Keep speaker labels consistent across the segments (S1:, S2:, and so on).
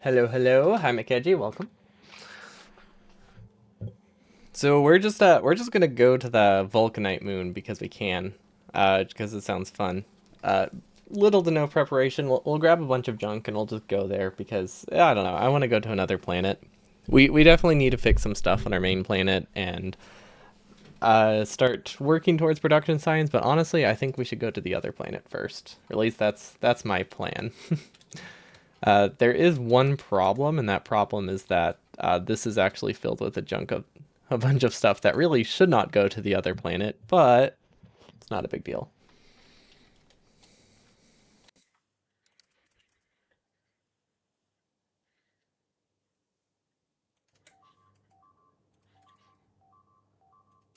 S1: Hello, hello. Hi, Makeji. Welcome. So we're just gonna go to the Vulcanite moon because we can, because it sounds fun. Uh, Little to no preparation. We'll grab a bunch of junk and we'll just go there because I don't know. I want to go to another planet. We definitely need to fix some stuff on our main planet and start working towards production science. But honestly, I think we should go to the other planet first. Or at least that's my plan. There is one problem, and that problem is that this is actually filled with a bunch of stuff that really should not go to the other planet, but it's not a big deal.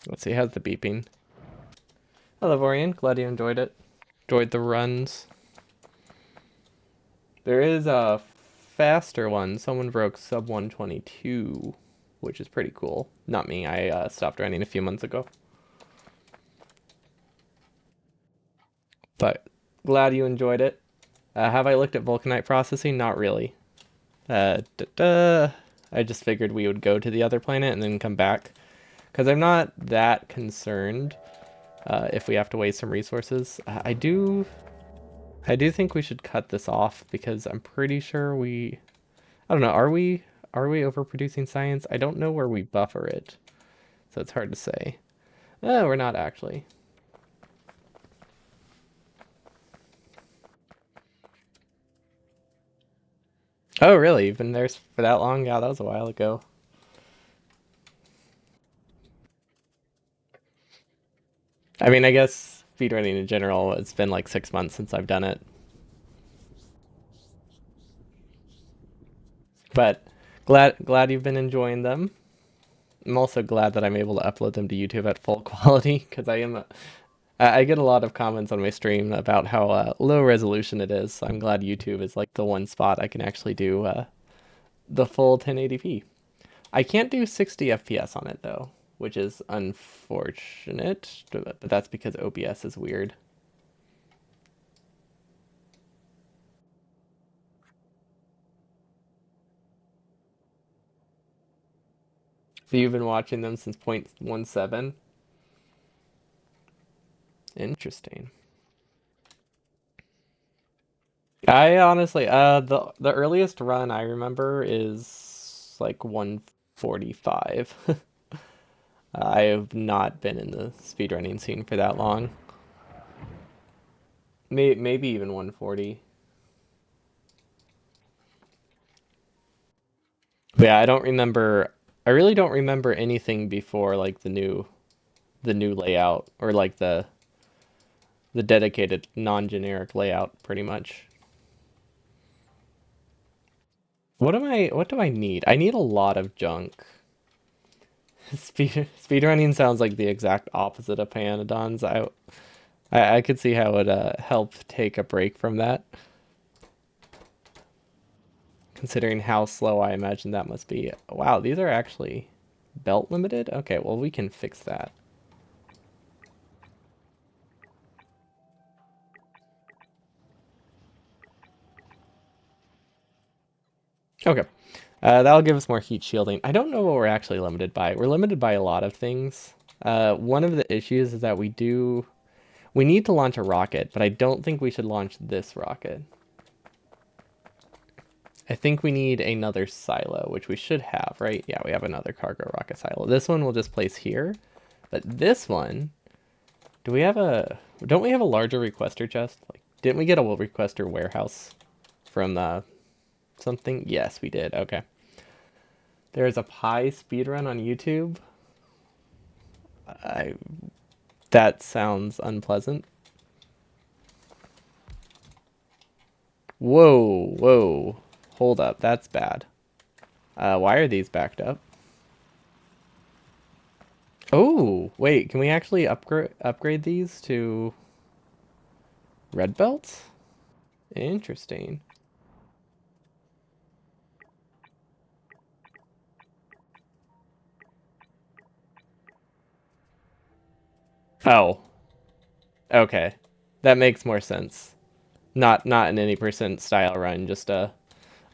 S1: Let's see, how's the beeping? Hello, Vorian. Glad you enjoyed it. Enjoyed the runs. There is a faster one. Someone broke sub 122, which is pretty cool. Not me. I stopped running a few months ago. But glad you enjoyed it. Have I looked at Vulcanite processing? Not really. Da. I just figured we would go to the other planet and then come back. Because I'm not that concerned if we have to waste some resources. I do think we should cut this off because I'm pretty sure I don't know, are we overproducing science? I don't know where we buffer it, so it's hard to say. No, we're not actually. Oh, really? You've been there for that long? Yeah, that was a while ago. I mean, I guess speedrunning in general, it's been like 6 months since I've done it. But glad you've been enjoying them. I'm also glad that I'm able to upload them to YouTube at full quality because I get a lot of comments on my stream about how low resolution it is. So I'm glad YouTube is like the one spot I can actually do the full 1080p. I can't do 60 FPS on it though, which is unfortunate, but that's because OBS is weird. So you've been watching them since 0.17? Interesting. I honestly, the earliest run I remember is like 145. I have not been in the speedrunning scene for that long. Maybe even 140. But yeah, I don't remember. I really don't remember anything before like the new layout or like the dedicated non-generic layout pretty much. What do I need? I need a lot of junk. Speedrunning sounds like the exact opposite of Panadons. I could see how it help take a break from that, considering how slow I imagine that must be. Wow, these are actually belt limited? Okay, well we can fix that. Okay. That'll give us more heat shielding. I don't know what we're actually limited by. We're limited by a lot of things. One of the issues is that we need to launch a rocket, but I don't think we should launch this rocket. I think we need another silo, which we should have, right? Yeah, we have another cargo rocket silo. This one we'll just place here, but this one, don't we have a larger requester chest? Like, didn't we get a requester warehouse from something? Yes, we did. Okay. There's a pie speedrun on YouTube. I That sounds unpleasant. Whoa, whoa. Hold up, that's bad. Why are these backed up? Oh, wait, can we actually upgrade these to red belts? Interesting. Oh, okay. That makes more sense. Not an any percent style run, just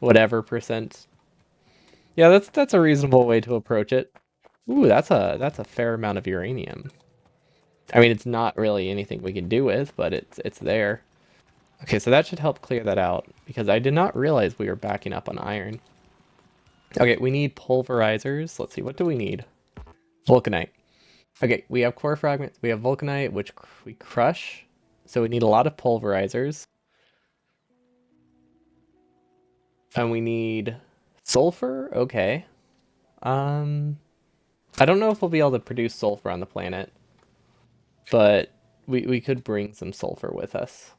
S1: whatever percent. Yeah, that's a reasonable way to approach it. Ooh, that's a fair amount of uranium. I mean, it's not really anything we can do with, but it's there. Okay, so that should help clear that out because I did not realize we were backing up on iron. Okay, we need pulverizers. Let's see, what do we need? Vulcanite. Okay, we have core fragments. We have vulcanite, which we crush. So we need a lot of pulverizers. And we need sulfur. Okay. Um, I don't know if we'll be able to produce sulfur on the planet, but we could bring some sulfur with us.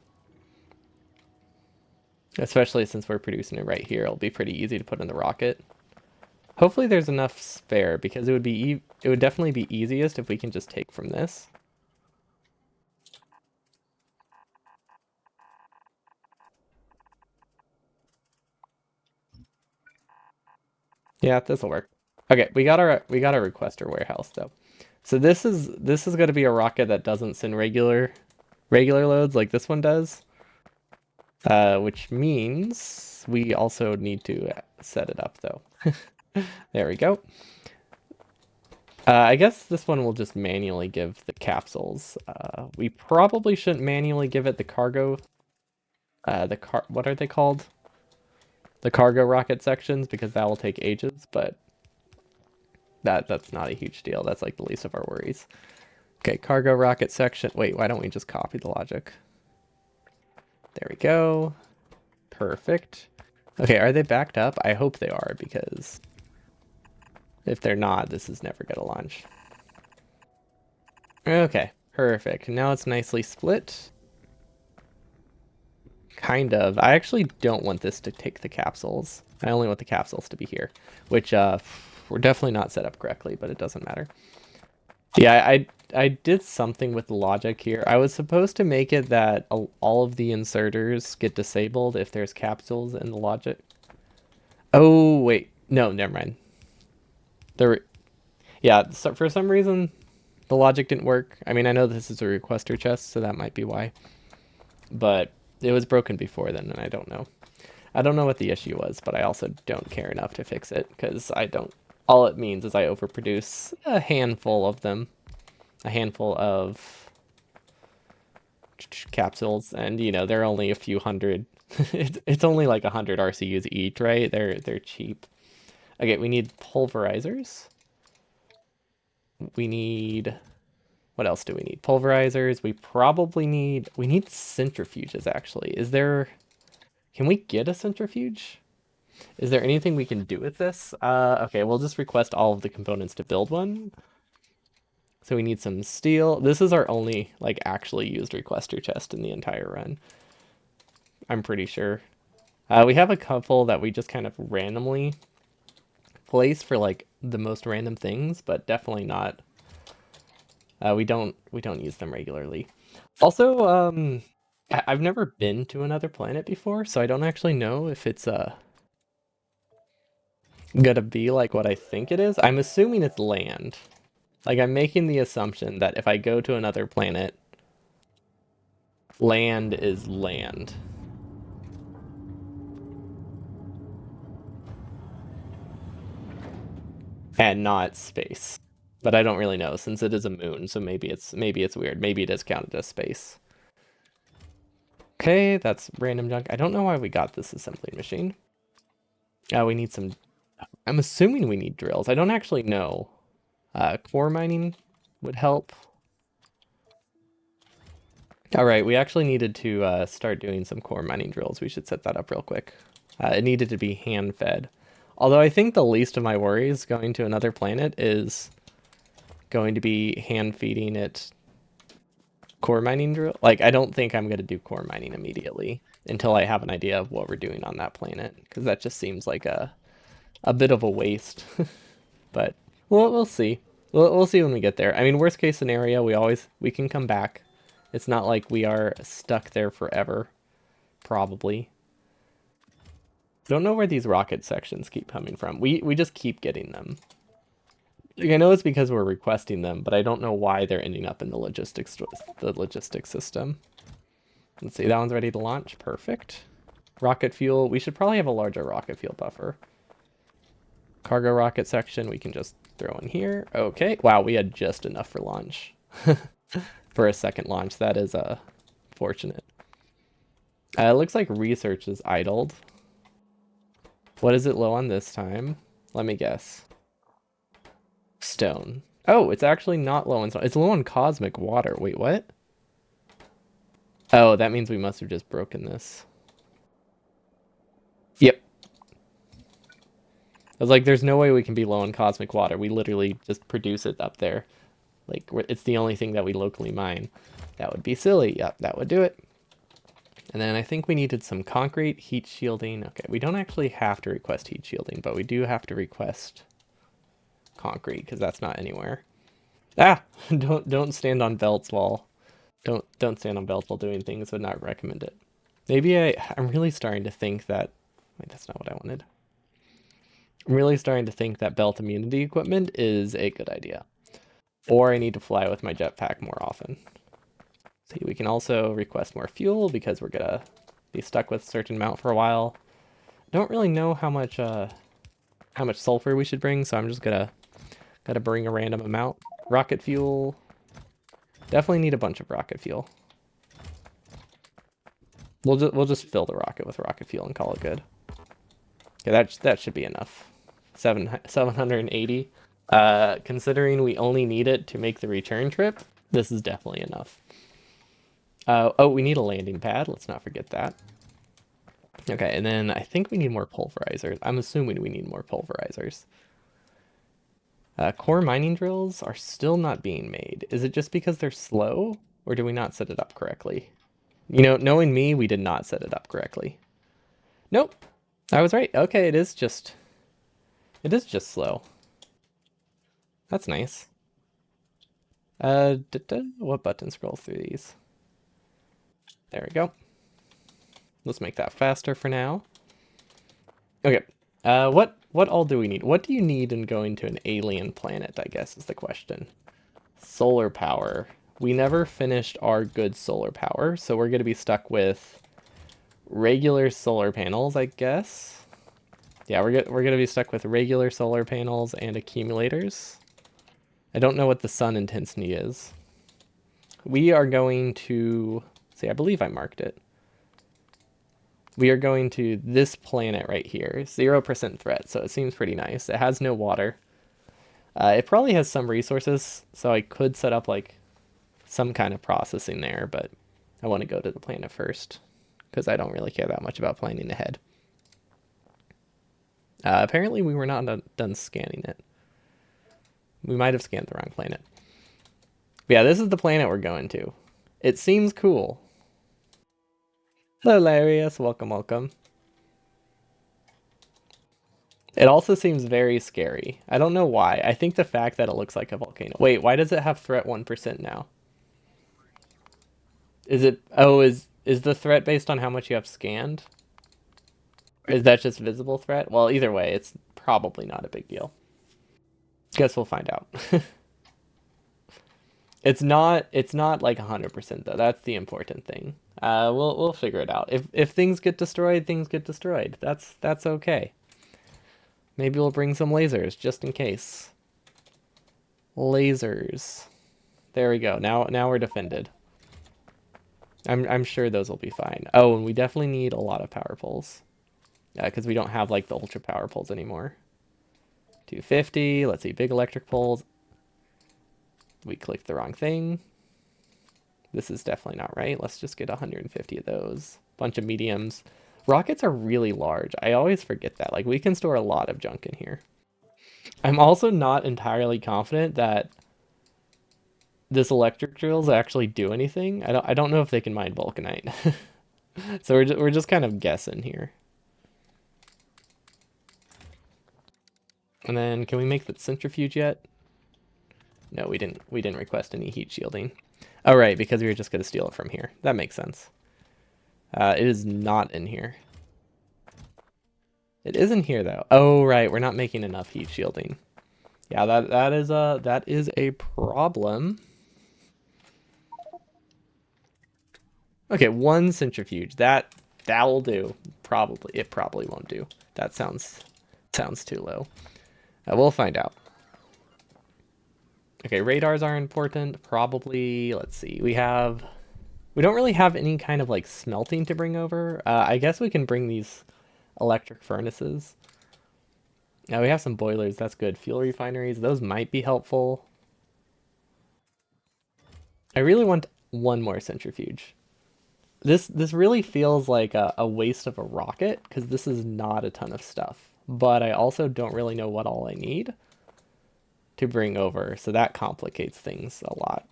S1: Especially since we're producing it right here, it'll be pretty easy to put in the rocket. Hopefully there's enough spare because it would definitely be easiest if we can just take from this. Yeah, this'll work. Okay, we got our requester warehouse though. So this is going to be a rocket that doesn't send regular loads like this one does, which means we also need to set it up though. There we go. I guess this one will just manually give the capsules. We probably shouldn't manually give it the cargo. What are they called? The cargo rocket sections because that will take ages, but that's not a huge deal. That's like the least of our worries. Okay, cargo rocket section. Wait, why don't we just copy the logic? There we go. Perfect. Okay, are they backed up? I hope they are because if they're not, this is never going to launch. Okay, perfect. Now it's nicely split. Kind of. I actually don't want this to take the capsules. I only want the capsules to be here, which we're definitely not set up correctly, but it doesn't matter. Yeah, I did something with the logic here. I was supposed to make it that all of the inserters get disabled if there's capsules in the logic. Oh, wait. No, never mind. There, yeah, so for some reason the logic didn't work. I mean, I know this is a requester chest, so that might be why. But it was broken before then, and I don't know. I don't know what the issue was, but I also don't care enough to fix it because I don't. All it means is I overproduce a handful of them, a handful of capsules, and they're only a few hundred. It's only like 100 RCUs each, right? They're cheap. Okay, we need pulverizers. We need what else do we need? Pulverizers. We need centrifuges actually. Can we get a centrifuge? Is there anything we can do with this? Okay, we'll just request all of the components to build one. So we need some steel. This is our only like actually used requester chest in the entire run. I'm pretty sure. We have a couple that we just kind of randomly place for like the most random things, but definitely not. We don't use them regularly. Also, I've never been to another planet before, so I don't actually know if it's gonna be like what I think it is. I'm assuming it's land. Like I'm making the assumption that if I go to another planet, land is land. And not space. But I don't really know since it is a moon, so maybe it's weird. Maybe it is counted as space. Okay, that's random junk. I don't know why we got this assembly machine. We need some. I'm assuming we need drills. I don't actually know. Core mining would help. All right, we actually needed to start doing some core mining drills. We should set that up real quick. It needed to be hand fed. Although I think the least of my worries going to another planet is going to be hand feeding it core mining drill. Like, I don't think I'm going to do core mining immediately until I have an idea of what we're doing on that planet, because that just seems like a bit of a waste. But we'll see. We'll see when we get there. I mean, worst case scenario, we can come back. It's not like we are stuck there forever. Probably. Don't know where these rocket sections keep coming from. We just keep getting them. Like, I know it's because we're requesting them, but I don't know why they're ending up in the logistics system. Let's see, that one's ready to launch. Perfect. Rocket fuel. We should probably have a larger rocket fuel buffer. Cargo rocket section we can just throw in here. Okay. Wow, we had just enough for launch. For a second launch. That is fortunate. It looks like research is idled. What is it low on this time? Let me guess. Stone. Oh, it's actually not low on stone. It's low on cosmic water. Wait, what? Oh, that means we must have just broken this. Yep. I was like, there's no way we can be low on cosmic water. We literally just produce it up there. Like, it's the only thing that we locally mine. That would be silly. Yep, that would do it. And then I think we needed some concrete, heat shielding. Okay, we don't actually have to request heat shielding, but we do have to request concrete because that's not anywhere. Ah, don't stand on belts while don't stand on belts while doing things. Would not recommend it. Maybe I'm really starting to think that. Wait, that's not what I wanted. I'm really starting to think that belt immunity equipment is a good idea. Or I need to fly with my jetpack more often. See, we can also request more fuel because we're gonna be stuck with a certain amount for a while. Don't really know how much sulfur we should bring, so I'm just gotta bring a random amount. Rocket fuel. Definitely need a bunch of rocket fuel. We'll just fill the rocket with rocket fuel and call it good. Okay, that should be enough. 780. Considering we only need it to make the return trip, this is definitely enough. Oh, we need a landing pad. Let's not forget that. Okay, and then I think we need more pulverizers. I'm assuming we need more pulverizers. Core mining drills are still not being made. Is it just because they're slow, or do we not set it up correctly? You know, knowing me, we did not set it up correctly. Nope, I was right. Okay, it is just slow. That's nice. What button scrolls through these? There we go. Let's make that faster for now. Okay. What all do we need? What do you need in going to an alien planet, I guess is the question. Solar power. We never finished our good solar power, so we're going to be stuck with regular solar panels, I guess. Yeah, we're going to be stuck with regular solar panels and accumulators. I don't know what the sun intensity is. We are going to... See, I believe I marked it. We are going to this planet right here. 0% threat, so it seems pretty nice. It has no water. It probably has some resources, so I could set up like some kind of processing there, but I want to go to the planet first because I don't really care that much about planning ahead. Apparently we were not done scanning it. We might have scanned the wrong planet. But yeah, this is the planet we're going to. It seems cool. Hello, Larius. Welcome, welcome. It also seems very scary. I don't know why. I think the fact that it looks like a volcano. Wait, why does it have threat 1% now? Is it... Oh, is the threat based on how much you have scanned? Or is that just visible threat? Well, either way, it's probably not a big deal. Guess we'll find out. It's not like 100% though. That's the important thing. We'll figure it out. If things get destroyed, things get destroyed. That's okay. Maybe we'll bring some lasers just in case. Lasers. There we go. Now we're defended. I'm sure those will be fine. Oh, and we definitely need a lot of power poles. Yeah, because we don't have like the ultra power poles anymore. 250. Let's see, big electric poles. We clicked the wrong thing. This is definitely not right. Let's just get 150 of those. Bunch of mediums. Rockets are really large. I always forget that. Like, we can store a lot of junk in here. I'm also not entirely confident that this electric drills actually do anything. I don't know if they can mine vulcanite. So we're just kind of guessing here. And then can we make the centrifuge yet? No, we didn't request any heat shielding. Oh, right, because we were just going to steal it from here. That makes sense. It is not in here. It is in here, though. Oh, right, we're not making enough heat shielding. Yeah, that is a problem. Okay, one centrifuge. That'll do. it probably won't do. That sounds too low. We'll find out. Okay, radars are important. Probably, let's see. We don't really have any kind of like smelting to bring over. I guess we can bring these electric furnaces. Now we have some boilers. That's good. Fuel refineries. Those might be helpful. I really want one more centrifuge. This really feels like a waste of a rocket because this is not a ton of stuff. But I also don't really know what all I need to bring over, so that complicates things a lot.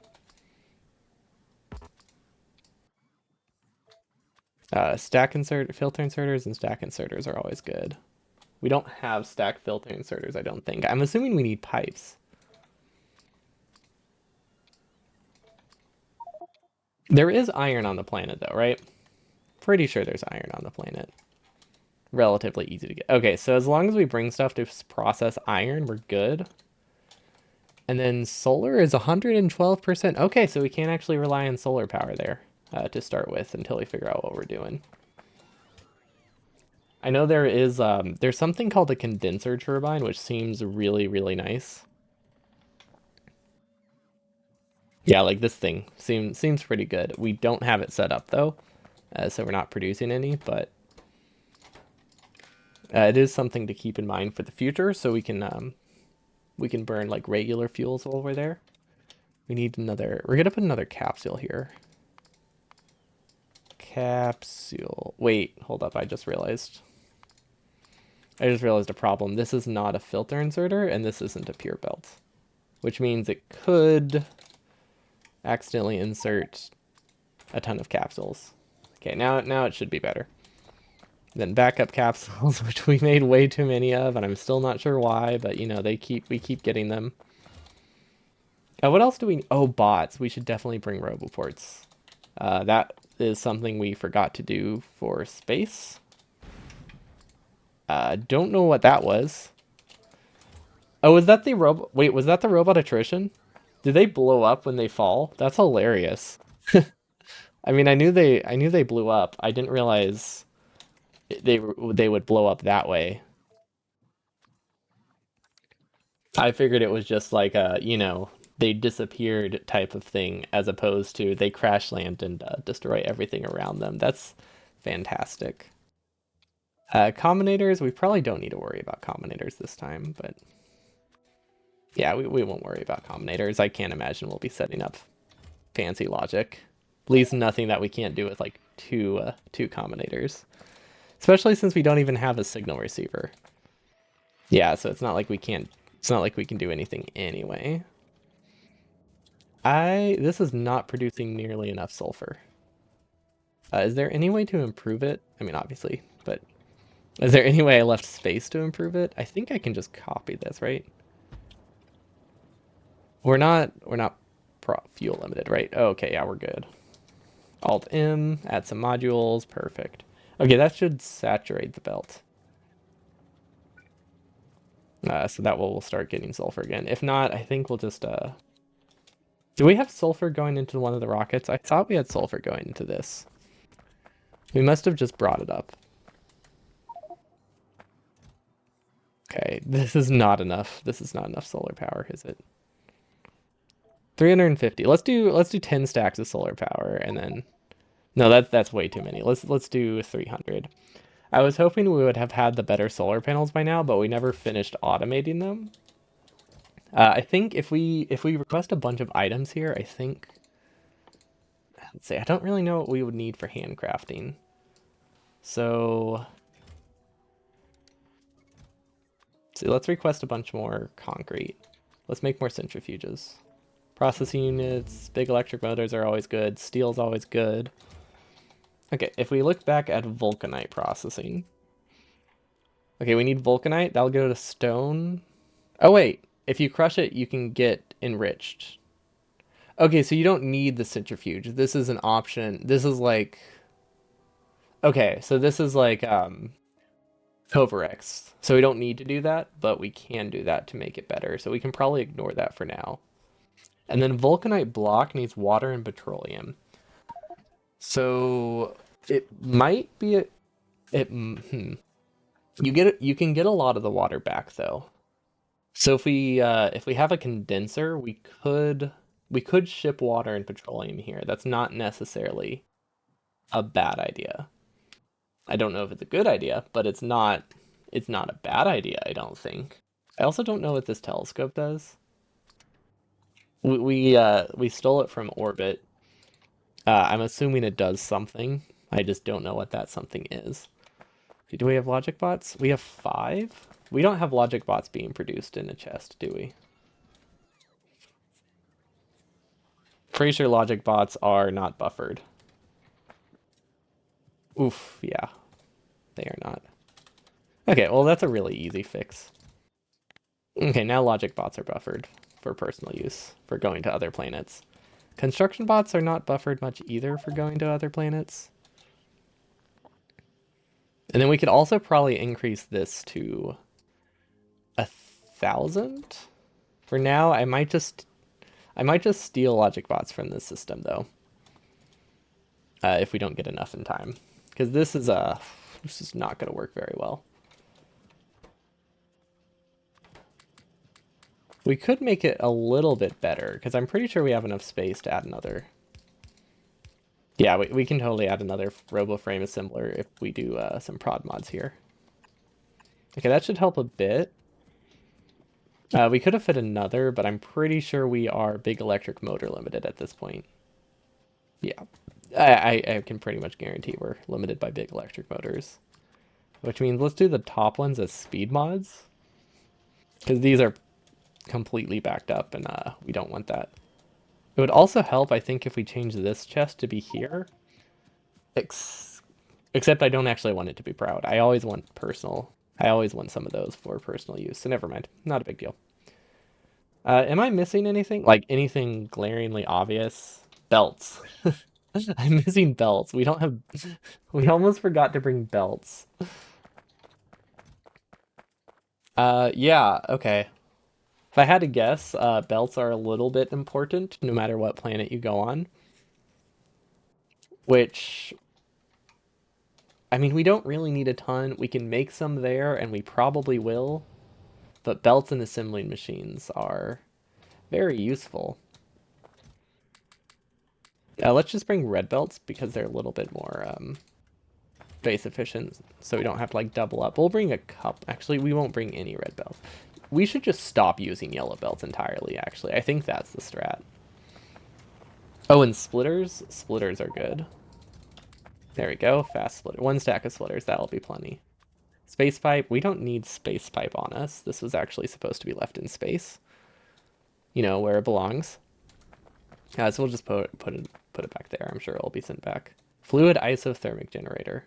S1: Stack insert filter inserters and stack inserters are always good. We don't have stack filter inserters, I don't think. I'm assuming we need pipes. There is iron on the planet though, right? Pretty sure there's iron on the planet. Relatively easy to get. Okay, so as long as we bring stuff to process iron, we're good. And then solar is 112%. Okay, so we can't actually rely on solar power there to start with until we figure out what we're doing. I know there's something called a condenser turbine, which seems really, really nice. Yeah, like this thing seems pretty good. We don't have it set up though, so we're not producing any, but it is something to keep in mind for the future, so we can burn like regular fuels while we're there. We need another. We're gonna put another capsule here. Capsule. Wait, hold up. I just realized. A problem. This is not a filter inserter, and this isn't a pure belt, which means it could accidentally insert a ton of capsules. Okay, now it should be better. Then backup capsules, which we made way too many of, and I'm still not sure why, but you know, we keep getting them. What else do we? Oh, bots. We should definitely bring roboports. That is something we forgot to do for space. Don't know what that was. Oh, was that the robot? Wait, was that the robot attrition? Did they blow up when they fall? That's hilarious. I mean, I knew they blew up. I didn't realize they would blow up that way. I figured it was just like a, you know, they disappeared type of thing, as opposed to they crash land and destroy everything around them. That's fantastic. Combinators, we probably don't need to worry about combinators this time, but yeah, we won't worry about combinators. I can't imagine we'll be setting up fancy logic. At least nothing that we can't do with like two combinators. Especially since we don't even have a signal receiver. Yeah, so it's not like we can do anything anyway. This is not producing nearly enough sulfur. Is there any way to improve it? I mean, obviously, but is there any way I left space to improve it? I think I can just copy this, right? We're not fuel limited, right? Oh, okay, yeah, we're good. Alt M, add some modules, perfect. Okay, that should saturate the belt. So that we'll start getting sulfur again. If not, I think we'll just do we have sulfur going into one of the rockets? I thought we had sulfur going into this. We must have just brought it up. Okay, this is not enough. This is not enough solar power, is it? 350. Let's do 10 stacks of solar power and then no, that's way too many. Let's do 300. I was hoping we would have had the better solar panels by now, but we never finished automating them. I think if we request a bunch of items here, I think let's see. I don't really know what we would need for handcrafting. So see, let's request a bunch more concrete. Let's make more centrifuges. Processing units, big electric motors are always good. Steel's always good. Okay, if we look back at vulcanite processing. Okay, we need vulcanite. That'll go to stone. Oh, wait. If you crush it, you can get enriched. Okay, so you don't need the centrifuge. This is an option. This is like... Okay, so this is like Covarex. So we don't need to do that, but we can do that to make it better. So we can probably ignore that for now. And then vulcanite block needs water and petroleum. So it might be You can get a lot of the water back though. So if we have a condenser, we could ship water and petroleum here. That's not necessarily a bad idea. I don't know if it's a good idea, but it's not a bad idea, I don't think. I also don't know what this telescope does. We stole it from orbit. I'm assuming it does something. I just don't know what that something is. Do we have logic bots? We have 5? We don't have logic bots being produced in a chest, do we? Pretty sure logic bots are not buffered. Oof, yeah, they are not. Okay, well that's a really easy fix. Okay, now logic bots are buffered for personal use, for going to other planets. Construction bots are not buffered much either for going to other planets. And then we could also probably increase this to 1,000. For now, I might just steal logic bots from this system though, if we don't get enough in time, because this is not going to work very well. We could make it a little bit better because I'm pretty sure we have enough space to add another. Yeah, we can totally add another robo frame assembler if we do some prod mods here. Okay, that should help a bit. We could have fit another, but I'm pretty sure we are big electric motor limited at this point. Yeah, I can pretty much guarantee we're limited by big electric motors. Which means let's do the top ones as speed mods. Because these are completely backed up and we don't want that. It would also help, I think, if we change this chest to be here. Ex Except I don't actually want it to be proud. I always want personal. I always want some of those for personal use. So never mind. Not a big deal. Am I missing anything? Like anything glaringly obvious? Belts. I'm missing belts. We don't have... We almost forgot to bring belts. Yeah, okay. If I had to guess, belts are a little bit important no matter what planet you go on. Which, I mean, we don't really need a ton. We can make some there, and we probably will. But belts and assembling machines are very useful. Let's just bring red belts because they're a little bit more space efficient, so we don't have to like double up. We'll bring a cup. Actually, we won't bring any red belts. We should just stop using yellow belts entirely, actually. I think that's the strat. Oh, and splitters? Splitters are good. There we go. Fast splitter. 1 stack of splitters. That'll be plenty. Space pipe. We don't need space pipe on us. This was actually supposed to be left in space. You know, where it belongs. So we'll just put it back there. I'm sure it'll be sent back. Fluid isothermic generator.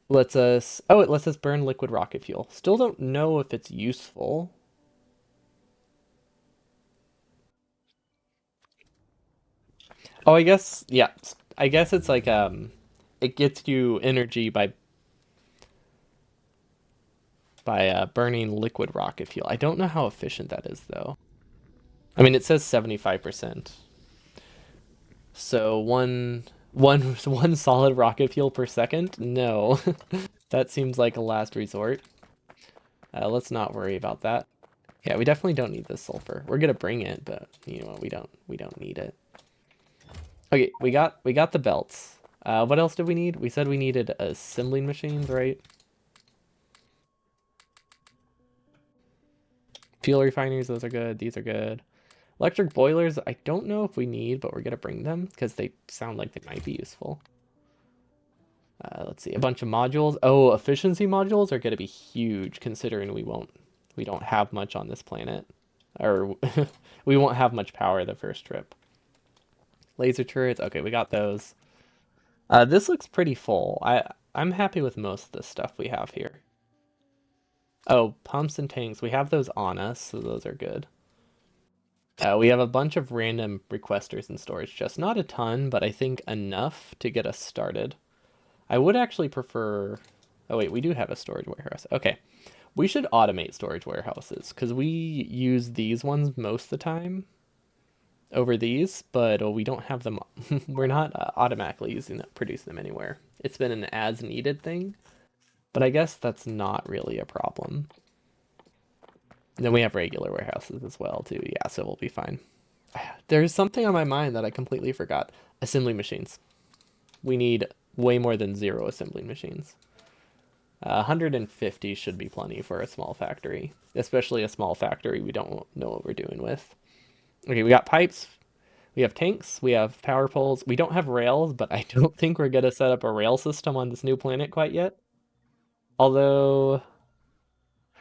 S1: Lets us... Oh, it lets us burn liquid rocket fuel. Still don't know if it's useful. Oh, I guess... Yeah. I guess it's like... It gets you energy by burning liquid rocket fuel. I don't know how efficient that is, though. I mean, it says 75%. So one solid rocket fuel per second? No. That seems like a last resort. Let's not worry about that. Yeah, we definitely don't need this sulfur. We're gonna bring it, but you know we don't need it. Okay, we got the belts. What else did we need? We said we needed assembling machines, right? Fuel refineries, those are good. These are good. Electric boilers, I don't know if we need, but we're gonna bring them because they sound like they might be useful. Let's see, a bunch of modules. Oh, efficiency modules are gonna be huge considering we don't have much on this planet, or we won't have much power the first trip. Laser turrets. Okay, we got those. This looks pretty full. I'm happy with most of the stuff we have here. Oh, pumps and tanks. We have those on us, so those are good. We have a bunch of random requesters in storage chests. Not a ton, but I think enough to get us started. I would actually prefer... Oh wait, we do have a storage warehouse. Okay. We should automate storage warehouses, because we use these ones most of the time. over these, but we don't have them. We're not automatically producing them anywhere. It's been an as needed thing, but I guess that's not really a problem. Then we have regular warehouses as well too. Yeah, so we'll be fine. There's something on my mind that I completely forgot. Assembly machines. We need way more than 0 assembly machines. 150 should be plenty for a small factory, especially a small factory we don't know what we're doing with. Okay, we got pipes, we have tanks, we have power poles. We don't have rails, but I don't think we're gonna set up a rail system on this new planet quite yet. Although,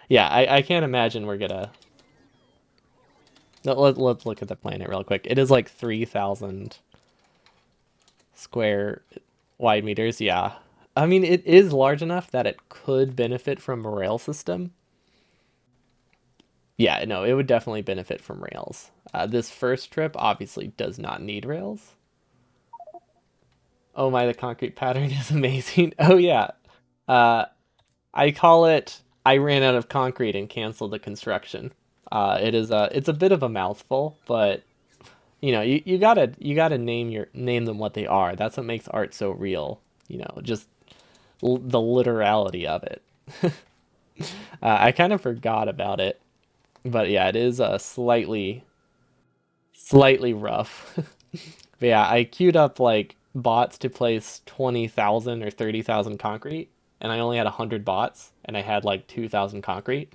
S1: yeah, I can't imagine we're gonna. Let's look at the planet real quick. It is like 3,000 square wide meters. Yeah. I mean, it is large enough that it could benefit from a rail system. Yeah, no, it would definitely benefit from rails. This first trip obviously does not need rails. Oh my, the concrete pattern is amazing. Oh yeah. Uh, I call it I ran out of concrete and canceled the construction. It's a bit of a mouthful, but you gotta name them what they are. That's what makes art so real. Just the literality of it. I kind of forgot about it, but yeah, it is slightly rough. But yeah, I queued up like bots to place 20,000 or 30,000 concrete, and I only had 100 bots, and I had like 2,000 concrete.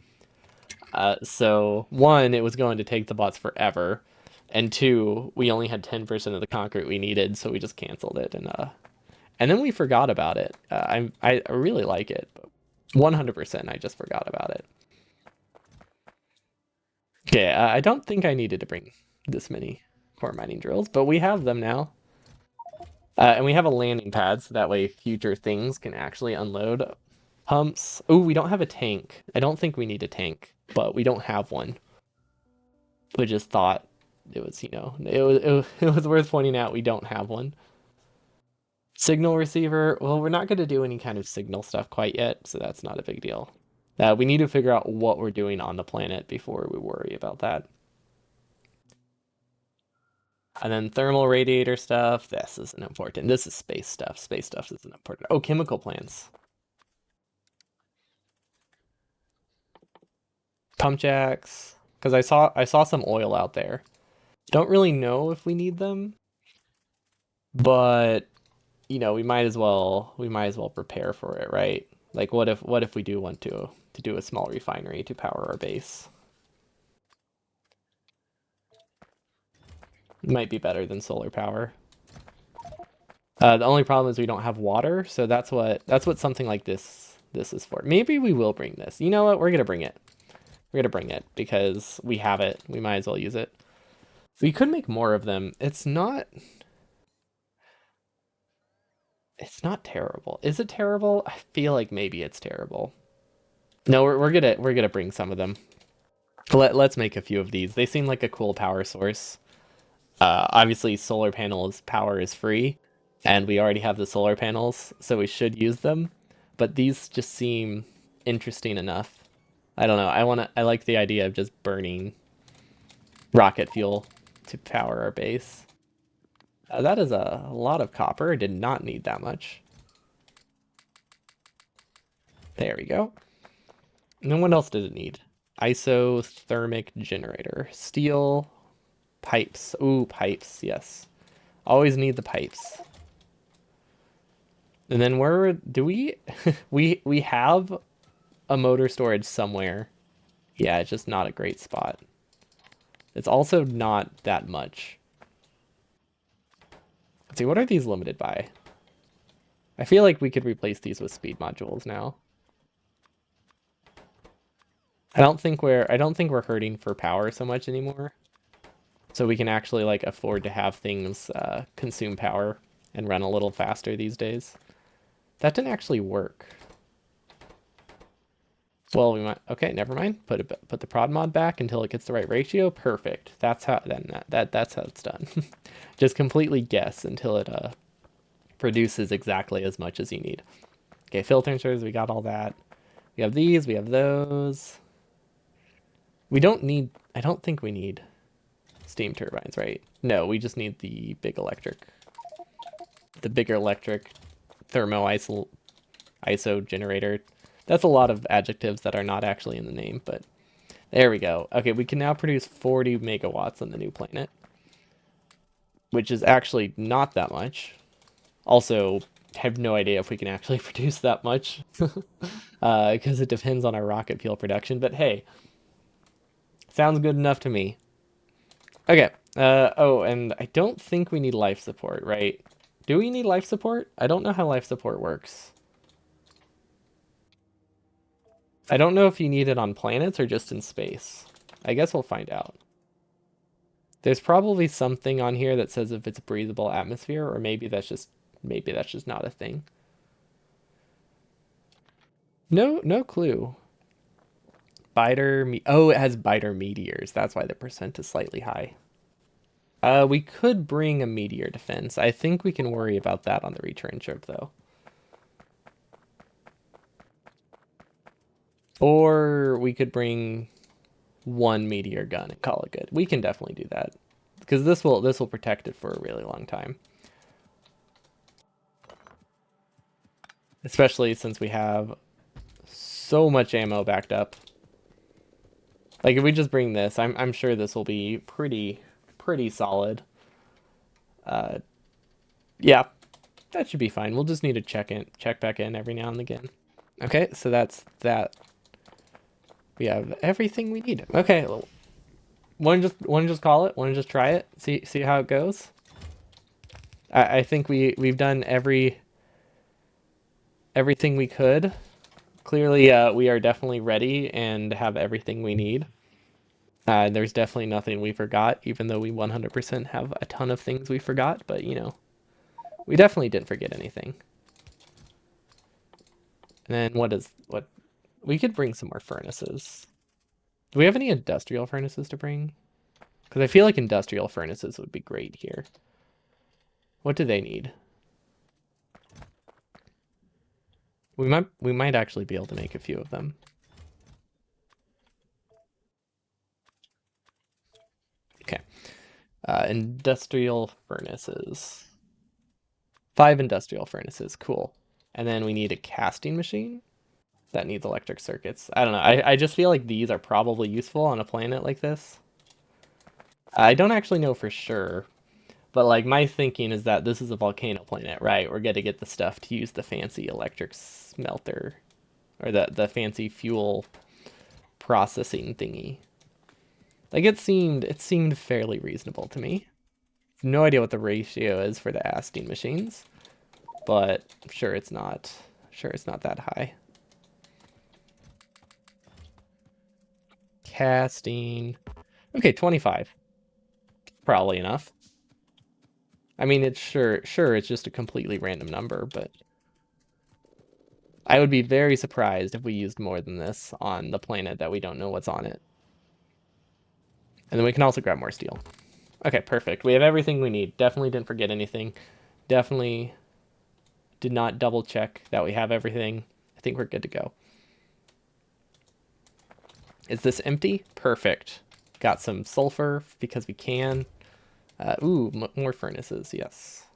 S1: So one, it was going to take the bots forever, and two, we only had 10% of the concrete we needed, so we just canceled it, and then we forgot about it. I really like it, but 100% I just forgot about it. Okay, I don't think I needed to bring this many core mining drills, but we have them now. And we have a landing pad, so that way future things can actually unload. Pumps. Oh, we don't have a tank. I don't think we need a tank, but we don't have one. We just thought it was, it was worth pointing out we don't have one. Signal receiver. Well, we're not going to do any kind of signal stuff quite yet, so that's not a big deal. We need to figure out what we're doing on the planet before we worry about that. And then thermal radiator stuff. This isn't important. This is space stuff. Space stuff isn't important. Oh, chemical plants. Pump jacks. Because I saw some oil out there. Don't really know if we need them, but we might as well prepare for it, right? Like what if we do want to do a small refinery to power our base? It might be better than solar power. The only problem is we don't have water, so that's what something like this is for. Maybe we will bring this. You know what? We're gonna bring it. We're gonna bring it because we have it. We might as well use it. We could make more of them. It's not terrible. Is it terrible? I feel like maybe it's terrible. No, we're gonna bring some of them. Let's make a few of these. They seem like a cool power source. Obviously, solar panels power is free, and we already have the solar panels, so we should use them. But these just seem interesting enough. I don't know. I like the idea of just burning rocket fuel to power our base. That is a lot of copper. Did not need that much. There we go. And then what else did it need? Isothermic generator. Steel pipes. Ooh, pipes. Yes. Always need the pipes. And then where do we we have a motor storage somewhere. Yeah, it's just not a great spot. It's also not that much. Let's see, what are these limited by? I feel like we could replace these with speed modules now. I don't think we're hurting for power so much anymore. So we can actually like afford to have things consume power and run a little faster these days. That didn't actually work. Well, we might. Okay, never mind. Put the prod mod back until it gets the right ratio. Perfect. That's how that's how it's done. Just completely guess until it produces exactly as much as you need. Okay, filters. We got all that. We have these. We have those. We don't need. I don't think we need steam turbines, right? No, we just need the bigger electric thermo iso generator. That's a lot of adjectives that are not actually in the name, but there we go. Okay, we can now produce 40 megawatts on the new planet, which is actually not that much. Also, have no idea if we can actually produce that much, because it depends on our rocket fuel production. But hey, sounds good enough to me. Okay. Oh, and I don't think we need life support, right? Do we need life support? I don't know how life support works. I don't know if you need it on planets or just in space. I guess we'll find out. There's probably something on here that says if it's a breathable atmosphere, or maybe that's just not a thing. No, no clue. Oh, it has biter meteors. That's why the percent is slightly high. We could bring a meteor defense. I think we can worry about that on the return trip, though. Or we could bring one meteor gun and call it good. We can definitely do that because this will protect it for a really long time. Especially since we have so much ammo backed up. Like if we just bring this, I'm sure this will be pretty solid. Uh, yeah, that should be fine. We'll just need to check back in every now and again. Okay, so that's that. We have everything we need. Okay, want to just call it? Want to just try it? See how it goes? I think we've done everything we could. Clearly, we are definitely ready and have everything we need. There's definitely nothing we forgot, even though we 100% have a ton of things we forgot. But we definitely didn't forget anything. And then what? We could bring some more furnaces. Do we have any industrial furnaces to bring? Because I feel like industrial furnaces would be great here. What do they need? We might actually be able to make a few of them. Okay. Industrial furnaces. 5 industrial furnaces. Cool. And then we need a casting machine that needs electric circuits. I don't know. I just feel like these are probably useful on a planet like this. I don't actually know for sure, but like my thinking is that this is a volcano planet, right? We're gonna get the stuff to use the fancy electric smelter or the fancy fuel processing thingy. Like it seemed fairly reasonable to me. No idea what the ratio is for the Asting machines, but I'm sure it's not. Sure, it's not that high. Casting. Okay, 25. Probably enough. I mean, it's sure it's just a completely random number, but I would be very surprised if we used more than this on the planet that we don't know what's on it. And then we can also grab more steel. Okay, perfect. We have everything we need. Definitely didn't forget anything. Definitely did not double check that we have everything. I think we're good to go. Is this empty? Perfect. Got some sulfur because we can. More furnaces, yes.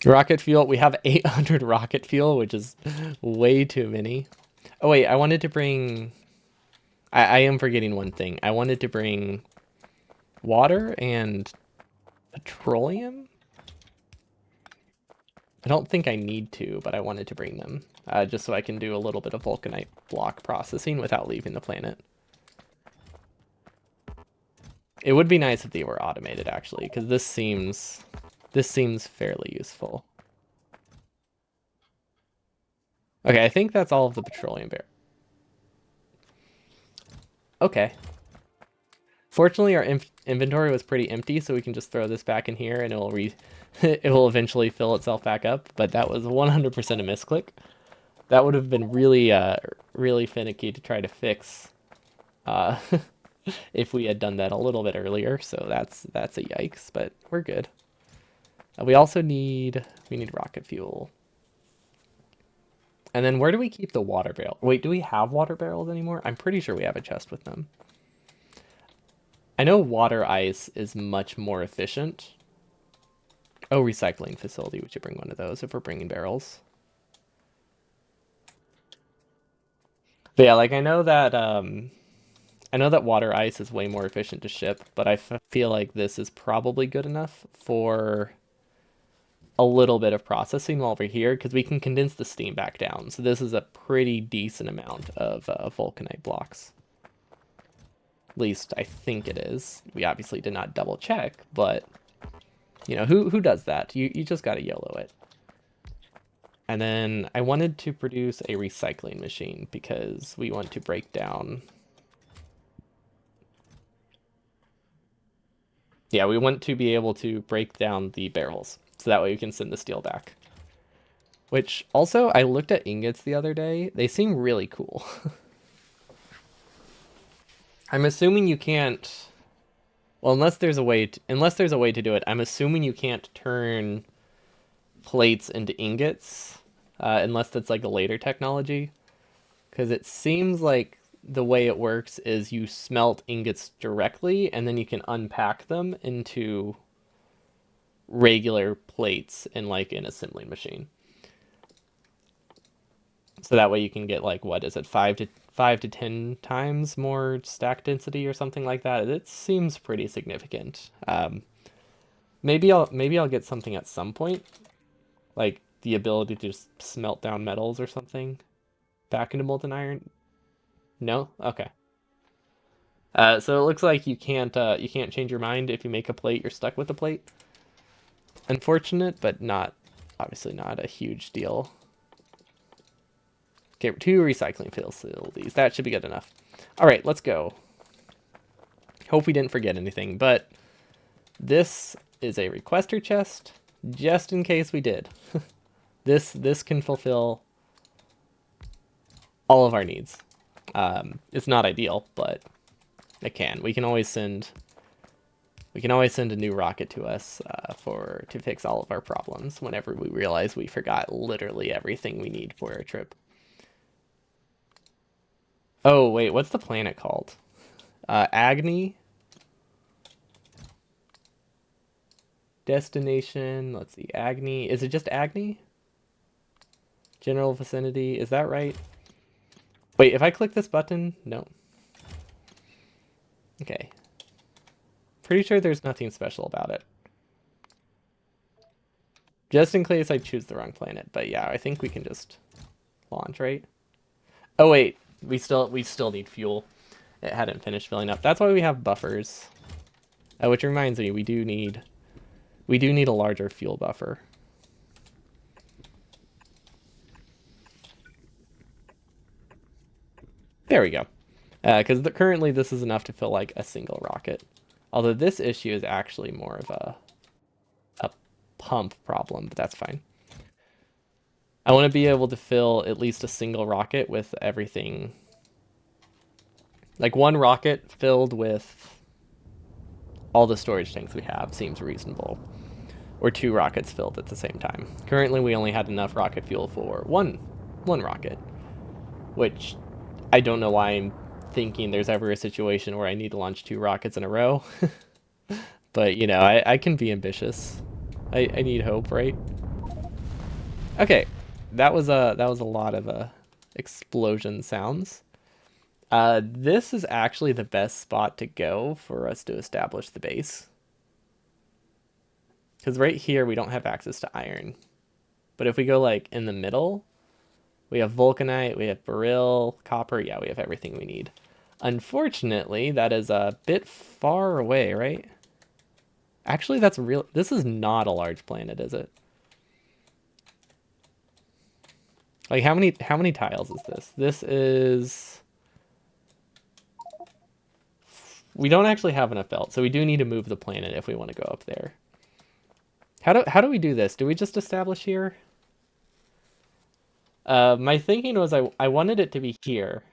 S1: Rocket fuel. We have 800 rocket fuel, which is way too many. Oh, wait, I wanted to bring... I am forgetting one thing. I wanted to bring water and petroleum? I don't think I need to, but I wanted to bring them. Just so I can do a little bit of vulcanite block processing without leaving the planet. It would be nice if they were automated, actually, because this seems fairly useful. Okay, I think that's all of the petroleum bear. Okay. Fortunately, our inventory was pretty empty, so we can just throw this back in here, and it will eventually fill itself back up. But that was 100% a misclick. That would have been really finicky to try to fix, uh, if we had done that a little bit earlier. So that's a yikes, but we're good. We also need rocket fuel. And then where do we keep the water barrel? Wait, do we have water barrels anymore? I'm pretty sure we have a chest with them. I know water ice is much more efficient. Oh, recycling facility. We should bring one of those if we're bringing barrels. But yeah, like I know that water ice is way more efficient to ship, but feel like this is probably good enough for a little bit of processing while we're here because we can condense the steam back down. So this is a pretty decent amount of vulcanite blocks. At least I think it is. We obviously did not double check, but you know, who does that? You just gotta YOLO it. And then I wanted to produce a recycling machine because we want to break down. Yeah, we want to be able to break down the barrels so that way we can send the steel back. Which also, I looked at ingots the other day. They seem really cool. I'm assuming you can't. Well, unless there's a way to do it, I'm assuming you can't turn plates into ingots, unless that's like a later technology. Because it seems like the way it works is you smelt ingots directly, and then you can unpack them into regular plates in like an assembly machine. So that way you can get like what is it, 5 to 10 times more stack density or something like that. It seems pretty significant. Maybe I'll get something at some point, like the ability to just smelt down metals or something back into molten iron. No? Okay. So it looks like you can't change your mind if you make a plate. You're stuck with a plate. Unfortunate, but not obviously not a huge deal. Okay, 2 recycling facilities. That should be good enough. All right, let's go. Hope we didn't forget anything, but this is a requester chest, just in case we did. This can fulfill all of our needs. It's not ideal, but it can. We can always send a new rocket to us to fix all of our problems whenever we realize we forgot literally everything we need for our trip. Oh wait, what's the planet called? Agni destination. Let's see, Agni. Is it just Agni? General vicinity. Is that right? Wait, if I click this button, no. Okay. Pretty sure there's nothing special about it. Just in case I choose the wrong planet, but yeah, I think we can just launch, right? Oh wait, we still need fuel. It hadn't finished filling up. That's why we have buffers. Which reminds me, we do need a larger fuel buffer. There we go. Because currently this is enough to fill like a single rocket. Although this issue is actually more of a pump problem, but that's fine. I want to be able to fill at least a single rocket with everything. Like one rocket filled with all the storage tanks we have seems reasonable. Or 2 rockets filled at the same time. Currently we only had enough rocket fuel for one rocket, which I don't know why I'm thinking there's ever a situation where I need to launch 2 rockets in a row. But you know, I can be ambitious. I need hope, right? Okay, that was a lot of explosion sounds. This is actually the best spot to go for us to establish the base. Because right here we don't have access to iron. But if we go like in the middle, we have vulcanite, we have beryl, copper. Yeah, we have everything we need. Unfortunately, that is a bit far away, right? Actually, that's real. This is not a large planet, is it? Like how many tiles is this? This is we don't actually have enough belts, so we do need to move the planet if we want to go up there. How do we do this? Do we just establish here? My thinking was I wanted it to be here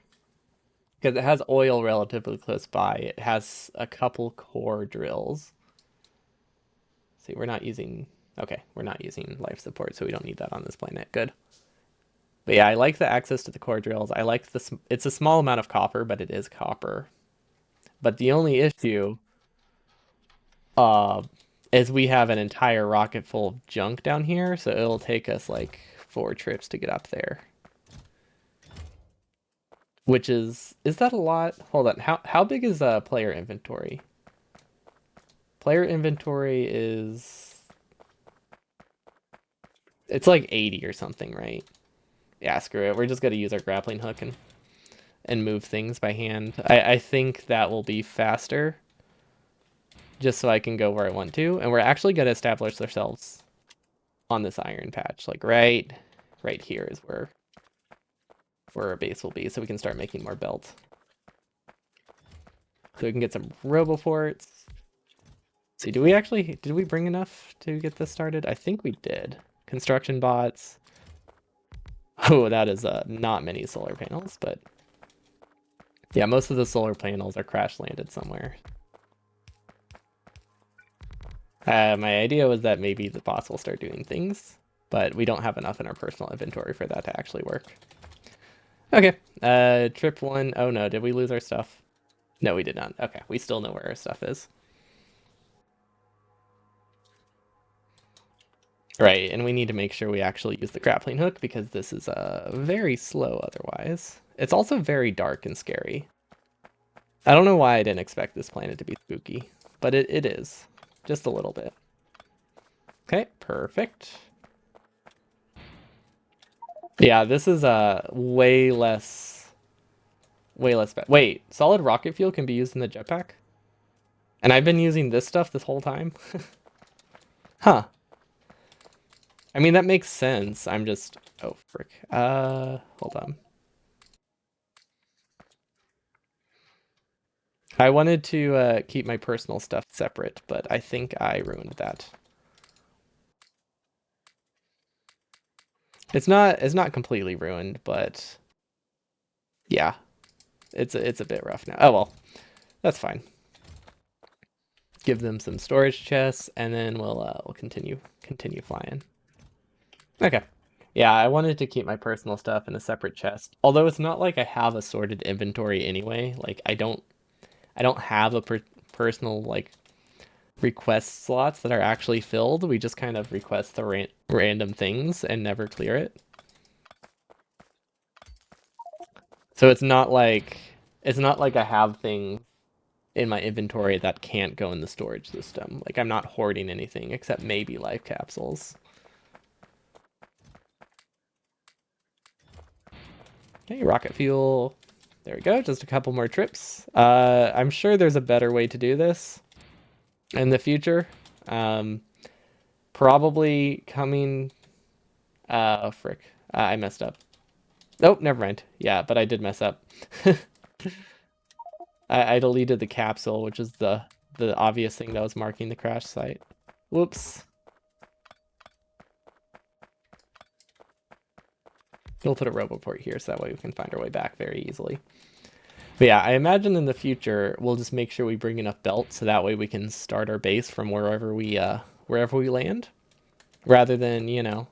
S1: because it has oil relatively close by. It has a couple core drills. See, we're not using okay, we're not using life support, so we don't need that on this planet. Good. But yeah, I like the access to the core drills. It's a small amount of copper, but it is copper. But the only issue Uh, as we have an entire rocket full of junk down here, so it'll take us like 4 trips to get up there. Which is that a lot? Hold on. How big is player inventory? Player inventory is it's like 80 or something, right? Yeah, screw it. We're just gonna use our grappling hook and move things by hand. I think that will be faster, just so I can go where I want to. And we're actually gonna establish ourselves on this iron patch, like right here is where our base will be, so we can start making more belts. So we can get some roboports. See, did we bring enough to get this started? I think we did. Construction bots. Oh, that is not many solar panels, but yeah, most of the solar panels are crash landed somewhere. My idea was that maybe the bots will start doing things, but we don't have enough in our personal inventory for that to actually work. Okay, trip one. Oh no, did we lose our stuff? No, we did not. Okay, we still know where our stuff is. Right, and we need to make sure we actually use the grappling hook because this is very slow otherwise. It's also very dark and scary. I don't know why I didn't expect this planet to be spooky, but it is. Just a little bit. Okay, perfect. Yeah, this is way less bad. Wait, solid rocket fuel can be used in the jetpack? And I've been using this stuff this whole time? Huh. I mean, that makes sense. I'm just... Oh, frick. Hold on. I wanted to keep my personal stuff separate, but I think I ruined that. It's not completely ruined, but yeah, it's a bit rough now. Oh well, that's fine. Give them some storage chests, and then we'll continue flying. Okay. Yeah, I wanted to keep my personal stuff in a separate chest. Although it's not like I have a sorted inventory anyway. Like I don't have a personal like request slots that are actually filled. We just kind of request the random things and never clear it. So it's not like I have things in my inventory that can't go in the storage system. Like I'm not hoarding anything except maybe life capsules. Okay, rocket fuel. There we go. Just a couple more trips. I'm sure there's a better way to do this in the future. Um, Probably coming. Frick. I messed up. Oh, never mind. Yeah, but I did mess up. I deleted the capsule, which is the obvious thing that was marking the crash site. Whoops. We'll put a roboport here so that way we can find our way back very easily. But yeah, I imagine in the future we'll just make sure we bring enough belts so that way we can start our base from wherever we land, rather than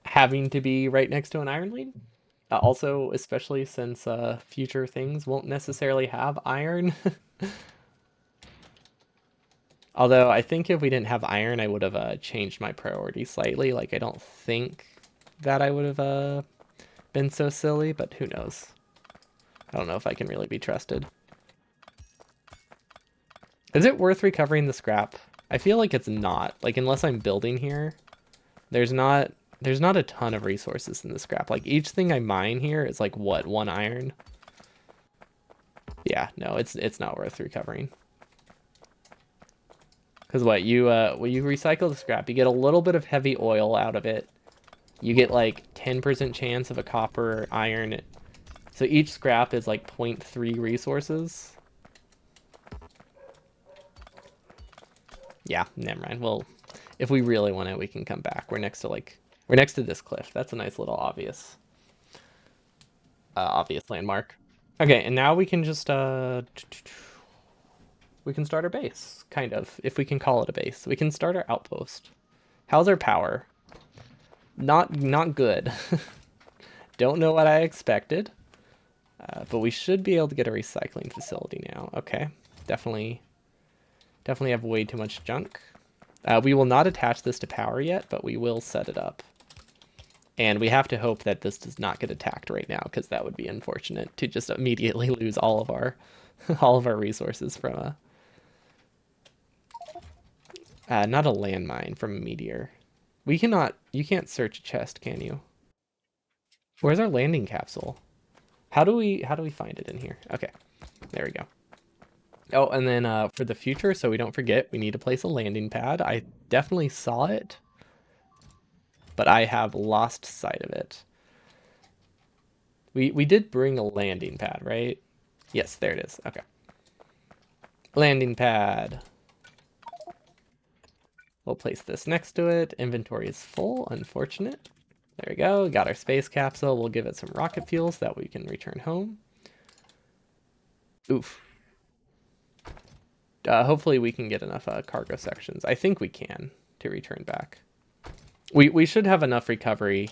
S1: having to be right next to an iron lane. Also, especially since future things won't necessarily have iron. Although I think if we didn't have iron, I would have changed my priority slightly. Like I don't think that I would have been so silly, but who knows? I don't know if I can really be trusted. Is it worth recovering the scrap? I feel like it's not. Like unless I'm building here, there's not there's not a ton of resources in the scrap. Like each thing I mine here is like what, 1 iron? Yeah, no, it's not worth recovering. Because what you when you recycle the scrap, you get a little bit of heavy oil out of it. You get like 10% chance of a copper or iron. So each scrap is like 0.3 resources. Yeah, never mind. Well, if we really want it, we can come back. We're next to this cliff. That's a nice little obvious landmark. Okay, and now we can just we can start our base, kind of, if we can call it a base. We can start our outpost. How's our power? Not good. Don't know what I expected, but we should be able to get a recycling facility now. Okay, definitely Definitely have way too much junk. We will not attach this to power yet, but we will set it up. And we have to hope that this does not get attacked right now, because that would be unfortunate to just immediately lose all of our all of our resources from a not a landmine, from a meteor. We cannot. You can't search a chest, can you? Where's our landing capsule? How do we find it in here? Okay, there we go. Oh, and then for the future, so we don't forget, we need to place a landing pad. I definitely saw it, but I have lost sight of it. We did bring a landing pad, right? Yes, there it is. Okay. Landing pad. We'll place this next to it. Inventory is full, unfortunate. There we go. Got our space capsule. We'll give it some rocket fuel so that we can return home. Oof. Hopefully we can get enough cargo sections. I think we can to return back. We should have enough recovery.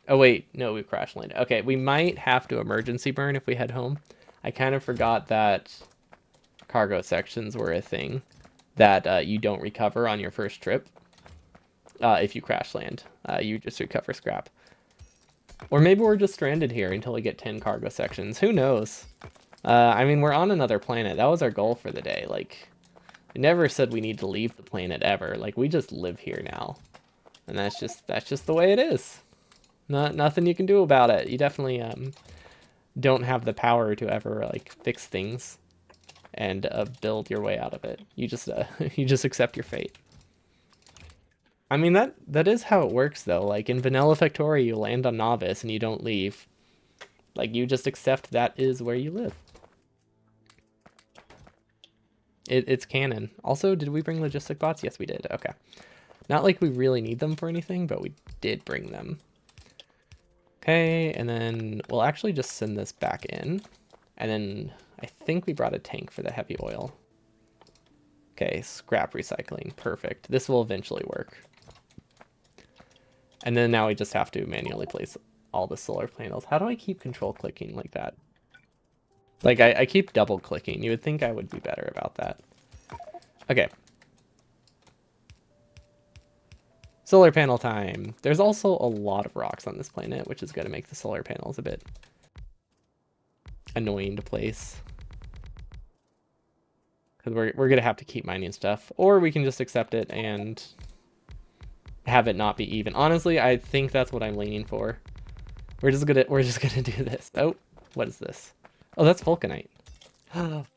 S1: Oh wait, no, we crash landed. Okay, we might have to emergency burn if we head home. I kind of forgot that cargo sections were a thing that you don't recover on your first trip. If you crash land, you just recover scrap. Or maybe we're just stranded here until we get 10 cargo sections. Who knows? I mean, we're on another planet. That was our goal for the day. Like, we never said we need to leave the planet ever. Like, we just live here now. And that's just the way it is. Nothing you can do about it. You definitely don't have the power to ever like fix things and build your way out of it. You just you just accept your fate. I mean that is how it works though. Like in Vanilla Factorio, you land on Novice and you don't leave. Like you just accept that is where you live. It's canon. Also, did we bring logistic bots? Yes, we did. Okay. Not like we really need them for anything, but we did bring them. Okay, and then we'll actually just send this back in. And then I think we brought a tank for the heavy oil. Okay, scrap recycling. Perfect. This will eventually work. And then now we just have to manually place all the solar panels. How do I keep control clicking like that? Like, I keep double clicking. You would think I would be better about that. Okay. Solar panel time. There's also a lot of rocks on this planet, which is going to make the solar panels a bit annoying to place. Because we're going to have to keep mining stuff. Or we can just accept it and have it not be even. Honestly, I think that's what I'm leaning for. We're just gonna do this. Oh, what is this? Oh, that's vulcanite.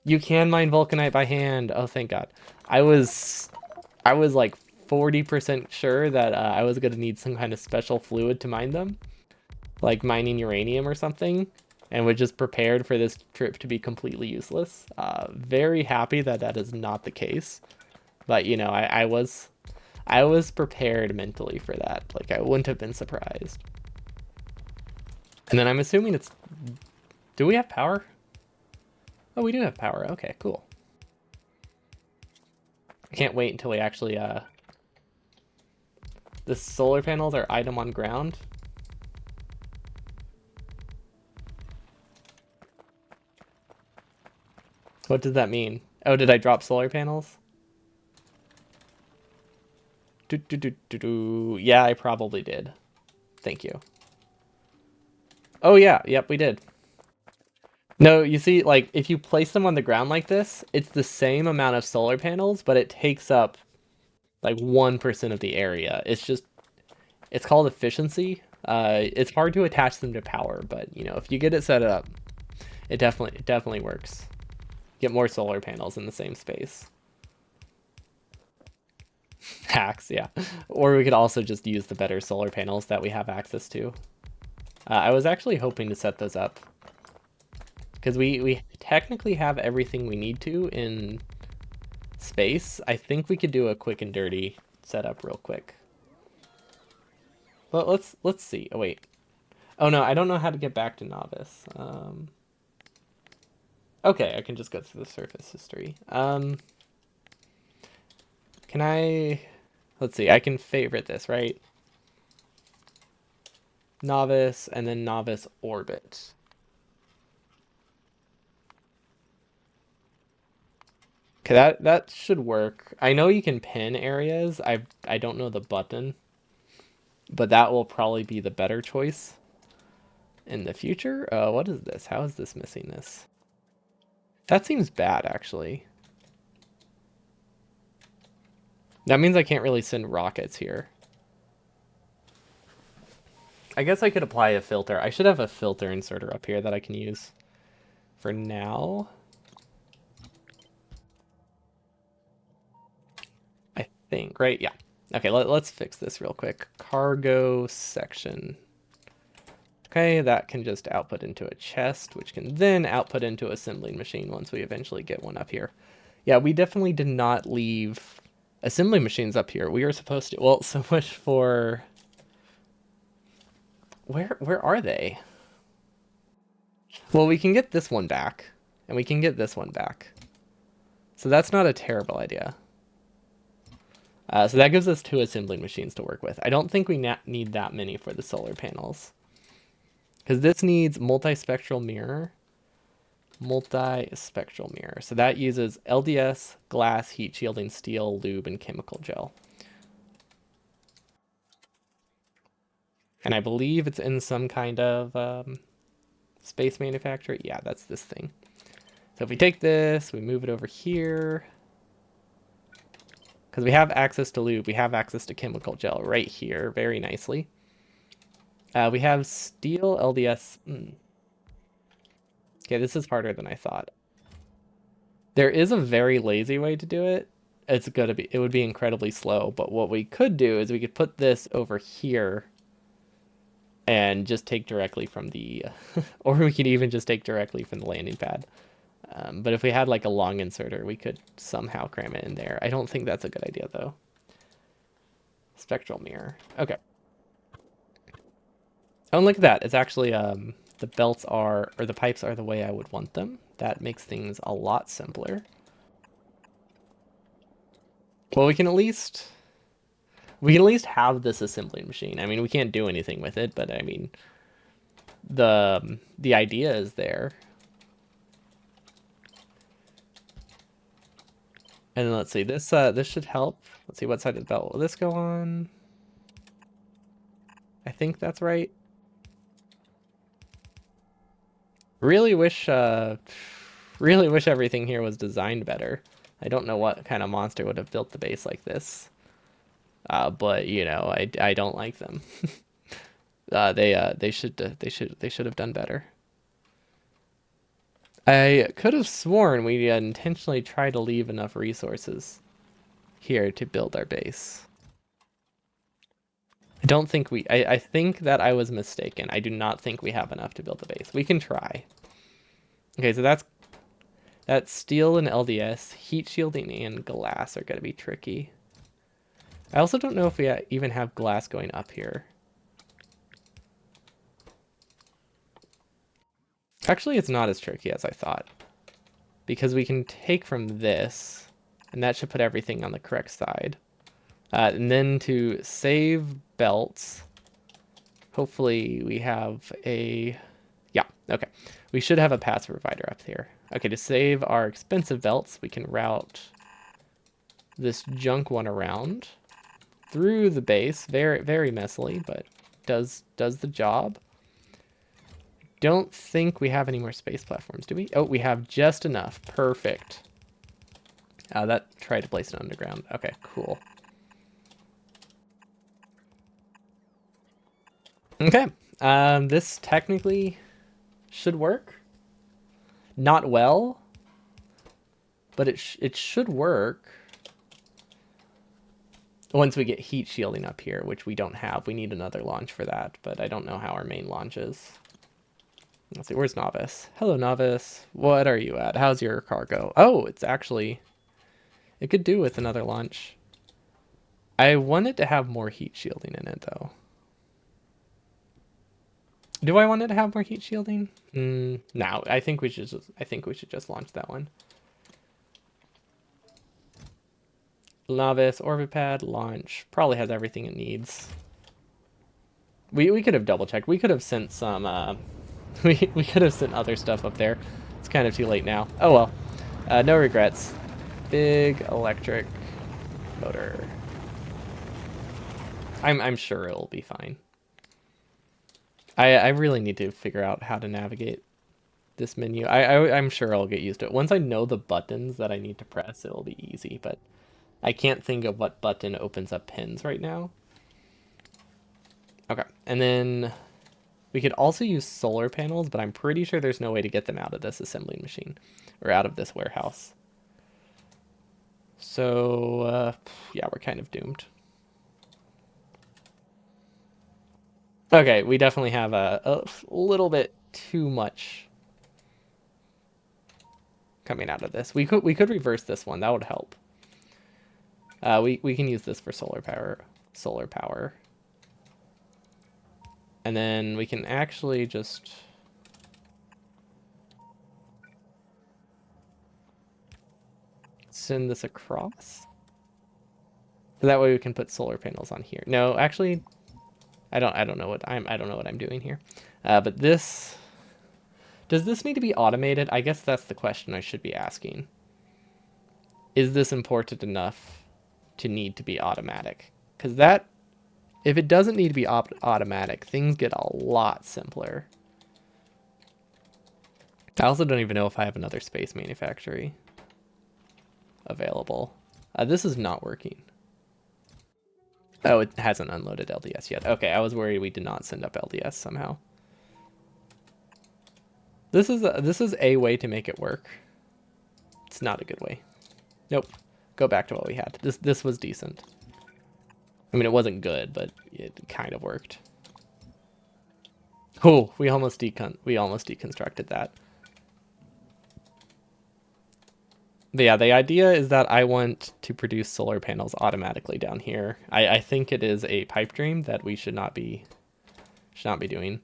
S1: You can mine vulcanite by hand. Oh, thank God. I was like 40% sure that I was gonna need some kind of special fluid to mine them, like mining uranium or something, and was just prepared for this trip to be completely useless. Very happy that that is not the case, but you know, I was prepared mentally for that. Like I wouldn't have been surprised. And then I'm assuming it's. Do we have power? Oh, we do have power. Okay, cool. I can't wait until we actually the solar panels are item on ground. What does that mean? Oh, did I drop solar panels? Yeah, I probably did. Thank you. Oh yeah, yep, we did. No, you see, like, if you place them on the ground like this, it's the same amount of solar panels, but it takes up, like, 1% of the area. It's called efficiency. It's hard to attach them to power, but, you know, if you get it set up, it definitely works. Get more solar panels in the same space. Hacks, yeah. Or we could also just use the better solar panels that we have access to. I was actually hoping to set those up because we technically have everything we need to in space. I think we could do a quick and dirty setup real quick. But let's see. Oh wait. Oh no, I don't know how to get back to novice. Okay, I can just go through the surface history. Can I? Let's see. I can favorite this, right? Novice and then novice orbit. Okay, that should work. I know you can pin areas. I don't know the button, but that will probably be the better choice in the future. What is this? How is this missing this? That seems bad, actually. That means I can't really send rockets here. I guess I could apply a filter. I should have a filter inserter up here that I can use for now. I think, right? Yeah. Okay, let's fix this real quick. Cargo section. Okay, that can just output into a chest, which can then output into assembling machine once we eventually get one up here. Yeah, we definitely did not leave assembly machines up here. We were supposed to. Well, so much for where are they? Well, we can get this one back, and we can get this one back. So that's not a terrible idea. So that gives us 2 assembling machines to work with. I don't think we need that many for the solar panels. Because this needs multispectral mirror. Multispectral mirror. So that uses LDS, glass, heat shielding, steel, lube, and chemical gel. And I believe it's in some kind of space manufacturer. Yeah, that's this thing. So if we take this, we move it over here. Because we have access to lube, we have access to chemical gel right here very nicely. We have steel LDS. Okay, this is harder than I thought. There is a very lazy way to do it. It would be incredibly slow, but what we could do is we could put this over here and just take directly from the, or we could even just take directly from the landing pad. But if we had like a long inserter, we could somehow cram it in there. I don't think that's a good idea though. Spectral mirror. Okay. Oh, and look at that. It's actually, the belts are, or the pipes are the way I would want them. That makes things a lot simpler. Well, we can at least have this assembling machine. I mean, we can't do anything with it, but I mean, the idea is there. And then let's see, this should help. Let's see, what side of the belt will this go on? I think that's right. Really wish really wish everything here was designed better. I don't know what kind of monster would have built the base like this. But you know, I don't like them. They should have done better. I could have sworn we intentionally tried to leave enough resources here to build our base. I don't think I think that I was mistaken. I do not think we have enough to build the base. We can try. Okay, so that's steel and LDS. Heat shielding and glass are going to be tricky. I also don't know if we even have glass going up here. Actually, it's not as tricky as I thought. Because we can take from this, and that should put everything on the correct side. And then to save belts, hopefully we have a... Yeah, okay. We should have a passive provider up here. Okay, to save our expensive belts, we can route this junk one around through the base, very, very messily, but does the job. Don't think we have any more space platforms, do we? Oh, we have just enough. Perfect. That tried to place it underground. Okay, cool. Okay, this technically should work. Not well, but it should work. Once we get heat shielding up here, which we don't have. We need another launch for that, but I don't know how our main launch is. Let's see, where's Novice? Hello, Novice. What are you at? How's your cargo? Oh, it's actually... It could do with another launch. I want it to have more heat shielding in it, though. Do I want it to have more heat shielding? No, I think we should just launch that one. Novice, orbit pad, launch. Probably has everything it needs. We could have double checked. We could have sent some we could have sent other stuff up there. It's kind of too late now. Oh well. No regrets. big electric motor. I'm sure it'll be fine. I really need to figure out how to navigate this menu. I'm sure I'll get used to it. Once I know the buttons that I need to press, it'll be easy, but I can't think of what button opens up pins right now. Okay, and then we could also use solar panels, but I'm pretty sure there's no way to get them out of this assembly machine or out of this warehouse. So, yeah, we're kind of doomed. Okay, we definitely have a little bit too much coming out of this. We could reverse this one. That would help. We can use this for solar power. Solar power. And then we can actually just send this across. So that way we can put solar panels on here. No, actually, I don't know what I'm doing here. But this, does this need to be automated? I guess that's the question I should be asking. Is this important enough to need to be automatic? Because that, if it doesn't need to be automatic, things get a lot simpler. I also don't even know if I have another space manufactory available. This is not working. Oh, it hasn't unloaded LDS yet. Okay, I was worried we did not send up LDS somehow. This is a way to make it work. It's not a good way. Nope. Go back to what we had. This was decent. I mean, it wasn't good, but it kind of worked. Oh, we almost deconstructed that. But yeah, the idea is that I want to produce solar panels automatically down here. I think it is a pipe dream that we should not be doing.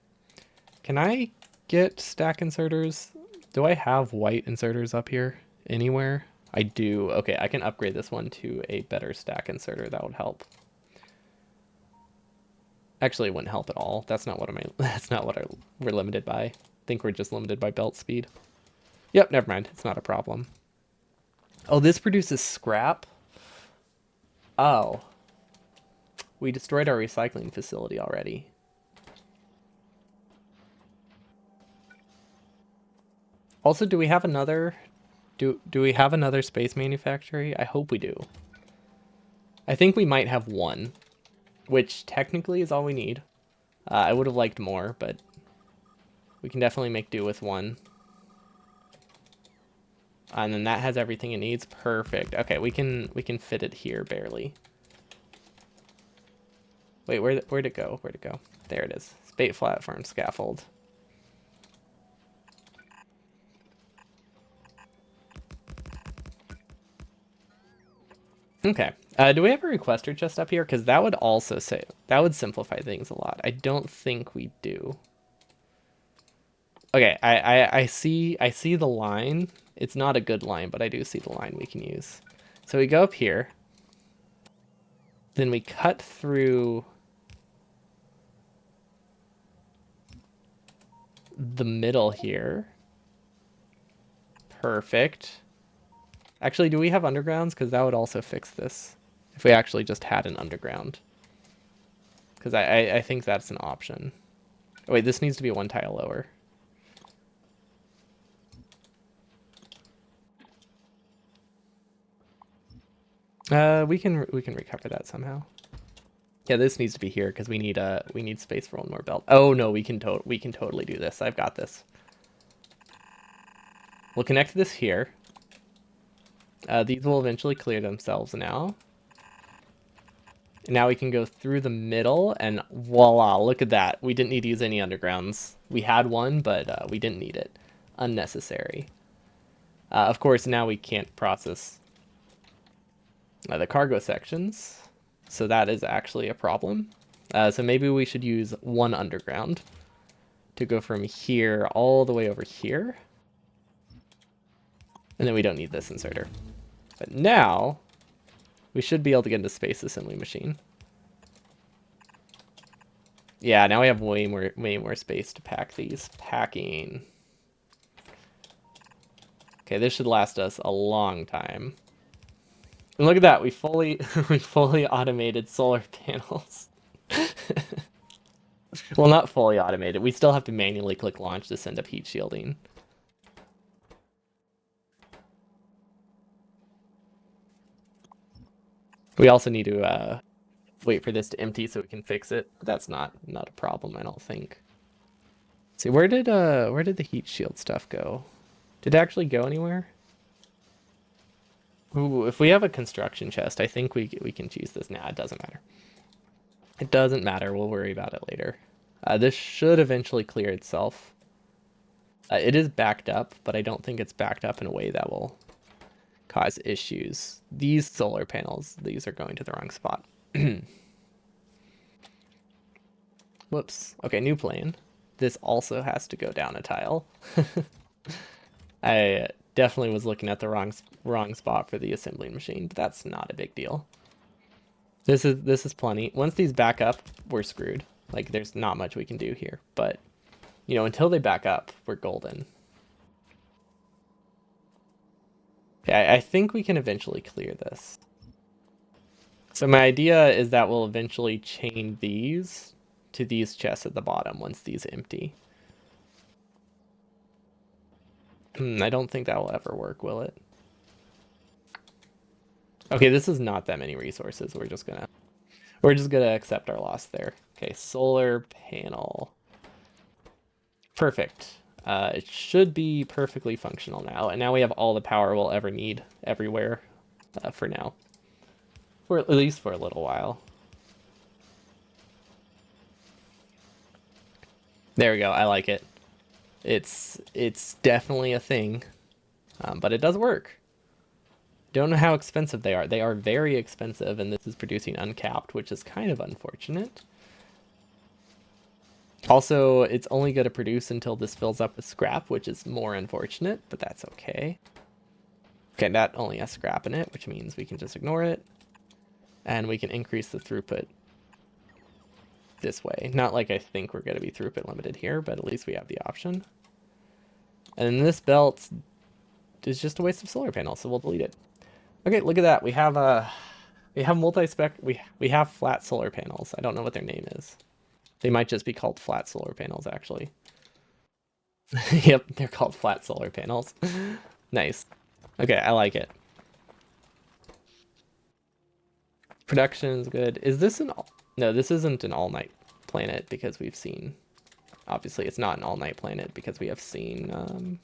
S1: Can I get stack inserters? Do I have white inserters up here anywhere? I do. Okay, I can upgrade this one to a better stack inserter. That would help. Actually, it wouldn't help at all. That's not what we're limited by. I think we're just limited by belt speed. Yep, never mind. It's not a problem. Oh, this produces scrap? Oh. We destroyed our recycling facility already. Also, do we have another... Do we have another space manufactory? I hope we do. I think we might have one, which technically is all we need. I would have liked more, but we can definitely make do with one. And then that has everything it needs. Perfect. Okay, we can fit it here barely. Wait, where'd it go? Where'd it go? There it is. Spate platform scaffold. Okay. Do we have a requester chest up here? Because that would also simplify things a lot. I don't think we do. Okay, I see the line. It's not a good line, but I do see the line we can use. So we go up here. Then we cut through the middle here. Perfect. Actually, do we have undergrounds? Because that would also fix this. If we actually just had an underground. Because I think that's an option. Oh, wait, this needs to be one tile lower. We can recover that somehow. Yeah, this needs to be here because we need space for one more belt. Oh no, we can totally do this. I've got this. We'll connect this here. These will eventually clear themselves now. And now we can go through the middle and voila, look at that. We didn't need to use any undergrounds. We had one, but we didn't need it. Unnecessary. Of course, now we can't process the cargo sections. So that is actually a problem. So maybe we should use one underground to go from here all the way over here. And then we don't need this inserter. But now we should be able to get into space assembly machine. Yeah, now we have way more space to pack these. Packing. Okay, this should last us a long time. And look at that, we fully we fully automated solar panels. Well, not fully automated. We still have to manually click launch to send up heat shielding. We also need to wait for this to empty so we can fix it. But that's not a problem, I don't think. See, where did the heat shield stuff go? Did it actually go anywhere? Ooh, if we have a construction chest, I think we can choose this. Nah, it doesn't matter. It doesn't matter. We'll worry about it later. This should eventually clear itself. It is backed up, but I don't think it's backed up in a way that will cause issues. These solar panels, these are going to the wrong spot. Whoops. Okay, new plane. This also has to go down a tile. I definitely was looking at the wrong spot for the assembling machine, but that's not a big deal. This is plenty. Once these back up, we're screwed. Like there's not much we can do here, but you know, until they back up, we're golden. Yeah, I think we can eventually clear this. So my idea is that we'll eventually chain these to these chests at the bottom once these empty. I don't think that will ever work, will it? Okay, this is not that many resources. We're just gonna accept our loss there. Okay, solar panel. Perfect. It should be perfectly functional now, and now we have all the power we'll ever need everywhere for now. For at least for a little while. There we go. I like it. It's definitely a thing, but it does work. Don't know how expensive they are. They are very expensive, and this is producing uncapped, which is kind of unfortunate. Also, it's only going to produce until this fills up with scrap, which is more unfortunate, but that's okay. Okay, that only has scrap in it, which means we can just ignore it. And we can increase the throughput this way. Not like I think we're going to be throughput limited here, but at least we have the option. And this belt is just a waste of solar panels, so we'll delete it. Okay, look at that. We have multi-spec. We have flat solar panels. I don't know what their name is. They might just be called flat solar panels, actually. Yep, they're called flat solar panels. Nice. Okay, I like it. Production's good. Is this an all... No, this isn't an all-night planet because we've seen... Obviously, it's not an all-night planet because we have seen...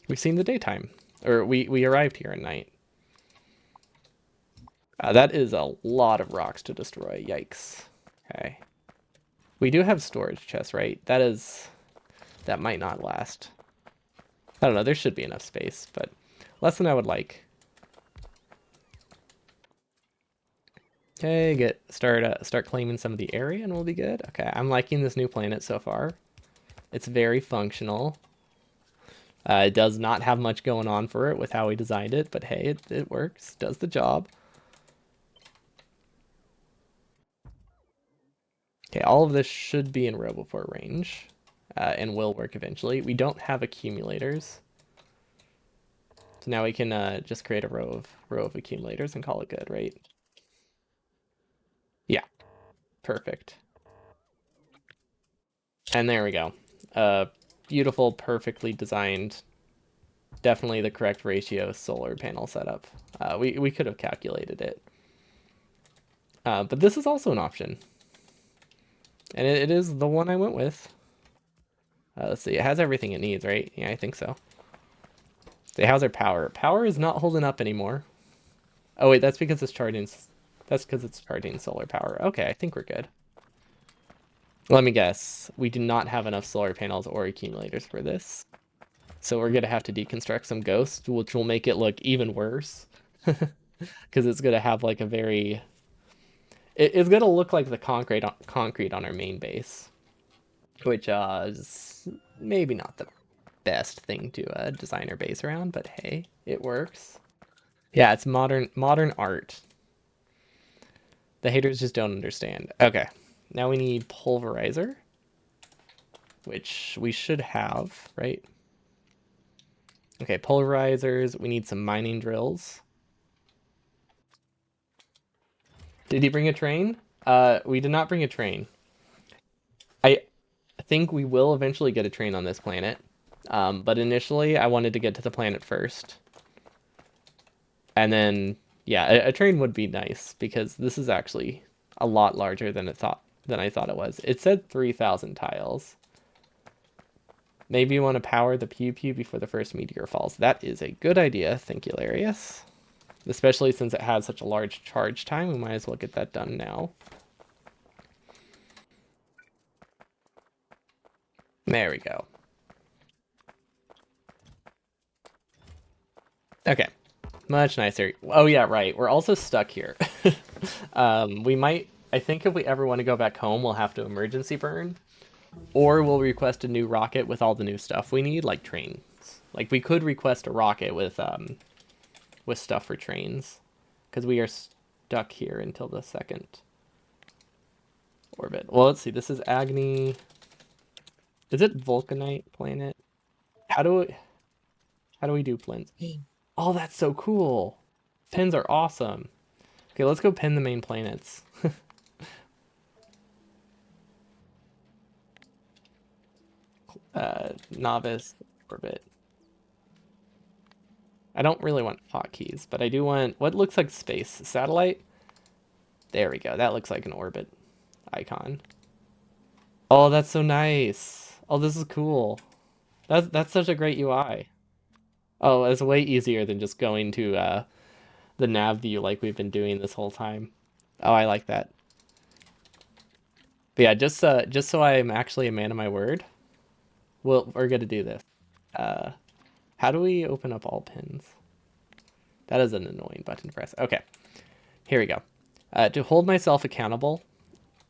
S1: We've seen the daytime. Or we arrived here at night. That is a lot of rocks to destroy. Yikes. Okay. We do have storage chests, right? That might not last. I don't know. There should be enough space, but less than I would like. Okay, start claiming some of the area and we'll be good. Okay, I'm liking this new planet so far. It's very functional. It does not have much going on for it with how we designed it, but hey, it works. Does the job. Okay, all of this should be in Roboport range and will work eventually. We don't have accumulators. So now we can just create a row of accumulators and call it good, right? Yeah, perfect. And there we go. Beautiful, perfectly designed, definitely the correct ratio solar panel setup. We could have calculated it. But this is also an option. And it is the one I went with. Let's see, it has everything it needs, right? Yeah, I think so. So how's our power? Power is not holding up anymore. Oh wait, that's because it's charging. That's because it's charging solar power. Okay, I think we're good. Let me guess. We do not have enough solar panels or accumulators for this. So we're gonna have to deconstruct some ghosts, which will make it look even worse. Because it's gonna have like a very... It's gonna look like the concrete on our main base. Which is maybe not the best thing to design our base around, but hey, it works. Yeah, it's modern art. The haters just don't understand. Okay, now we need pulverizer, which we should have, right? Okay, pulverizers. We need some mining drills. Did he bring a train? We did not bring a train. I think we will eventually get a train on this planet. But initially, I wanted to get to the planet first. And then, yeah, a train would be nice because this is actually a lot larger than I thought it was. It said 3,000 tiles. Maybe you want to power the pew pew before the first meteor falls. That is a good idea. Thank you, Larius. Especially since it has such a large charge time, we might as well get that done now. There we go. Okay, much nicer. Oh yeah, right. We're also stuck here. We might. I think if we ever want to go back home, we'll have to emergency burn, or we'll request a new rocket with all the new stuff we need, like trains. Like we could request a rocket with stuff for trains, because we are stuck here until the second orbit. Well, let's see. This is Agni. Is it Vulcanite planet? How do we how do we do plinth? Oh, that's so cool. Pins are awesome. Okay, let's go pin the main planets. Novice orbit. I don't really want hotkeys, but I do want what looks like space satellite. There we go. That looks like an orbit icon. Oh, that's so nice. Oh, this is cool. That's such a great UI. Oh, it's way easier than just going to the nav view like we've been doing this whole time. Oh, I like that. But yeah, just so I'm actually a man of my word, we're gonna do this. Uh, how do we open up all pins? That is an annoying button to press. Okay, here we go. To hold myself accountable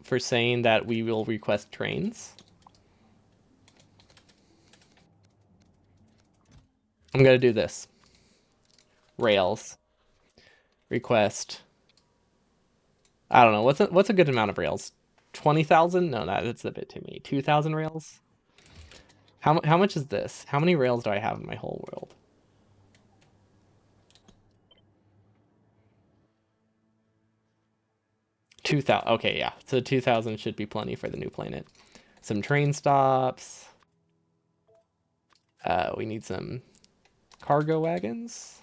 S1: for saying that we will request trains, I'm gonna do this. Rails request. I don't know what's a good amount of rails. 20,000? No, that's a bit too many. 2,000 rails. How much is this? How many rails do I have in my whole world? 2,000. Okay, yeah. So 2,000 should be plenty for the new planet. Some train stops. We need some cargo wagons.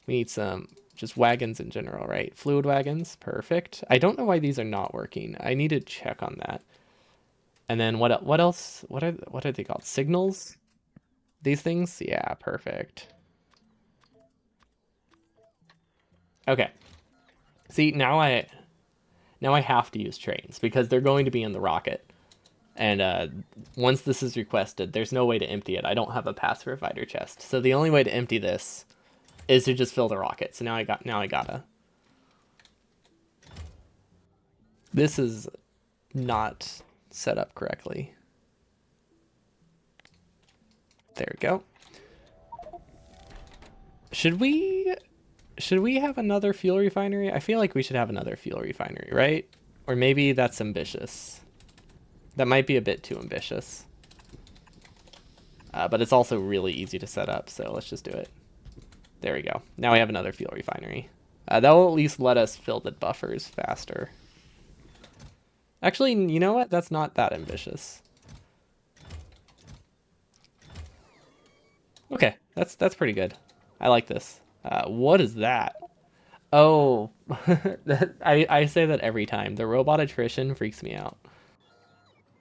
S1: We need some just wagons in general, right? Fluid wagons. Perfect. I don't know why these are not working. I need to check on that. And then what else? What are they called? Signals? These things? Yeah, perfect. Okay. See, now I have to use trains because they're going to be in the rocket. And once this is requested, there's no way to empty it. I don't have a pass provider chest, so the only way to empty this is to just fill the rocket. So now I gotta. This is not set up correctly. There we go. Should we should we have another fuel refinery? I feel like we should have another fuel refinery, right? Or maybe that's ambitious. That might be a bit too ambitious. But it's also really easy to set up, so let's just do it. There we go. Now we have another fuel refinery. That will at least let us fill the buffers faster. Actually, you know what? That's not that ambitious. Okay, that's pretty good. I like this. What is that? Oh, I say that every time. The robot attrition freaks me out.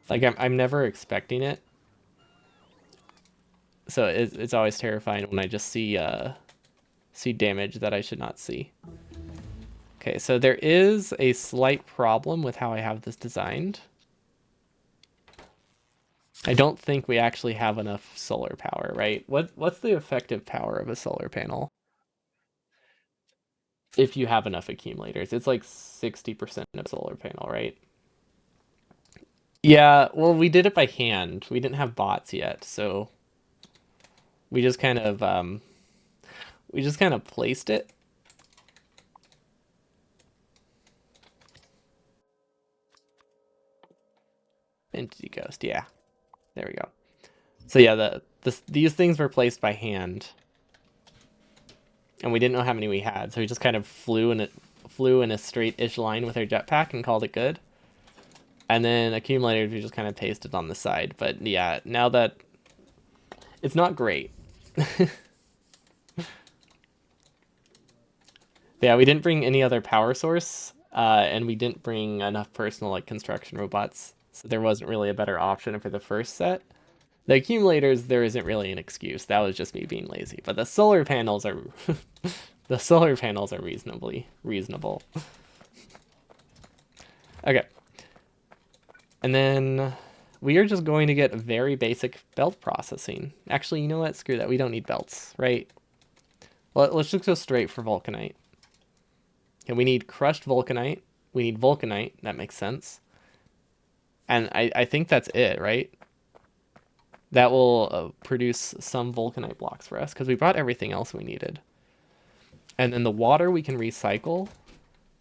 S1: Like I'm never expecting it, so it's always terrifying when I just see damage that I should not see. Okay, so there is a slight problem with how I have this designed. I don't think we actually have enough solar power, right? What's the effective power of a solar panel? If you have enough accumulators, it's like 60% of solar panel, right? Yeah, well, we did it by hand. We didn't have bots yet, so we just kind of placed it. Entity Ghost, yeah. There we go. So yeah, these things were placed by hand, and we didn't know how many we had, so we just kind of flew and it flew in a straight-ish line with our jetpack and called it good. And then accumulators we just kind of pasted on the side. But yeah, now that it's not great. Yeah, we didn't bring any other power source, and we didn't bring enough personal like construction robots, so there wasn't really a better option for the first set. The accumulators, there isn't really an excuse. That was just me being lazy. But the solar panels are, the solar panels are reasonably reasonable. Okay, and then we are just going to get very basic belt processing. Actually, you know what? Screw that. We don't need belts, right? Well, let's just go straight for vulcanite. And we need crushed vulcanite. We need vulcanite. That makes sense. And I think that's it, right? That will produce some vulcanite blocks for us because we brought everything else we needed. And then the water we can recycle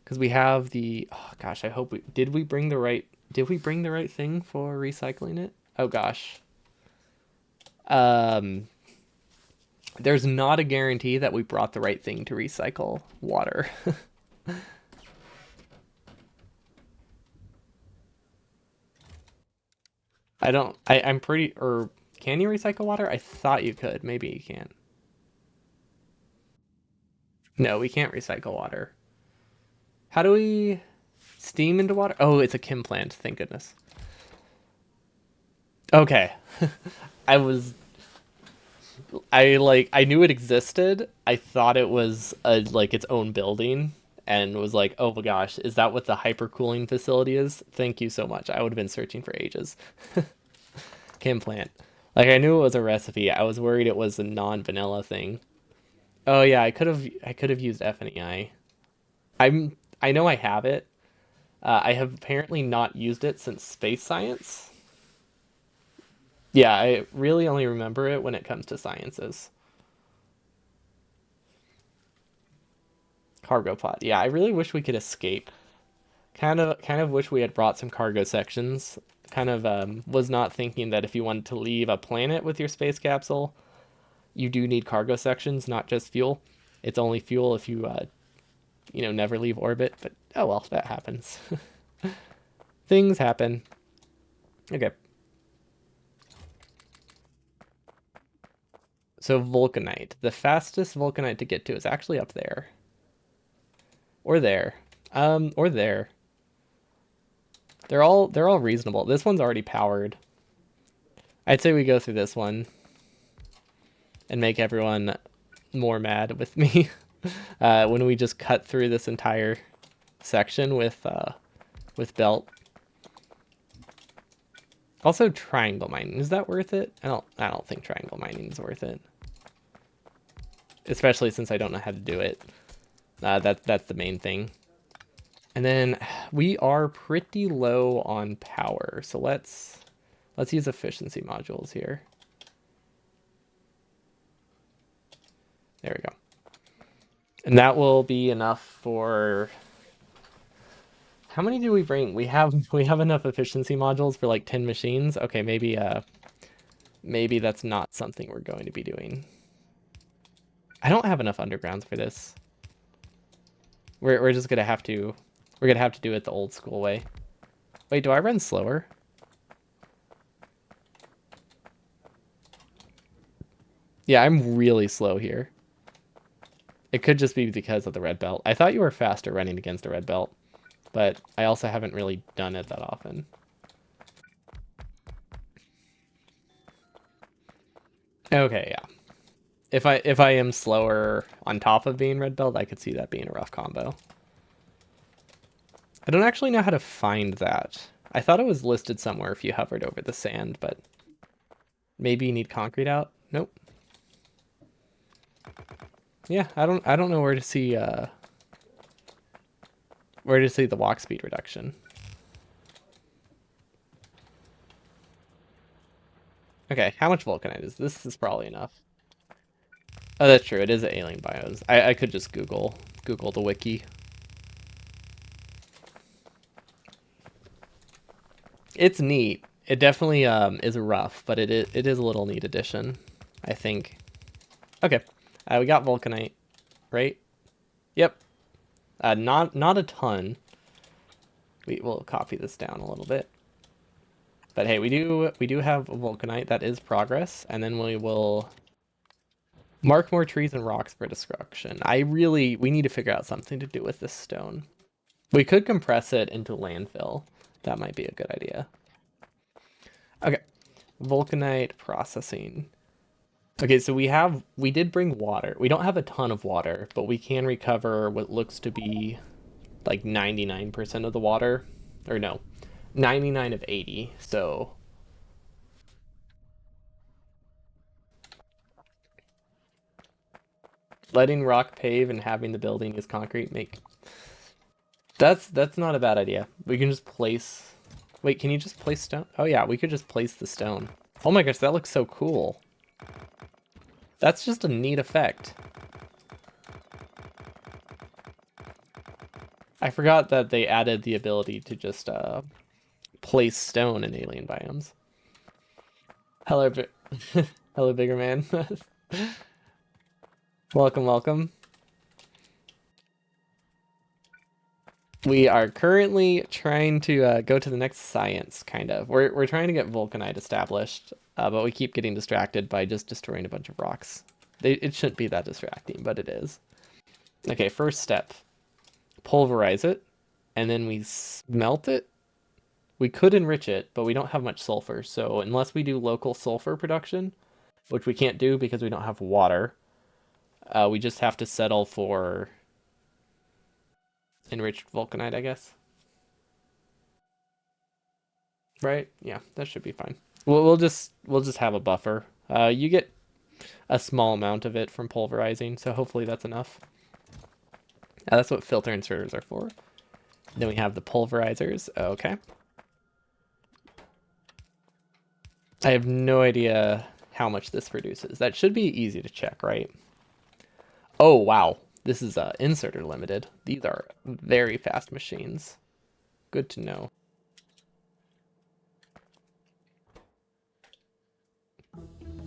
S1: because we have the. Oh gosh, I hope we did. We bring the right. Did we bring the right thing for recycling it? Oh gosh. Um, there's not a guarantee that we brought the right thing to recycle water. I don't. I'm pretty. Or can you recycle water? I thought you could. Maybe you can't. No, we can't recycle water. How do we steam into water? Oh, it's a chem plant. Thank goodness. Okay. I was. I knew it existed. I thought it was like its own building, and was like, oh my gosh, is that what the hypercooling facility is? Thank you so much. I would have been searching for ages. Chem plant. Like I knew it was a recipe. I was worried it was a non-vanilla thing. Oh yeah, I could have used F and EI. I know I have it. I have apparently not used it since space science. Yeah, I really only remember it when it comes to sciences. Cargo pod. Yeah, I really wish we could escape. Kind of wish we had brought some cargo sections. Kind of was not thinking that if you wanted to leave a planet with your space capsule, you do need cargo sections, not just fuel. It's only fuel if you never leave orbit. But oh well, that happens. Things happen. Okay, so vulcanite. The fastest vulcanite to get to is actually up there, or there, or there. They're all reasonable. This one's already powered. I'd say we go through this one and make everyone more mad with me when we just cut through this entire section with belt. Also, triangle mining, is that worth it? I don't think triangle mining is worth it, especially since I don't know how to do it. That's the main thing. And then we are pretty low on power, so let's use efficiency modules here. There we go. And that will be enough for how many do we bring? We have enough efficiency modules for like 10 machines. Okay, maybe that's not something we're going to be doing. I don't have enough undergrounds for this. We're just gonna have to do it the old school way. Wait, do I run slower? Yeah, I'm really slow here. It could just be because of the red belt. I thought you were faster running against a red belt, but I also haven't really done it that often. Okay, yeah. If I am slower on top of being red belt, I could see that being a rough combo. I don't actually know how to find that. I thought it was listed somewhere if you hovered over the sand, but maybe you need concrete out. Nope. Yeah, I don't know where to see the walk speed reduction. Okay, how much vulcanite is this? Is probably enough. Oh, that's true. It is alien bios. I could just Google the wiki. It's neat. It definitely is rough, but it is a little neat addition, I think. Okay, we got vulcanite, right? Yep. Not a ton. We will copy this down a little bit. But hey, we do have a vulcanite. That is progress, and then we will mark more trees and rocks for destruction. We need to figure out something to do with this stone. We could compress it into landfill. That might be a good idea. Okay, vulcanite processing. Okay, so we did bring water. We don't have a ton of water, but we can recover what looks to be like 99% of the water. Or no, 99 of 80. So letting rock pave and having the building as concrete make that's not a bad idea. We can just place. Wait, can you just place stone? Oh yeah, we could just place the stone. Oh my gosh, that looks so cool. That's just a neat effect. I forgot that they added the ability to just place stone in alien biomes. Hello, hello, bigger man. Welcome, welcome. We are currently trying to go to the next science, kind of. We're trying to get vulcanite established, but we keep getting distracted by just destroying a bunch of rocks. It shouldn't be that distracting, but it is. Okay, first step. Pulverize it, and then we smelt it. We could enrich it, but we don't have much sulfur, so unless we do local sulfur production, which we can't do because we don't have water, we just have to settle for enriched vulcanite, I guess. Right? Yeah, that should be fine. We'll just have a buffer. You get a small amount of it from pulverizing, so hopefully that's enough. That's what filter inserters are for. Then we have the pulverizers. Okay. I have no idea how much this produces. That should be easy to check, right? Oh, wow. This is inserter limited. These are very fast machines. Good to know.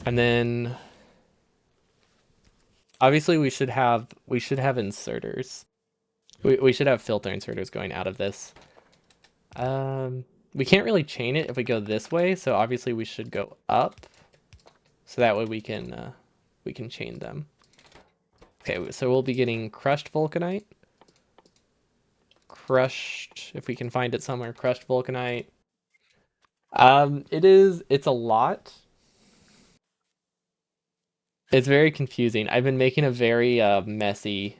S1: And then obviously we should have inserters. We should have filter inserters going out of this. We can't really chain it if we go this way, so obviously we should go up, so that way we can chain them. Okay, so we'll be getting crushed vulcanite, crushed if we can find it somewhere, crushed vulcanite. It's a lot. It's very confusing. I've been making a very messy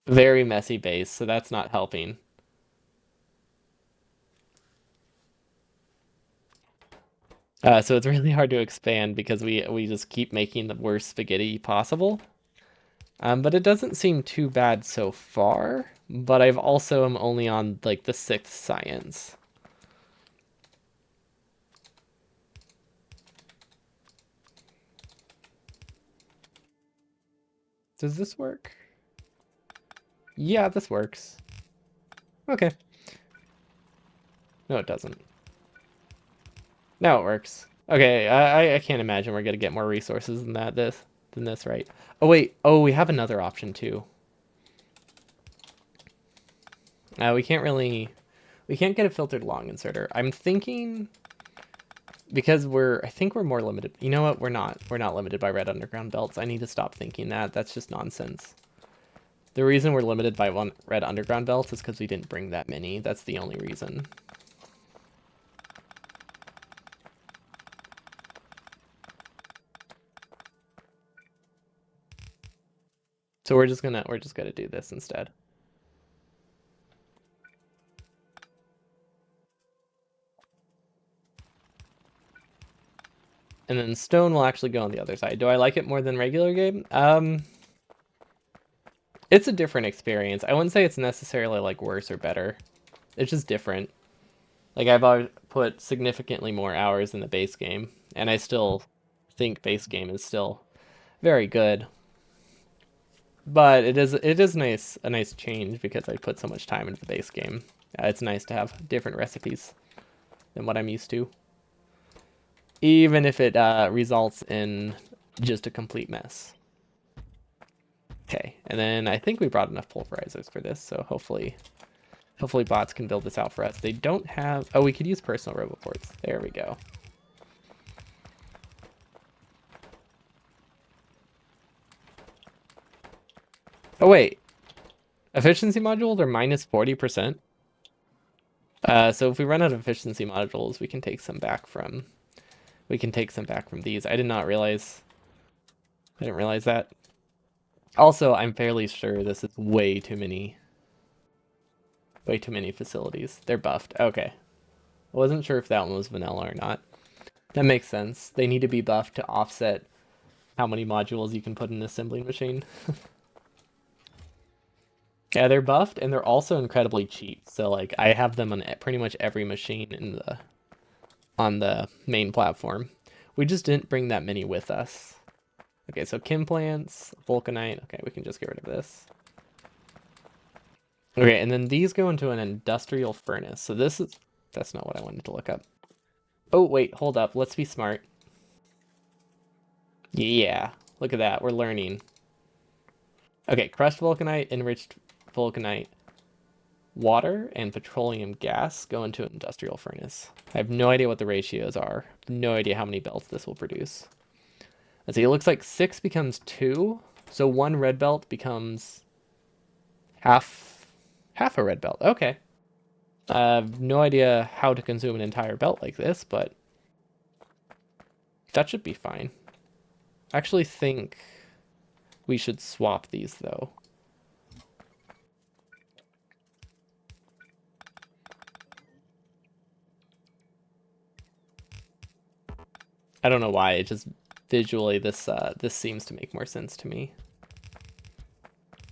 S1: base, so that's not helping. So it's really hard to expand because we just keep making the worst spaghetti possible. But it doesn't seem too bad so far. But I've also am only on like the sixth science. Does this work? Yeah, this works. Okay. No, it doesn't. Now it works. Okay, I can't imagine we're gonna get more resources than this, right? Oh wait, oh we have another option too. We can't get a filtered long inserter. I'm thinking because I think we're more limited. You know what? We're not limited by red underground belts. I need to stop thinking that. That's just nonsense. The reason we're limited by one red underground belts is because we didn't bring that many. That's the only reason. So we're just gonna do this instead. And then stone will actually go on the other side. Do I like it more than regular game? It's a different experience. I wouldn't say it's necessarily like worse or better. It's just different. Like I've always put significantly more hours in the base game, and I still think base game is still very good. But it is a nice change because I put so much time into the base game. It's nice to have different recipes than what I'm used to, even if it results in just a complete mess. Okay, and then I think we brought enough pulverizers for this, so hopefully bots can build this out for us. They don't have... Oh, we could use personal roboports. There we go. Oh, wait. Efficiency modules are minus 40%. So if we run out of efficiency modules, we can take some back from... We can take some back from these. I did not realize... I didn't realize that. Also, I'm fairly sure this is way too many facilities. They're buffed. Okay. I wasn't sure if that one was vanilla or not. That makes sense. They need to be buffed to offset how many modules you can put in an assembly machine. Yeah, they're buffed and they're also incredibly cheap. So like I have them on pretty much every machine in the on the main platform. We just didn't bring that many with us. Okay, so chem plants, vulcanite. Okay, we can just get rid of this. Okay, and then these go into an industrial furnace. So this is... That's not what I wanted to look up. Oh, wait, hold up. Let's be smart. Yeah, look at that. We're learning. Okay, crushed vulcanite, enriched vulcanite, water, and petroleum gas go into an industrial furnace. I have no idea what the ratios are. No idea how many belts this will produce. Let's see, it looks like 6 becomes 2. So 1 red belt becomes half a red belt. Okay. I have no idea how to consume an entire belt like this, but that should be fine. I actually think we should swap these though. I don't know why, it just visually this seems to make more sense to me.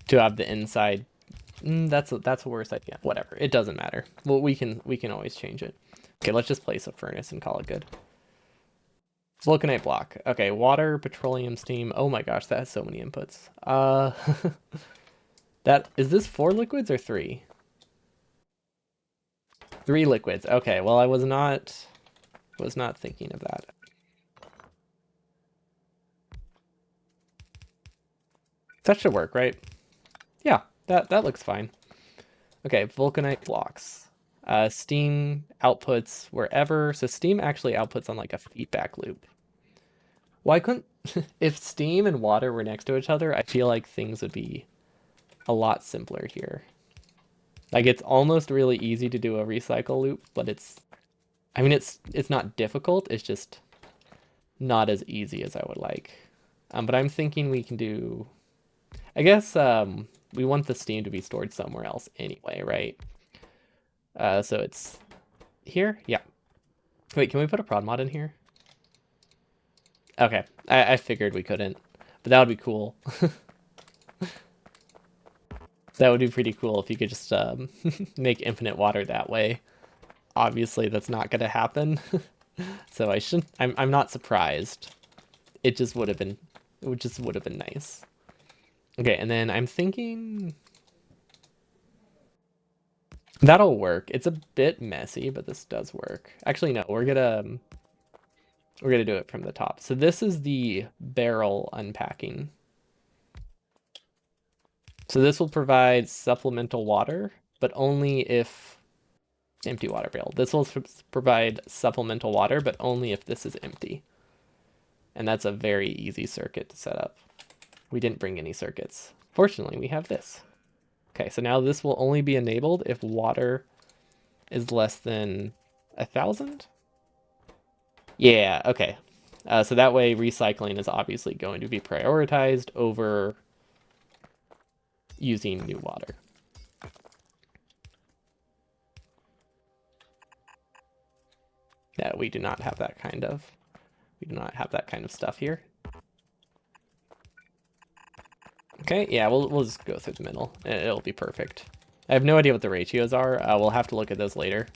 S1: To have the inside, that's a worse idea. Whatever, it doesn't matter. Well, we can always change it. Okay, let's just place a furnace and call it good. Vulcanite block. Okay, water, petroleum, steam. Oh my gosh, that has so many inputs. That is this 4 liquids or 3? 3 liquids. Okay, well I was not thinking of that. That should work, right? Yeah, that looks fine. Okay, vulcanite blocks. Steam outputs wherever. So steam actually outputs on like a feedback loop. Why couldn't... If steam and water were next to each other, I feel like things would be a lot simpler here. Like it's almost really easy to do a recycle loop, but it's... I mean, it's not difficult, it's just not as easy as I would like. But I'm thinking we can do... I guess we want the steam to be stored somewhere else anyway, right? So it's here? Yeah. Wait, can we put a prod mod in here? Okay, I figured we couldn't, but that would be cool. That would be pretty cool if you could just make infinite water that way. Obviously, that's not going to happen. So I'm not surprised. It just would have been nice. Okay, and then I'm thinking that'll work. It's a bit messy, but this does work. Actually, no, we're gonna do it from the top. So this is the barrel unpacking. So this will provide supplemental water, but only if empty water barrel. This will provide supplemental water, but only if this is empty. And that's a very easy circuit to set up. We didn't bring any circuits. Fortunately, we have this. Okay, so now this will only be enabled if water is less than 1,000. Yeah, okay. So that way recycling is obviously going to be prioritized over using new water. Yeah, we do not have that kind of stuff here. Okay, yeah, we'll just go through the middle. It'll be perfect. I have no idea what the ratios are. We'll have to look at those later.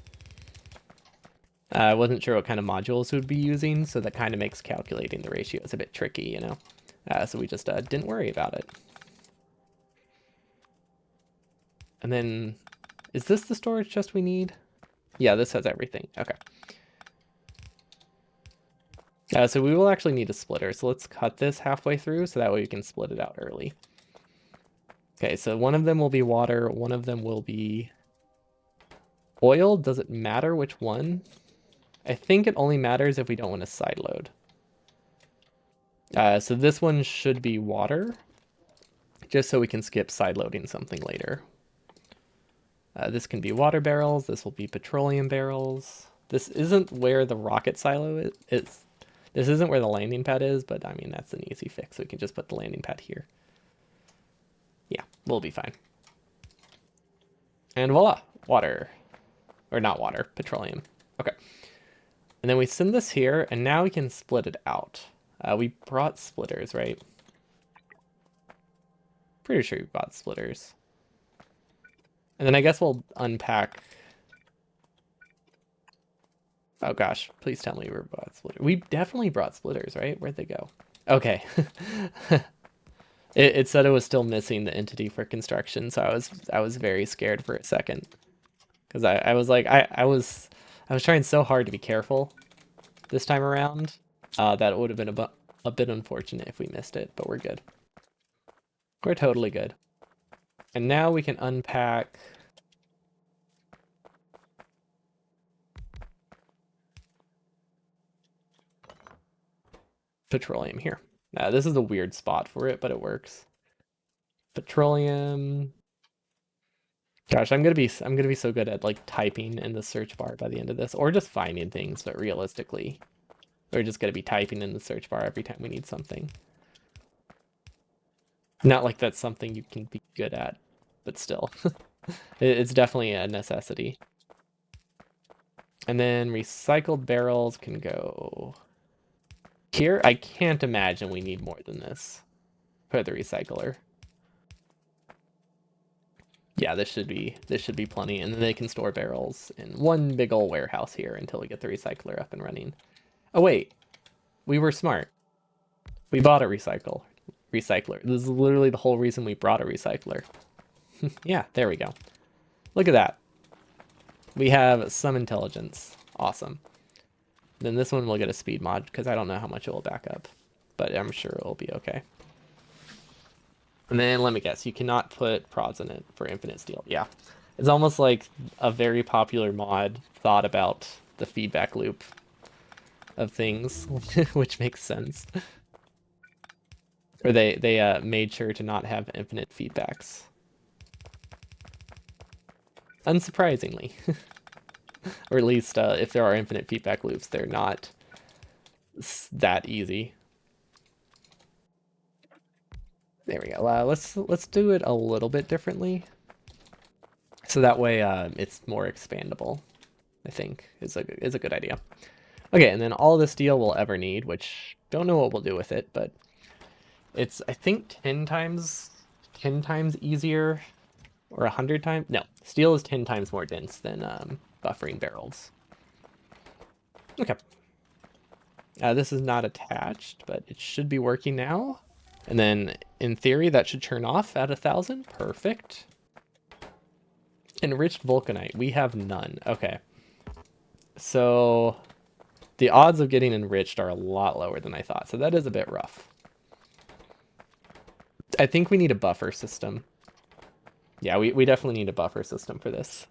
S1: I wasn't sure what kind of modules we'd be using, so that kind of makes calculating the ratios a bit tricky, you know? So we just didn't worry about it. And then, is this the storage chest we need? Yeah, this has everything. Okay. So we will actually need a splitter, so let's cut this halfway through, so that way we can split it out early. Okay, so one of them will be water, one of them will be oil. Does it matter which one? I think it only matters if we don't want to sideload. So this one should be water, just so we can skip sideloading something later. This can be water barrels, this will be petroleum barrels. This isn't where the rocket silo is. This isn't where the landing pad is, but I mean, that's an easy fix. We can just put the landing pad here. Yeah, we'll be fine. And voila, water. Or not water, petroleum. Okay. And then we send this here, and now we can split it out. We brought splitters, right? Pretty sure we bought splitters. And then I guess we'll unpack. Oh gosh, please tell me we brought splitters. We definitely brought splitters, right? Where'd they go? Okay. It said it was still missing the entity for construction, so I was very scared for a second. Because I was like I was trying so hard to be careful this time around. That it would have been a bit unfortunate if we missed it, but we're good. We're totally good. And now we can unpack petroleum here. This is a weird spot for it, but it works. Petroleum. Gosh, I'm gonna be so good at like typing in the search bar by the end of this, or just finding things, but realistically, we're just gonna be typing in the search bar every time we need something. Not like that's something you can be good at, but still. It's definitely a necessity. And then recycled barrels can go here. I can't imagine we need more than this for the recycler. Yeah, this should be plenty, and then they can store barrels in one big old warehouse here until we get the recycler up and running. Oh wait, we were smart. We bought a recycler. This is literally the whole reason we brought a recycler. Yeah, there we go. Look at that. We have some intelligence. Awesome. Then this one will get a speed mod because I don't know how much it will back up, but I'm sure it will be okay. And then let me guess, you cannot put prods in it for infinite steel. Yeah. It's almost like a very popular mod thought about the feedback loop of things, which makes sense. Or they made sure to not have infinite feedbacks. Unsurprisingly. Or at least if there are infinite feedback loops, they're not that easy. There we go. Let's do it a little bit differently. So that way it's more expandable, I think, is a good idea. Okay, and then all the steel we'll ever need, which don't know what we'll do with it, but it's I think 10 times easier, or 100 times. No, steel is 10 times more dense than buffering barrels. Okay. This is not attached, but it should be working now. And then in theory that should turn off at 1,000. Perfect. Enriched vulcanite. We have none. Okay. So the odds of getting enriched are a lot lower than I thought. So that is a bit rough. I think we need a buffer system. Yeah, we definitely need a buffer system for this.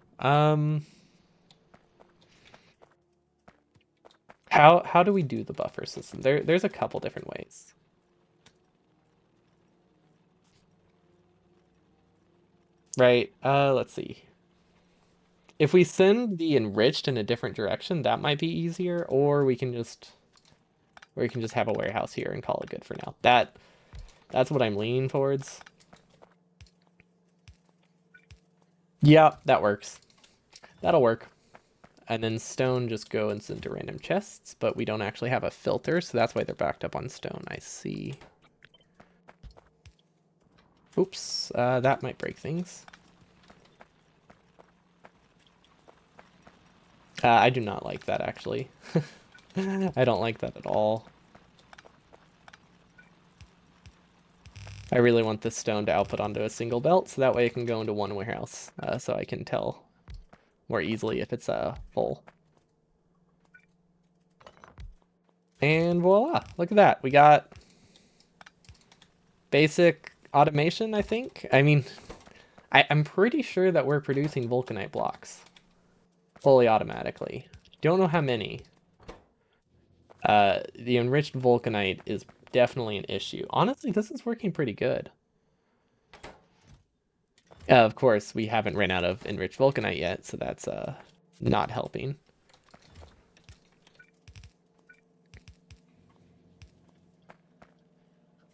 S1: How do we do the buffer system? There's a couple different ways. Right, let's see. If we send the enriched in a different direction, that might be easier, or we can just have a warehouse here and call it good for now. That's what I'm leaning towards. Yeah, that works. That'll work. And then stone just go into random chests, but we don't actually have a filter, so that's why they're backed up on stone. I see. Oops, that might break things. I do not like that, actually. I don't like that at all. I really want this stone to output onto a single belt, so that way it can go into one warehouse, so I can tell more easily if it's full. And voila, look at that. We got basic automation, I think. I mean, I'm pretty sure that we're producing vulcanite blocks fully automatically. Don't know how many. The enriched vulcanite is definitely an issue. Honestly, this is working pretty good. Of course, we haven't ran out of enriched vulcanite yet, so that's not helping.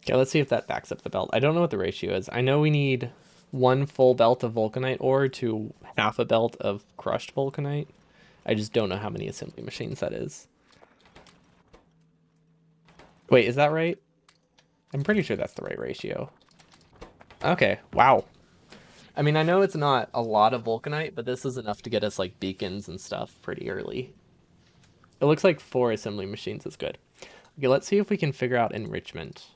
S1: Okay, let's see if that backs up the belt. I don't know what the ratio is. I know we need one full belt of vulcanite ore to half a belt of crushed vulcanite. I just don't know how many assembly machines that is. Wait, is that right? I'm pretty sure that's the right ratio. Okay, wow. I mean, I know it's not a lot of vulcanite, but this is enough to get us like beacons and stuff pretty early. It looks like 4 assembly machines is good. Okay, let's see if we can figure out enrichment.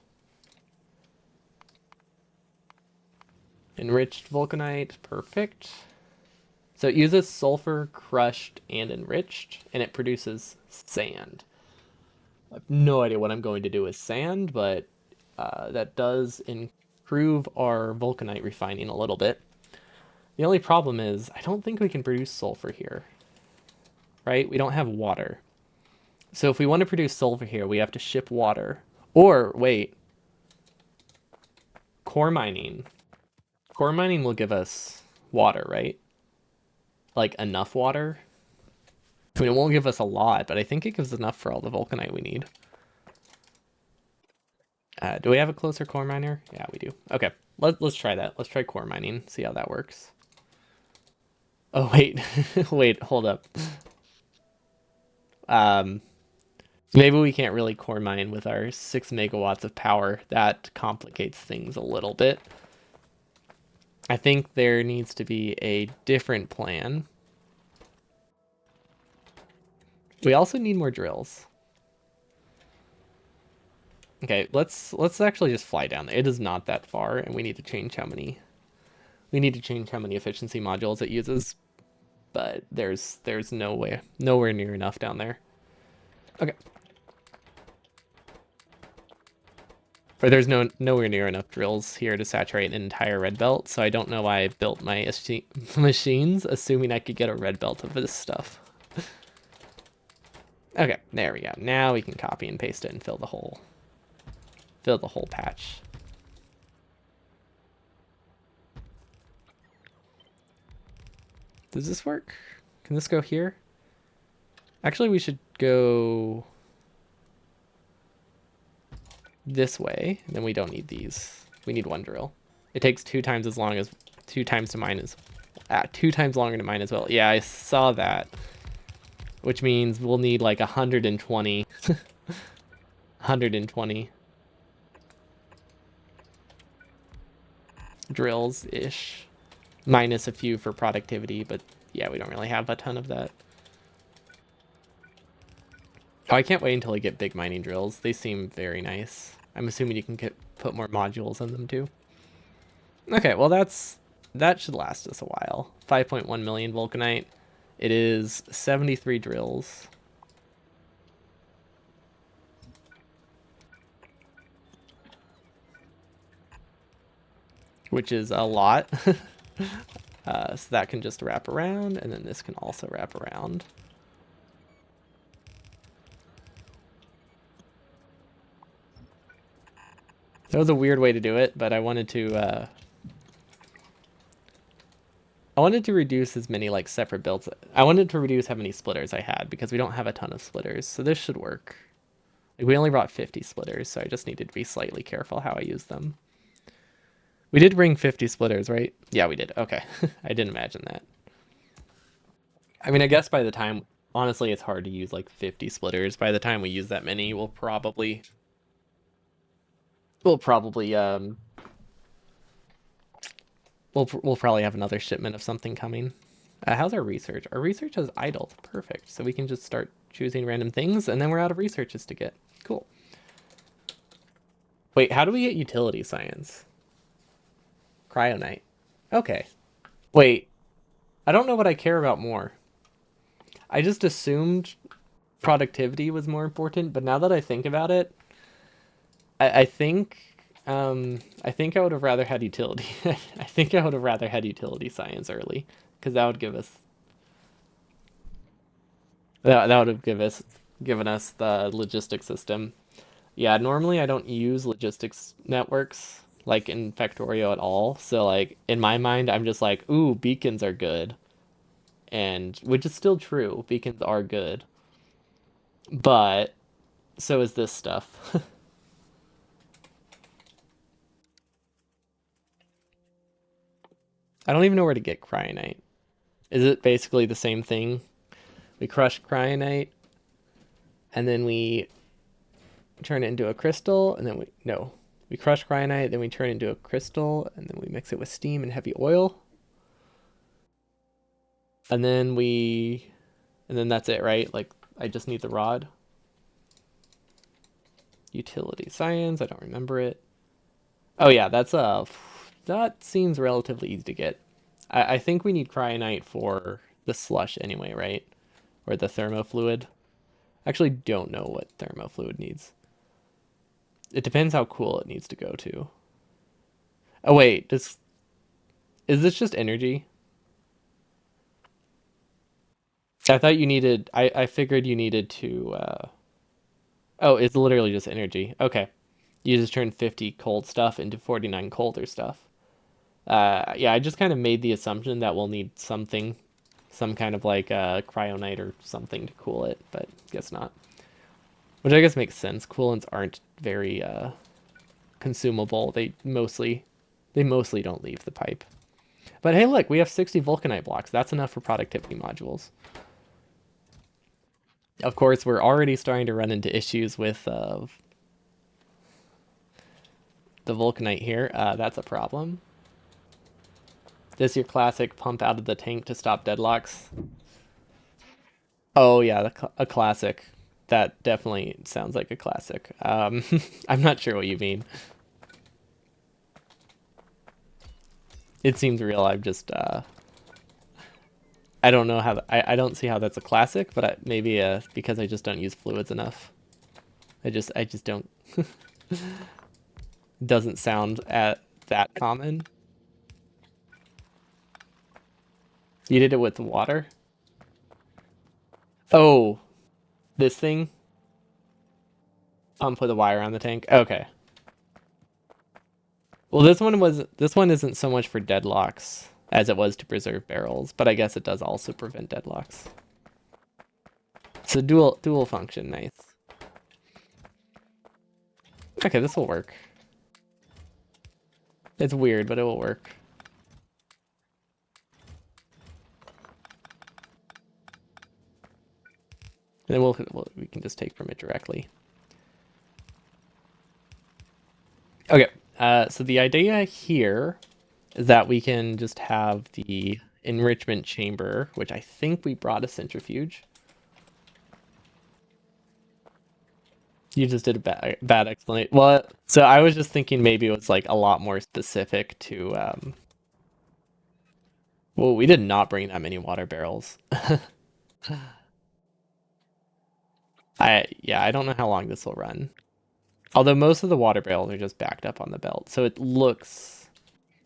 S1: Enriched vulcanite, perfect. So it uses sulfur crushed and enriched, and it produces sand. I have no idea what I'm going to do with sand, but that does improve our vulcanite refining a little bit. The only problem is I don't think we can produce sulfur here, right? We don't have water. So if we want to produce sulfur here, we have to ship water. Or, wait, core mining. Core mining will give us water, right? Like enough water. I mean, it won't give us a lot, but I think it gives enough for all the vulcanite we need. Do we have a closer core miner? Yeah, we do. Okay, let's try that. Let's try core mining, see how that works. Oh, wait. Wait, hold up. Um, Maybe we can't really core mine with our 6 megawatts of power. That complicates things a little bit. I think there needs to be a different plan. We also need more drills. Okay, let's actually just fly down there. It is not that far, and we need to change how many efficiency modules it uses. But there's nowhere near enough down there. Okay. Or there's nowhere near enough drills here to saturate an entire red belt, so I don't know why I built my machines assuming I could get a red belt of this stuff. Okay, there we go. Now we can copy and paste it and fill the whole patch. Does this work? Can this go here? Actually, we should go this way, and then we don't need these. We need one drill. It takes 2 times as long as 2 times to mine as 2 times longer to mine as well. Yeah, I saw that. Which means we'll need like 120 120 drills ish, minus a few for productivity, but yeah, we don't really have a ton of that. Oh, I can't wait until I get big mining drills. They seem very nice. I'm assuming you can put more modules in them too. Okay, well that should last us a while. 5.1 million vulcanite. It is 73 drills. Which is a lot. So that can just wrap around, and then this can also wrap around. That was a weird way to do it, but I wanted to reduce as many like separate builds. I wanted to reduce how many splitters I had because we don't have a ton of splitters, so this should work. Like, we only brought 50 splitters, so I just needed to be slightly careful how I use them. We did bring 50 splitters, right? Yeah, we did. Okay. I didn't imagine that. I mean, I guess by the time, honestly, it's hard to use like 50 splitters. By the time we use that many, we'll probably we'll probably have another shipment of something coming. How's our research? Our research has idled. Perfect. So we can just start choosing random things, and then we're out of researches to get. Cool. Wait, how do we get utility science? Cryonite. Okay. Wait, I don't know what I care about more. I just assumed productivity was more important, but now that I think about it, I think I think I would have rather had utility. I think I would have rather had utility science early, because that would give us that would have given us the logistics system. Yeah, normally I don't use logistics networks like in Factorio at all. So like in my mind, I'm just like, ooh, beacons are good, and which is still true. Beacons are good, but so is this stuff. I don't even know where to get cryonite. Is it basically the same thing? We crush cryonite and then we turn it into a crystal, and then we no, we crush cryonite, then we turn it into a crystal, and then we mix it with steam and heavy oil, and then that's it, right? Like I just need the rod. Utility science, I don't remember it. Oh yeah, that seems relatively easy to get. I think we need cryonite for the slush anyway, right? Or the thermofluid. Actually, don't know what thermofluid needs. It depends how cool it needs to go to. Oh wait, is this just energy? I thought you needed. I figured you needed to. Oh, it's literally just energy. Okay, you just turn 50 cold stuff into 49 colder stuff. Yeah, I just kind of made the assumption that we'll need something, some kind of like cryonite or something to cool it, but guess not. Which I guess makes sense. Coolants aren't very consumable. They mostly don't leave the pipe. But hey, look, we have 60 vulcanite blocks. That's enough for productivity modules. Of course, we're already starting to run into issues with the vulcanite here. That's a problem. This your classic pump out of the tank to stop deadlocks. Oh yeah, a classic. That definitely sounds like a classic. I'm not sure what you mean. It seems real. I don't know how I don't see how that's a classic, but maybe because I just don't use fluids enough. I just don't. Doesn't sound at that common. You did it with the water. Oh, this thing. Put the wire on the tank. Okay. Well, this one isn't so much for deadlocks as it was to preserve barrels, but I guess it does also prevent deadlocks. So dual function, nice. Okay, this will work. It's weird, but it will work. And then we can just take from it directly. Okay, so the idea here is that we can just have the enrichment chamber, which I think we brought a centrifuge. You just did a bad explanation. Well, so I was just thinking maybe it was like a lot more specific to. Well, we did not bring that many water barrels. I don't know how long this will run. Although most of the water barrels are just backed up on the belt, so it looks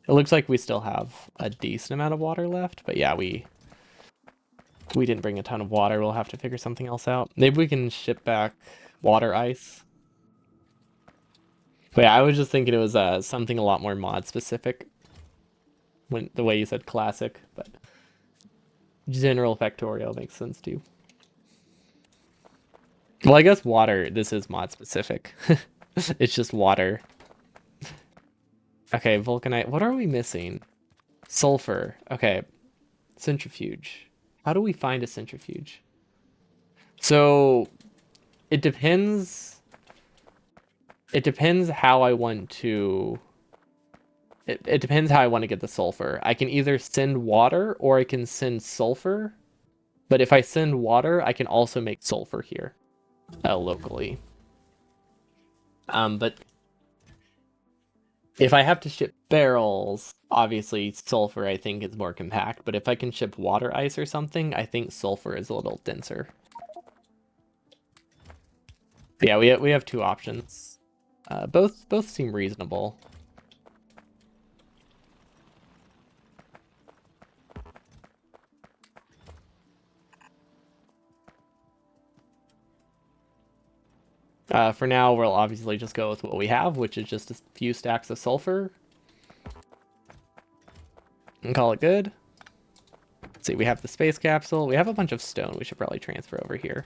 S1: like we still have a decent amount of water left. But yeah, we didn't bring a ton of water. We'll have to figure something else out. Maybe we can ship back water ice. But yeah, I was just thinking it was something a lot more mod specific when the way you said classic, but general Factorial makes sense too. Well, I guess water, this is mod specific. It's just water. Okay, vulcanite. What are we missing? Sulfur. Okay, centrifuge. How do we find a centrifuge? So it depends. It depends how I want to. It depends how I want to get the sulfur. I can either send water or I can send sulfur. But if I send water, I can also make sulfur here, locally. But if I have to ship barrels, obviously sulfur I think is more compact. But if I can ship water ice or something, I think sulfur is a little denser. But yeah, we have two options. Both seem reasonable. For now, we'll obviously just go with what we have, which is just a few stacks of sulfur, and call it good. Let's see, we have the space capsule. We have a bunch of stone. We should probably transfer over here.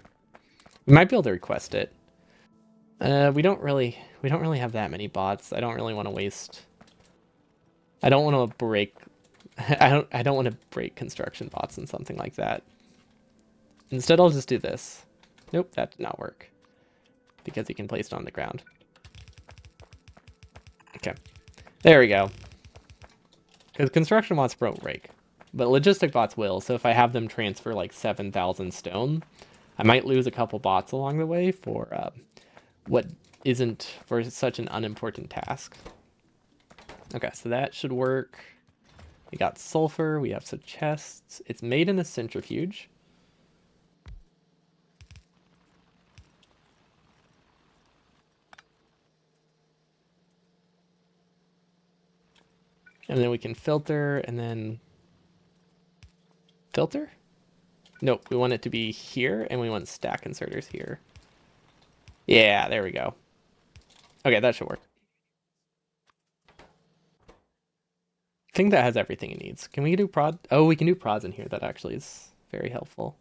S1: We might be able to request it. We don't really have that many bots. I don't really want to waste. I don't want to break. I don't want to break construction bots and something like that. Instead, I'll just do this. Nope, that did not work because he can place it on the ground. Okay, there we go. Because construction bots won't break, but logistic bots will. So if I have them transfer like 7,000 stone, I might lose a couple bots along the way for what isn't for such an unimportant task. Okay, so that should work. We got sulfur, we have some chests. It's made in a centrifuge. And then we can filter and then filter? Nope, we want it to be here and we want stack inserters here. Yeah, there we go. Okay, that should work. I think that has everything it needs. Can we do prod? Oh, we can do prods in here. That actually is very helpful.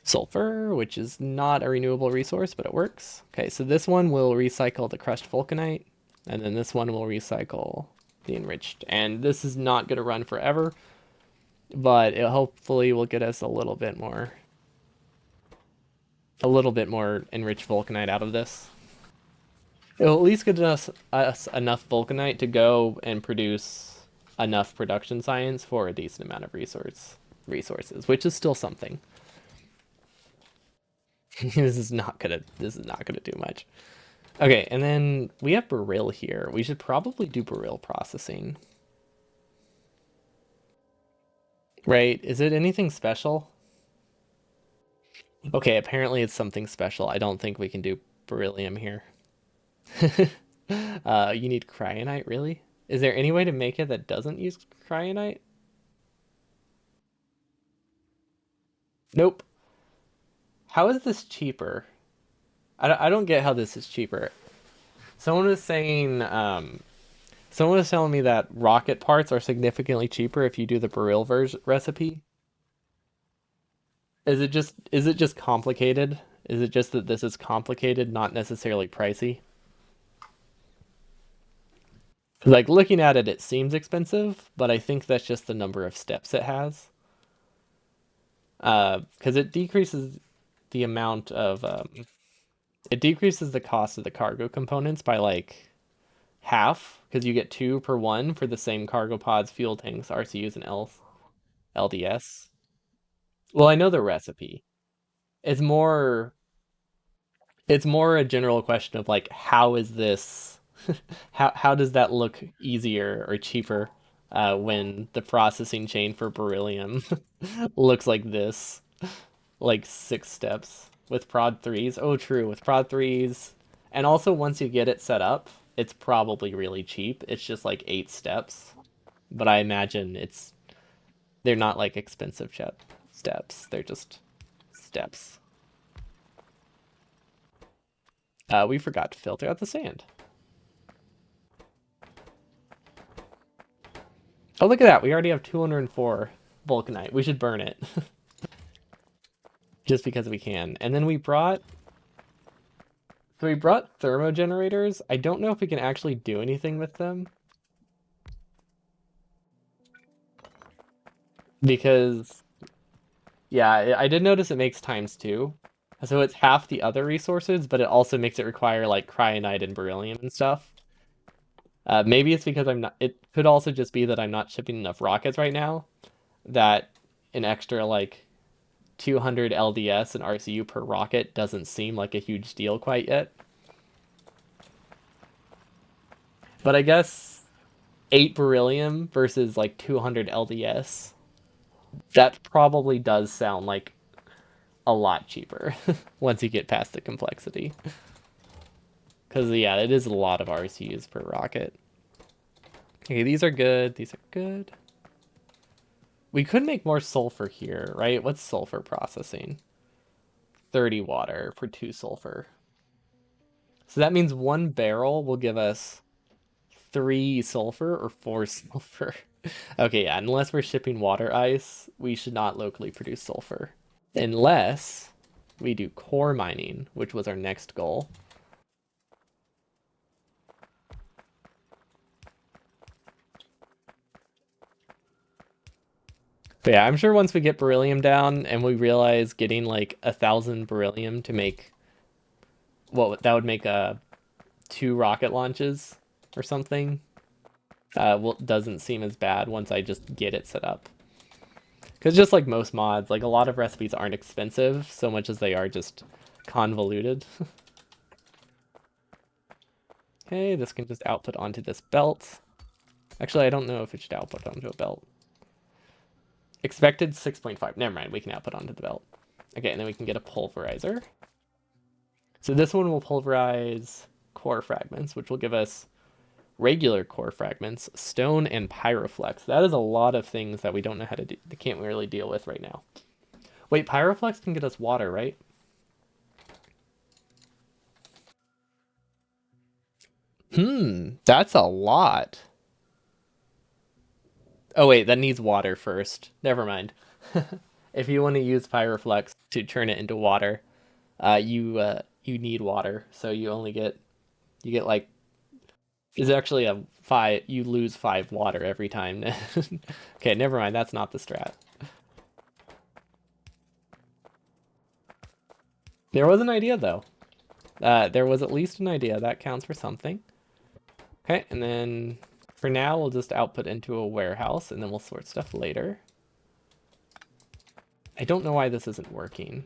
S1: Sulfur, which is not a renewable resource, but it works. Okay, so this one will recycle the crushed vulcanite, and then this one will recycle the enriched. And this is not going to run forever, but it hopefully will get us a little bit more enriched vulcanite out of this. It'll at least get us enough vulcanite to go and produce enough production science for a decent amount of resources, which is still something. This is not gonna do much. Okay, and then we have Beryl here. We should probably do Beryl processing. Right? Is it anything special? Okay, apparently it's something special. I don't think we can do beryllium here. You need cryonite, really? Is there any way to make it that doesn't use cryonite? Nope. How is this cheaper? I don't get how this is cheaper. Someone was saying, someone was telling me that rocket parts are significantly cheaper if you do the Beryl recipe. Is it just complicated? Is it just that this is complicated, not necessarily pricey? Like looking at it, it seems expensive, but I think that's just the number of steps it has. Because the amount of it decreases the cost of the cargo components by like half, because you get two per one for the same cargo pods, fuel tanks, RCUs, and LDS. Well, I know the recipe. It's more it's more a general question of like how is this how does that look easier or cheaper when the processing chain for beryllium looks like this, like 6 steps with prod threes. Oh, true, with prod threes, and also once you get it set up, it's probably really cheap. It's just like 8 steps, but I imagine they're not like expensive steps. They're just steps. We forgot to filter out the sand. Oh, look at that. We already have 204 vulcanite. We should burn it just because we can. And then we brought thermo generators. I don't know if we can actually do anything with them because yeah, I did notice it makes times two. So it's half the other resources, but it also makes it require like cryonite and beryllium and stuff. Maybe it's because I'm not. It could also just be that I'm not shipping enough rockets right now. That an extra like 200 LDS and RCU per rocket doesn't seem like a huge deal quite yet. But I guess 8 beryllium versus like 200 LDS, that probably does sound like a lot cheaper once you get past the complexity. Because, yeah, it is a lot of RCUs per rocket. Okay, these are good. These are good. We could make more sulfur here, right? What's sulfur processing? 30 water for 2 sulfur. So that means 1 barrel will give us 3 sulfur or 4 sulfur. Okay, yeah, unless we're shipping water ice, we should not locally produce sulfur. Unless we do core mining, which was our next goal. But yeah, I'm sure once we get beryllium down and we realize getting like 1,000 beryllium to make what that would make 2 rocket launches or something, well, doesn't seem as bad once I just get it set up. Because just like most mods, like a lot of recipes aren't expensive so much as they are just convoluted. Okay, this can just output onto this belt. Actually, I don't know if it should output onto a belt. Expected 6.5. Never mind, we can output onto the belt. Okay, and then we can get a pulverizer. So this one will pulverize core fragments, which will give us regular core fragments, stone, and pyroflex. That is a lot of things that we don't know how to do. They can't really deal with right now. Wait, pyroflex can get us water, right? That's a lot. Oh wait, that needs water first. Never mind. If you want to use pyroflex to turn it into water, you need water. So you get like is actually a 5. You lose 5 water every time. Okay, never mind. That's not the strat. There was an idea though. There was at least an idea that counts for something. Okay, and then for now we'll just output into a warehouse and then we'll sort stuff later. I don't know why this isn't working.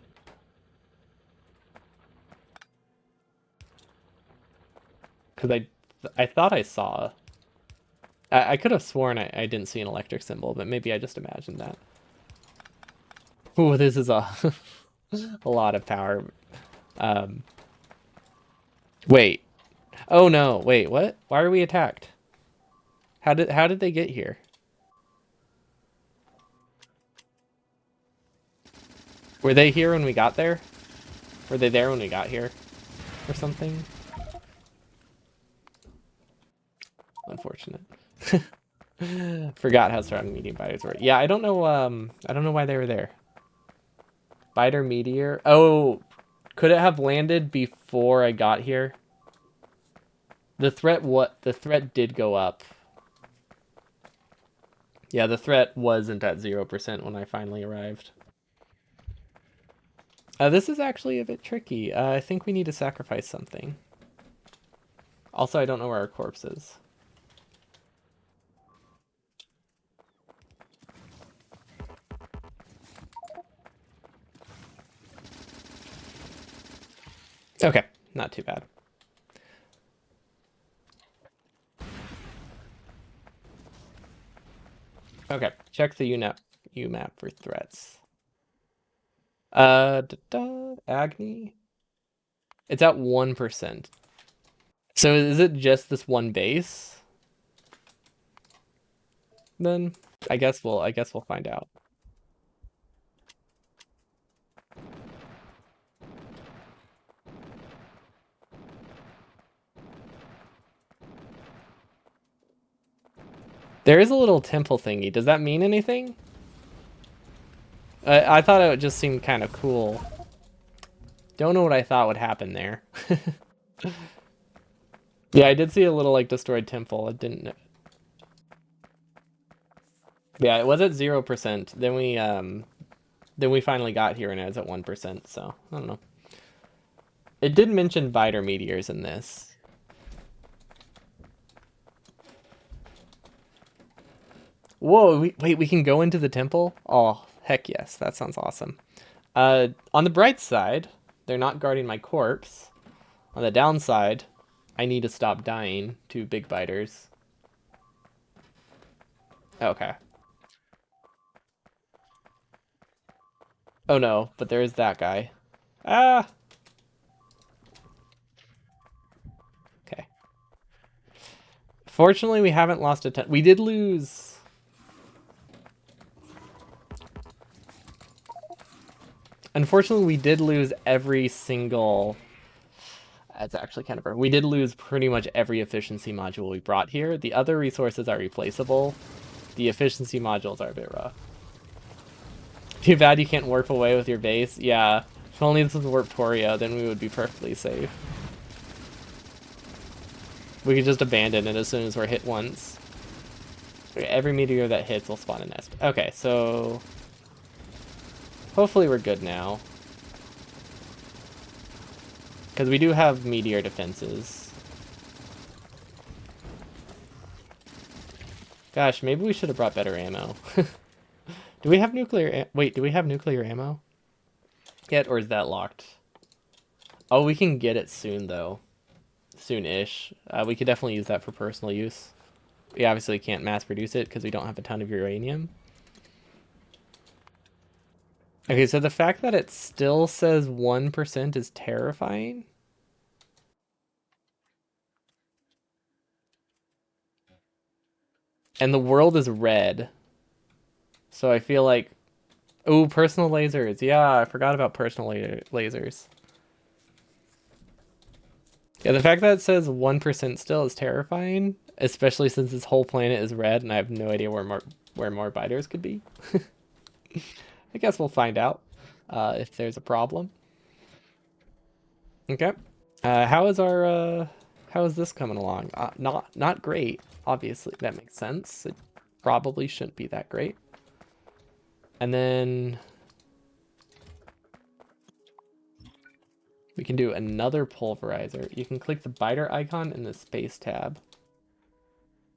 S1: Because I thought I saw. I could have sworn I didn't see an electric symbol, but maybe I just imagined that. Ooh, this is a a lot of power. Um, wait. Oh no, wait, what? Why are we attacked? How did they get here? Were they here when we got there? Were they there when we got here? Or something? Unfortunate. Forgot how strong medium biters were. Yeah, I don't know why they were there. Biter meteor. Oh, could it have landed before I got here? The threat did go up. Yeah, the threat wasn't at 0% when I finally arrived. This is actually a bit tricky. I think we need to sacrifice something. Also, I don't know where our corpse is. Okay, not too bad. Okay, check the UMAP for threats. Agni. It's at 1%. So is it just this one base? Then I guess we'll find out. There is a little temple thingy. Does that mean anything? I thought it just seemed kind of cool. Don't know what I thought would happen there. Yeah, I did see a little like destroyed temple. It didn't. Yeah, it was at 0%. Then we finally got here and it was at 1%. So I don't know. It did mention biter meteors in this. Whoa! Wait, we can go into the temple? Oh, heck yes! That sounds awesome. On the bright side, they're not guarding my corpse. On the downside, I need to stop dying to big biters. Okay. Oh no, but there is that guy. Ah! Fortunately, we haven't lost a ton. We did lose. Unfortunately, we did lose every single. That's actually kind of. We did lose pretty much every efficiency module we brought here. The other resources are replaceable. The efficiency modules are a bit rough. Too bad you can't warp away with your base. Yeah, if only this was Warptoria, then we would be perfectly safe. We could just abandon it as soon as we're hit once. Every meteor that hits will spawn a nest. Okay, so hopefully we're good now. Because we do have meteor defenses. Gosh, maybe we should have brought better ammo. Do we have nuclear wait, do we have nuclear ammo yet, or is that locked? Oh, we can get it soon, though. Soon-ish. We could definitely use that for personal use. We obviously can't mass produce it because we don't have a ton of uranium. Okay, so the fact that it still says 1% is terrifying. And the world is red. So I feel like... Oh, personal lasers. Yeah, I forgot about personal lasers. Yeah, the fact that it says 1% still is terrifying, especially since this whole planet is red and I have no idea where more biters could be. I guess we'll find out if there's a problem. Okay. How is this coming along? Not great. Obviously, that makes sense. It probably shouldn't be that great. And then we can do another pulverizer. You can click the biter icon in the space tab.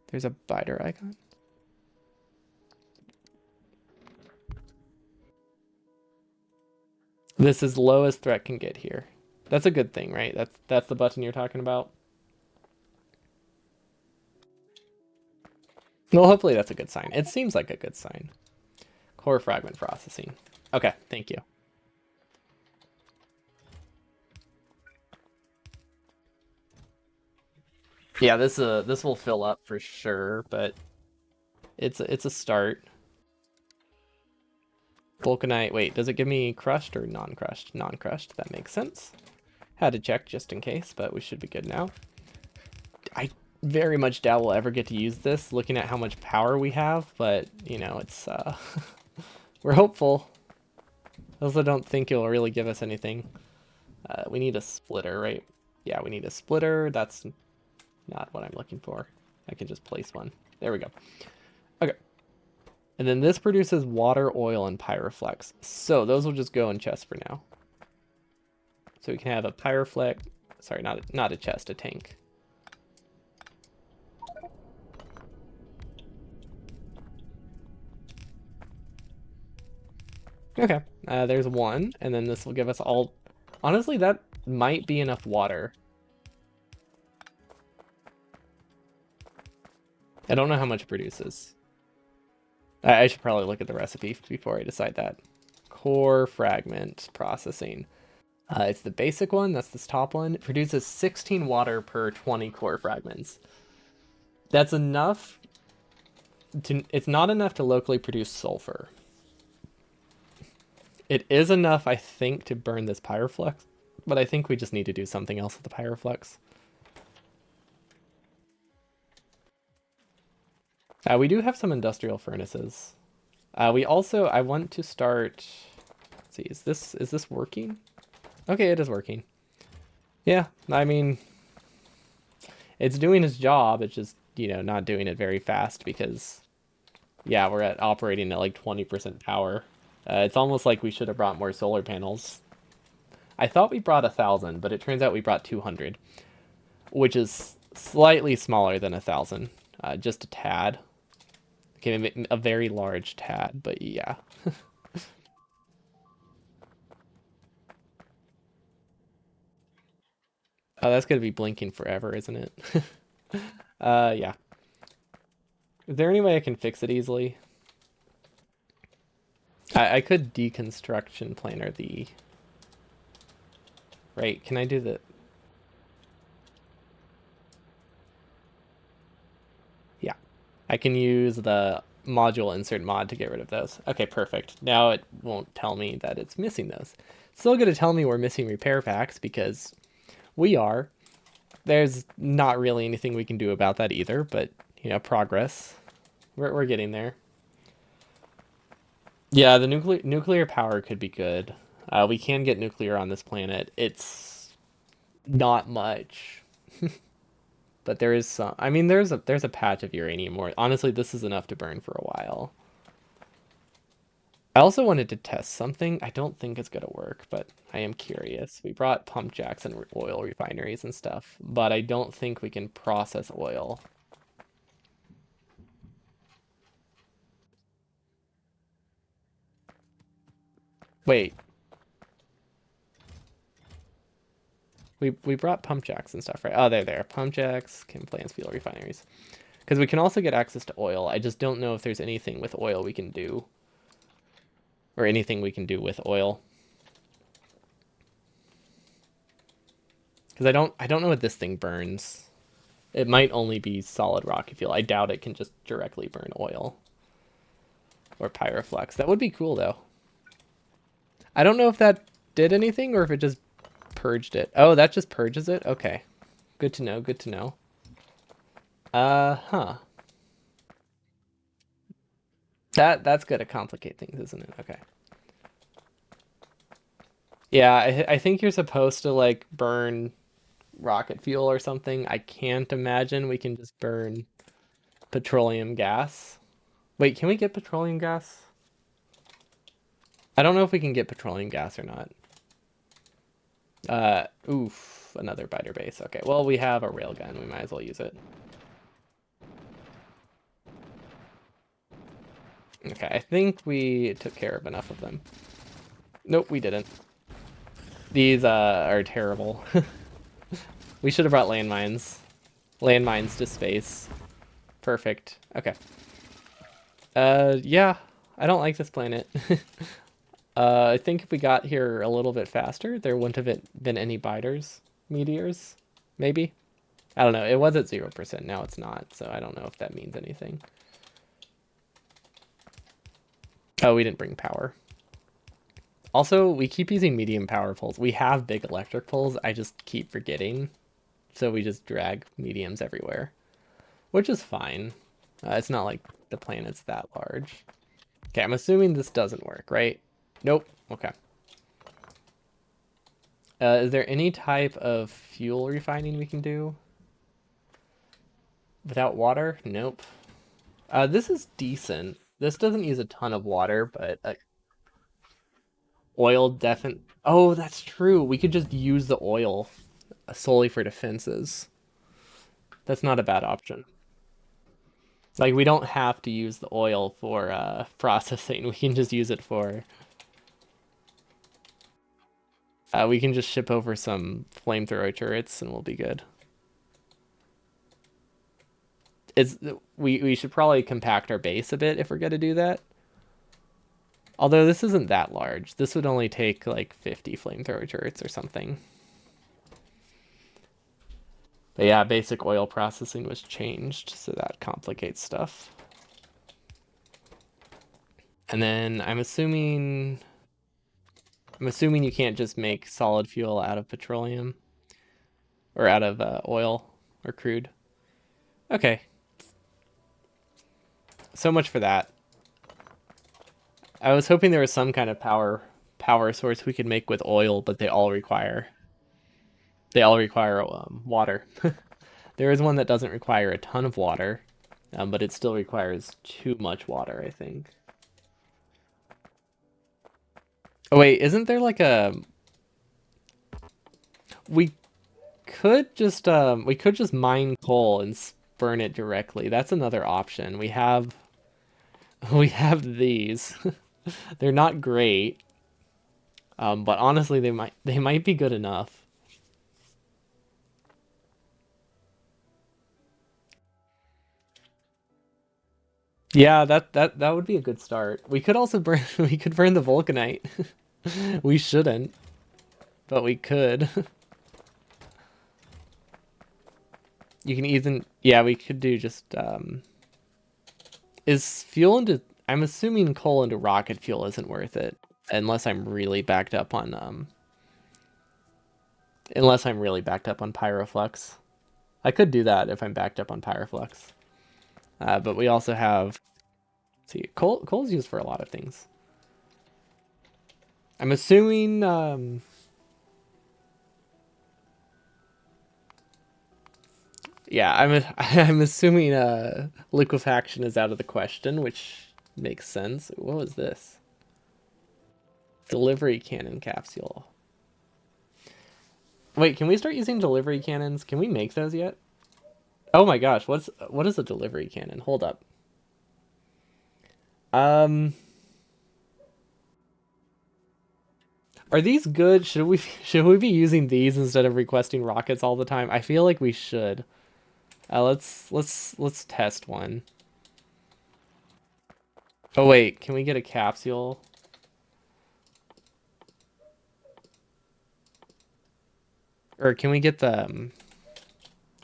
S1: There's a biter icon. This is low as threat can get here. That's a good thing, right? That's the button you're talking about. Well, hopefully that's a good sign. It seems like a good sign. Core fragment processing. Okay, thank you. Yeah, this will fill up for sure, but it's a start. Vulcanite. Wait, does it give me crushed or non-crushed? Non-crushed. That makes sense. Had to check just in case, but we should be good now. I very much doubt we'll ever get to use this, looking at how much power we have, but, you know, it's, we're hopeful. I also don't think it'll really give us anything. We need a splitter, right? Yeah, we need a splitter. That's not what I'm looking for. I can just place one. There we go. Okay. And then this produces water, oil, and pyroflex. So those will just go in chests for now. So we can have a pyroflex. Sorry, not a chest, a tank. Okay, there's one, and then this will give us all... Honestly, that might be enough water. I don't know how much it produces. I should probably look at the recipe before I decide that. Core fragment processing. It's the basic one, that's this top one. It produces 16 water per 20 core fragments. That's enough to... It's not enough to locally produce sulfur. It is enough, I think, to burn this pyroflex, but I think we just need to do something else with the pyroflex. We do have some industrial furnaces. We also, I want to start... Let's see, is this working? Okay, it is working. Yeah, I mean, it's doing its job. It's just, you know, not doing it very fast because, yeah, we're operating at like 20% power. It's almost like we should have brought more solar panels. I thought we brought 1,000, but it turns out we brought 200, which is slightly smaller than 1,000, just a tad. Okay, a very large tad, but yeah. Oh, that's gonna be blinking forever, isn't it? Yeah. Is there any way I can fix it easily? I could deconstruction planar the... Right, can I do the... I can use the module insert mod to get rid of those. Okay, perfect. Now it won't tell me that it's missing those. It's still going to tell me we're missing repair packs because we are. There's not really anything we can do about that either, but progress. We're getting there. Yeah, the nuclear power could be good. We can get nuclear on this planet. It's not much, but there is some. I mean, there's a patch of uranium ore. Honestly, this is enough to burn for a while. I also wanted to test something. I don't think it's gonna work, but I am curious. We brought pump jacks and oil refineries and stuff, but I don't think we can process oil. Wait, we brought pump jacks and stuff, right? Oh, they're there. Pump jacks, chem plants, fuel refineries. Because we can also get access to oil. I just don't know if there's anything with oil we can do, or anything we can do with oil. Because I don't know what this thing burns. It might only be solid rocky fuel. I doubt it can just directly burn oil or pyroflux. That would be cool though. I don't know if that did anything or if it just purged it. Oh, that just purges it? Okay. Good to know, good to know. Huh. That's gonna complicate things, isn't it? Okay. Yeah, I think you're supposed to like burn rocket fuel or something. I can't imagine we can just burn petroleum gas. Wait, can we get petroleum gas? I don't know if we can get petroleum gas or not. Oof, another biter base. Okay, well, we have a railgun. We might as well use it. Okay, I think we took care of enough of them. Nope, we didn't. These are terrible. We should have brought landmines. Landmines to space. Perfect. Okay. Yeah, I don't like this planet. I think if we got here a little bit faster, there wouldn't have been any biters, meteors, maybe. I don't know. It was at 0%. Now it's not, so I don't know if that means anything. Oh, we didn't bring power. Also, we keep using medium power poles. We have big electric poles. I just keep forgetting, so we just drag mediums everywhere, which is fine. It's not like the planet's that large. Okay, I'm assuming this doesn't work, right? Nope. Okay. Is there any type of fuel refining we can do? Without water? Nope. This is decent. This doesn't use a ton of water, but oil definitely. Oh, that's true. We could just use the oil solely for defenses. That's not a bad option. Like, we don't have to use the oil for processing. We can just use it for. We can just ship over some flamethrower turrets and we'll be good. It's we should probably compact our base a bit if we're gonna do that. Although this isn't that large. This would only take like 50 flamethrower turrets or something. But yeah, basic oil processing was changed, so that complicates stuff. And then I'm assuming you can't just make solid fuel out of petroleum or out of oil or crude. Okay, so much for that. I was hoping there was some kind of power source we could make with oil, but they all require water. There is one that doesn't require a ton of water, but it still requires too much water, I think. Oh wait, isn't there like a we we could just mine coal and burn it directly. That's another option. We have we have these. They're not great, but honestly, they might be good enough. Yeah, that would be a good start. We could also burn we could burn the vulcanite. We shouldn't, but we could. You can even, yeah, we could do just Is fuel into... I'm assuming coal into rocket fuel isn't worth it. Unless I'm really backed up on, Unless I'm really backed up on Pyroflux. I could do that if I'm backed up on Pyroflux. But we also have... See, coal is used for a lot of things. I'm assuming... yeah, I'm assuming liquefaction is out of the question, which makes sense. What was this? Delivery cannon capsule. Wait, can we start using delivery cannons? Can we make those yet? Oh my gosh, what is a delivery cannon? Hold up. Um, are these good? Should we be using these instead of requesting rockets all the time? I feel like we should. Let's test one. Oh wait, can we get a capsule? Or can we get the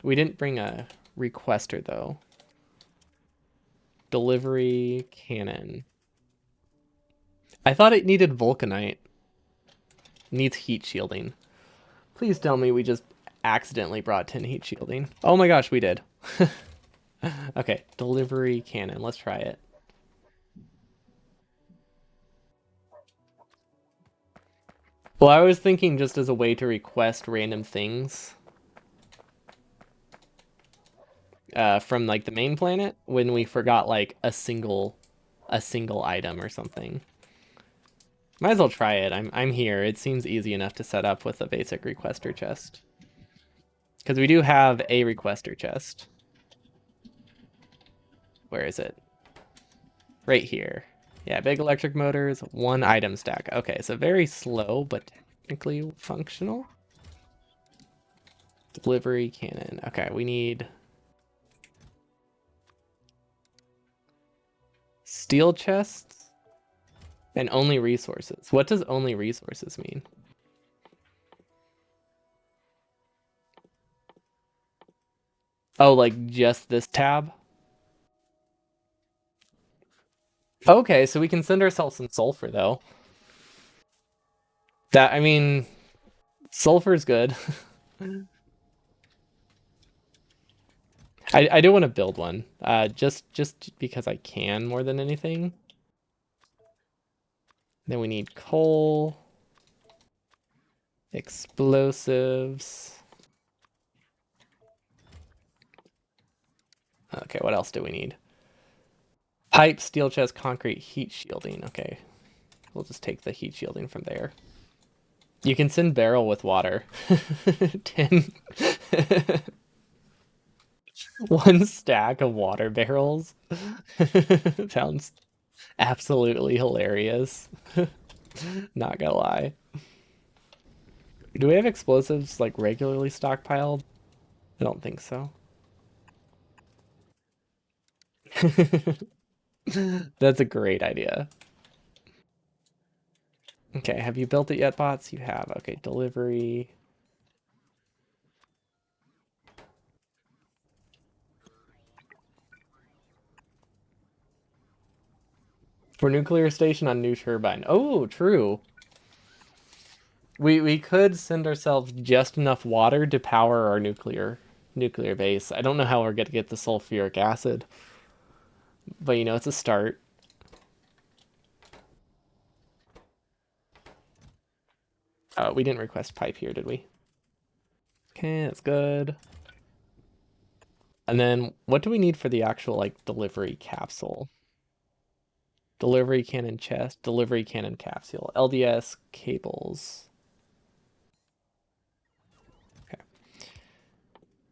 S1: we didn't bring a requester though. Delivery cannon. I thought it needed vulcanite. Needs heat shielding. Please tell me we just accidentally brought 10 heat shielding. Oh my gosh, we did. Okay, delivery cannon. Let's try it. Well, I was thinking just as a way to request random things from like the main planet when we forgot like a single item or something. Might as well try it. I'm here. It seems easy enough to set up with a basic requester chest. Because we do have a requester chest. Where is it? Right here. Yeah, big electric motors, one item stack. Okay, so very slow, but technically functional. Delivery cannon. Okay, we need steel chests and only resources. What does only resources mean? Oh, like just this tab? Okay, so we can send ourselves some sulfur though. That I mean, sulfur's good. I do want to build one. Just because I can more than anything. Then we need coal, explosives. Okay, what else do we need? Pipe, steel chest, concrete, heat shielding. Okay, we'll just take the heat shielding from there. You can send barrel with water. 10. One stack of water barrels. Sounds absolutely hilarious. Not gonna lie. Do we have explosives like regularly stockpiled? I don't think so. That's a great idea. Okay, have you built it yet, bots? You have. Okay, delivery. For nuclear station on new turbine. Oh, true. We could send ourselves just enough water to power our nuclear base. I don't know how we're gonna get the sulfuric acid, but it's a start. We didn't request pipe here, did we? Okay, that's good. And then what do we need for the actual like delivery capsule? Delivery cannon chest, delivery cannon capsule, LDS cables. Okay.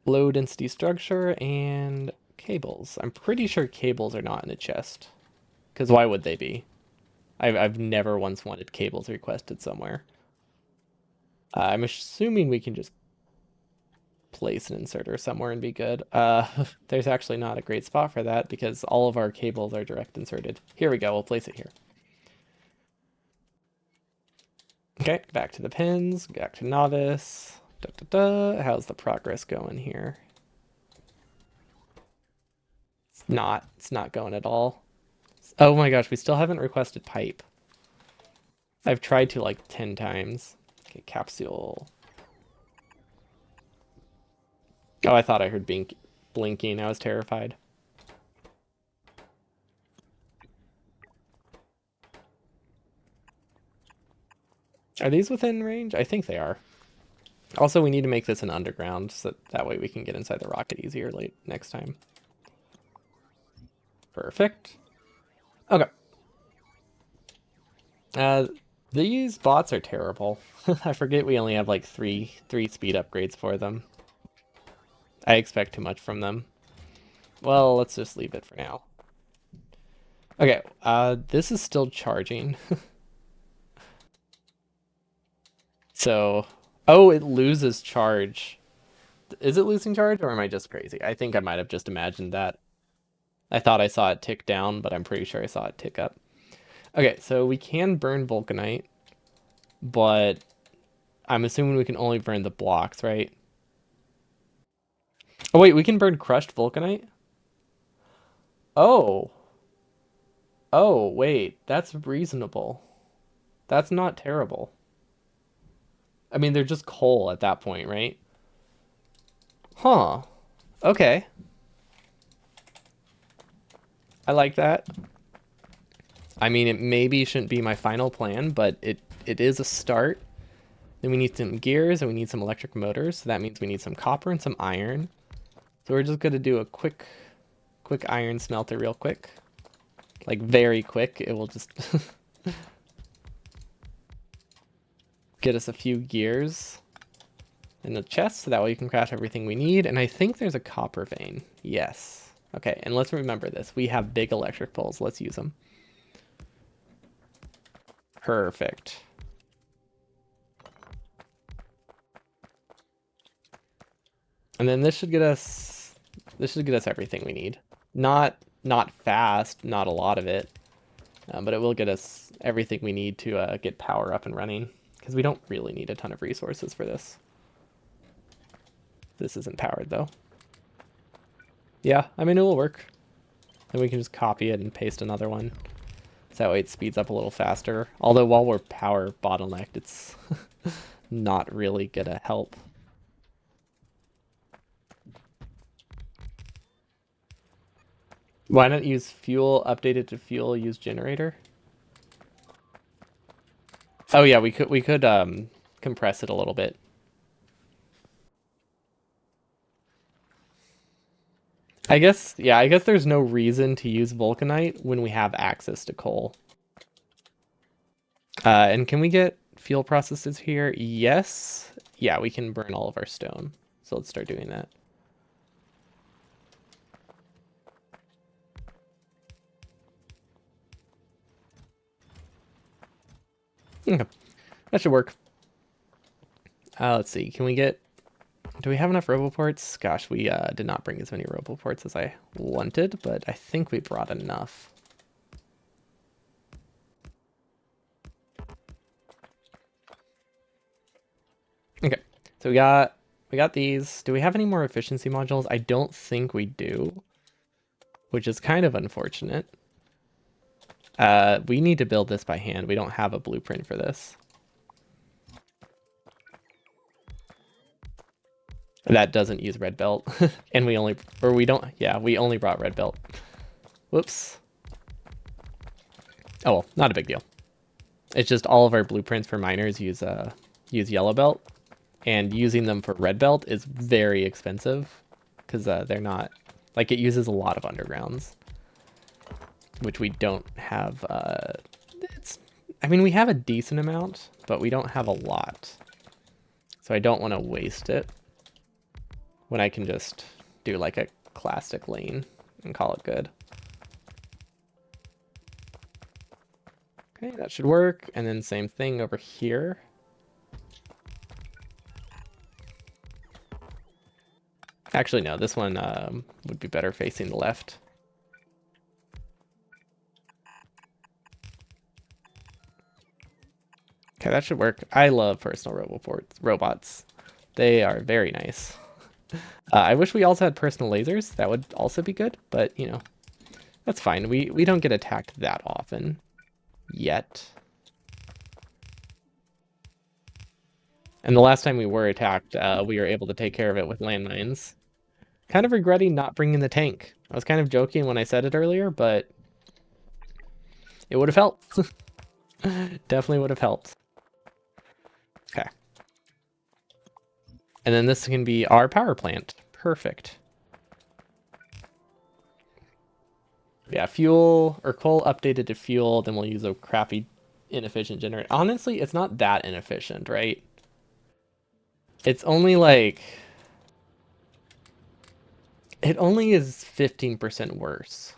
S1: Low density structure and cables. I'm pretty sure cables are not in a chest. Because why would they be? I've never once wanted cables requested somewhere. I'm assuming we can just place an inserter somewhere and be good. There's actually not a great spot for that because all of our cables are direct inserted. Here we go, we'll place it here. Okay, back to the pins, back to novice. Da, da, da. How's the progress going here? It's not going at all. Oh my gosh, we still haven't requested pipe. I've tried to like 10 times. Okay, capsule. Oh, I thought I heard blinking. I was terrified. Are these within range? I think they are. Also, we need to make this an underground so that way we can get inside the rocket easier late next time. Perfect. Okay. Uh, these bots are terrible. I forget we only have like three speed upgrades for them. I expect too much from them. Well, let's just leave it for now. Okay, this is still charging. So, oh, it loses charge. Is it losing charge or am I just crazy? I think I might have just imagined that. I thought I saw it tick down, but I'm pretty sure I saw it tick up. Okay, so we can burn vulcanite, but I'm assuming we can only burn the blocks, right? Oh wait, we can burn crushed vulcanite? Oh. Oh, wait, that's reasonable. That's not terrible. I mean, they're just coal at that point, right? Huh. Okay. I like that. I mean, it maybe shouldn't be my final plan, but it is a start. Then we need some gears and we need some electric motors. So that means we need some copper and some iron. So we're just gonna do a quick iron smelter real quick. Like very quick. It will just get us a few gears in the chest so that way you can craft everything we need. And I think there's a copper vein. Yes. Okay, and let's remember this. We have big electric poles. Let's use them. Perfect. And then this should get us everything we need. Not fast, not a lot of it, but it will get us everything we need to get power up and running because we don't really need a ton of resources for this. This isn't powered though. Yeah, I mean it will work. Then we can just copy it and paste another one. So that way it speeds up a little faster. Although while we're power bottlenecked, it's not really gonna help. Why not use fuel, update it to fuel, use generator? Oh yeah, we could compress it a little bit. I guess there's no reason to use vulcanite when we have access to coal. And can we get fuel processes here? Yes. Yeah, we can burn all of our stone. So let's start doing that. Okay, that should work. Let's see. Do we have enough roboports? Gosh, we did not bring as many roboports as I wanted, but I think we brought enough. Okay, so we got these. Do we have any more efficiency modules? I don't think we do, which is kind of unfortunate. We need to build this by hand. We don't have a blueprint for this. That doesn't use red belt. And we only brought red belt. Whoops. Oh well, not a big deal. It's just all of our blueprints for miners use yellow belt, and using them for red belt is very expensive because they're not like it uses a lot of undergrounds, which we don't have. I mean, we have a decent amount, but we don't have a lot, so I don't want to waste it when I can just do like a classic lane and call it good. Okay, that should work. And then same thing over here. Actually, no, this one would be better facing the left. Okay, that should work. I love personal robots. They are very nice. I wish we also had personal lasers. That would also be good, but you know, that's fine. We don't get attacked that often yet. And the last time we were attacked, we were able to take care of it with landmines. Kind of regretting not bringing the tank. I was kind of joking when I said it earlier, but it would have helped. Definitely would have helped. Okay. And then this can be our power plant. Perfect. Yeah, fuel or coal updated to fuel, then we'll use a crappy inefficient generator. Honestly, it's not that inefficient, right? It's only like it only is 15% worse.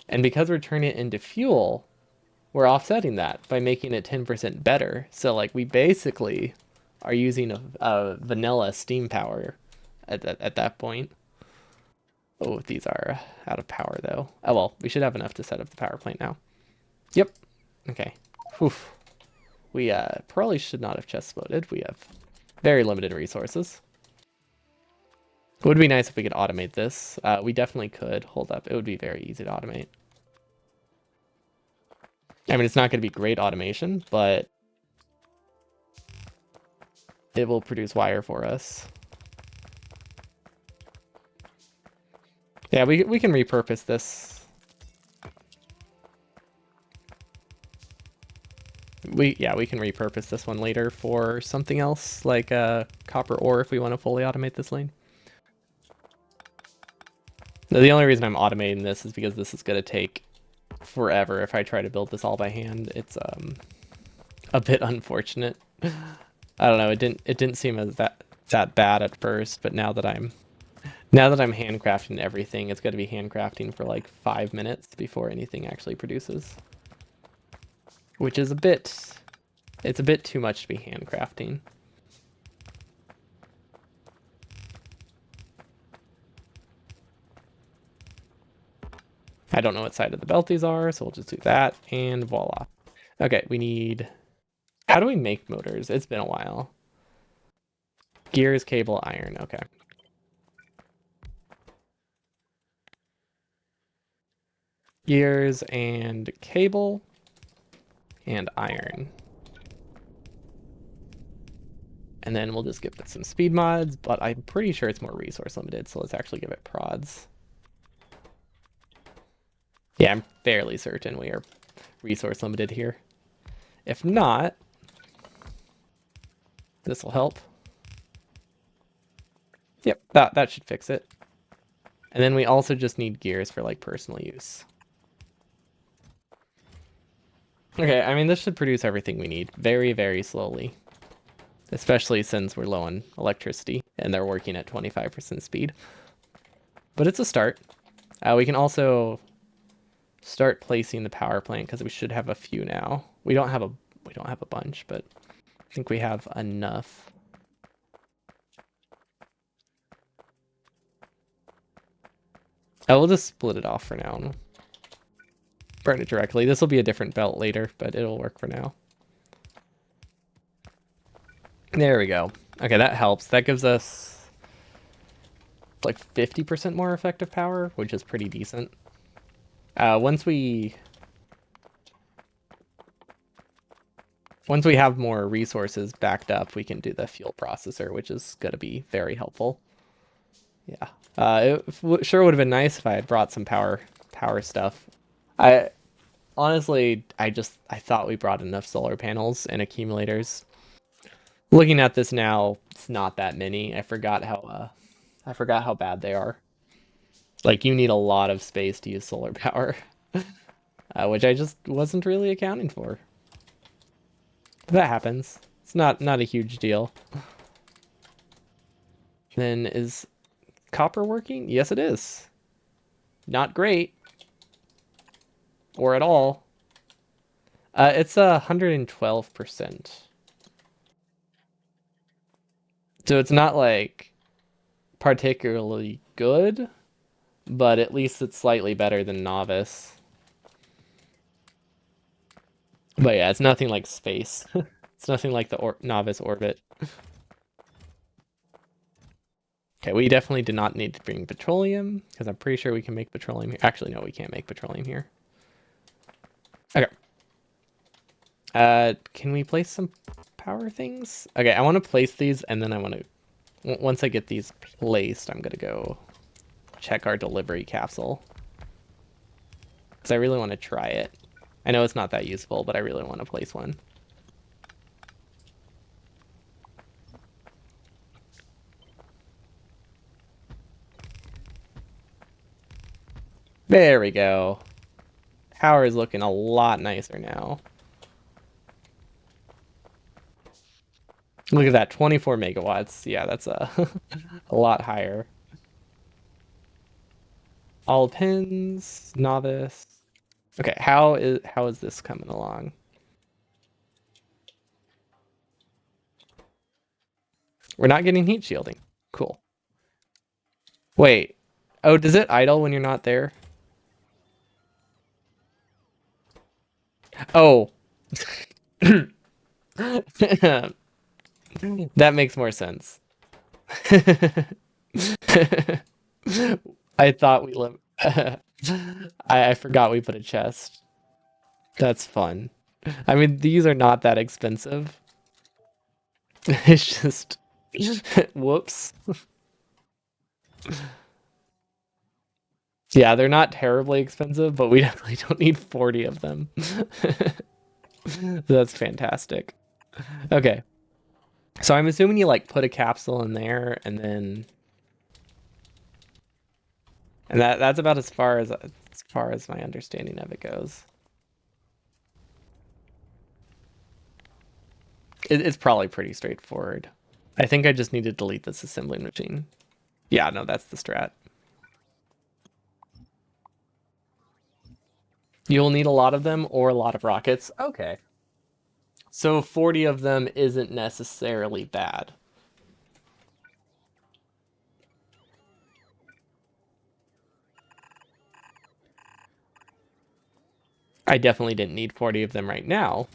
S1: And because we're turning it into fuel, we're offsetting that by making it 10% better. So like we basically are using a vanilla steam power at that point. Oh, these are out of power though. Oh well, we should have enough to set up the power plant now. Yep. Okay. Whew. We probably should not have chest loaded. We have very limited resources. It would be nice if we could automate this. We definitely could. Hold up. It would be very easy to automate. I mean, it's not going to be great automation, but it will produce wire for us. Yeah, we can repurpose this. We can repurpose this one later for something else, like copper ore if we want to fully automate this lane. Now, the only reason I'm automating this is because this is going to take forever if I try to build this all by hand. It's a bit unfortunate. I don't know, it didn't seem as that bad at first, but now that I'm handcrafting everything, it's going to be handcrafting for like 5 minutes before anything actually produces. Which is it's a bit too much to be handcrafting. I don't know what side of the belt these are, so we'll just do that, and voila. Okay, we need... How do we make motors? It's been a while. Gears, cable, iron, okay. Gears and cable and iron. And then we'll just give it some speed mods, but I'm pretty sure it's more resource limited, so let's actually give it prods. Yeah, I'm fairly certain we are resource limited here. If not, this will help. Yep, that should fix it. And then we also just need gears for like personal use. Okay, I mean this should produce everything we need very, very slowly. Especially since we're low on electricity and they're working at 25% speed. But it's a start. We can also start placing the power plant because we should have a few now. We don't have a bunch, but I think we have enough. We'll just split it off for now and burn it directly. This will be a different belt later, but it'll work for now. There we go. Okay, that helps. That gives us like 50% more effective power, which is pretty decent. Once we have more resources backed up, we can do the fuel processor, which is going to be very helpful. Yeah. It sure would have been nice if I had brought some power stuff. I honestly, I thought we brought enough solar panels and accumulators. Looking at this now, it's not that many. I forgot how bad they are. Like you need a lot of space to use solar power, which I just wasn't really accounting for. That happens. It's not a huge deal. Then is copper working? Yes, it is. Not great. Or at all. It's 112%. So it's not like particularly good, but at least it's slightly better than novice. But yeah, it's nothing like space. It's nothing like the novice orbit. Okay, we definitely did not need to bring petroleum because I'm pretty sure we can make petroleum here. Actually, no, we can't make petroleum here. Okay. Can we place some power things? Okay, I want to place these and then I want to, once I get these placed, I'm gonna go check our delivery capsule because I really want to try it. I know it's not that useful, but I really want to place one. There we go. Power is looking a lot nicer now. Look at that, 24 megawatts. Yeah, that's a lot higher. All pins, novice. Okay, how is this coming along? We're not getting heat shielding. Cool. Wait. Oh, does it idle when you're not there? Oh. That makes more sense. I thought we live. I forgot we put a chest. That's fun. I mean, these are not that expensive. It's just, whoops. Yeah, they're not terribly expensive, but we definitely don't need 40 of them. That's fantastic. Okay. So I'm assuming you like put a capsule in there and that's about as far as my understanding of it goes. It's probably pretty straightforward. I think I just need to delete this assembly machine. Yeah, no, that's the strat. You'll need a lot of them or a lot of rockets. Okay. So 40 of them isn't necessarily bad. I definitely didn't need 40 of them right now,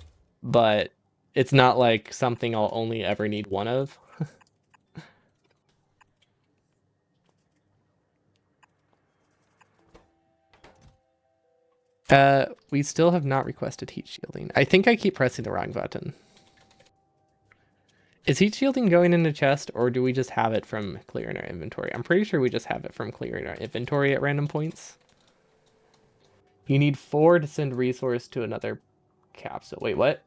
S1: but it's not like something I'll only ever need one of. We still have not requested heat shielding. I think I keep pressing the wrong button. Is heat shielding going into chest, or do we just have it from clearing our inventory? I'm pretty sure we just have it from clearing our inventory at random points. You need 4 to send resource to another capsule. Wait, what?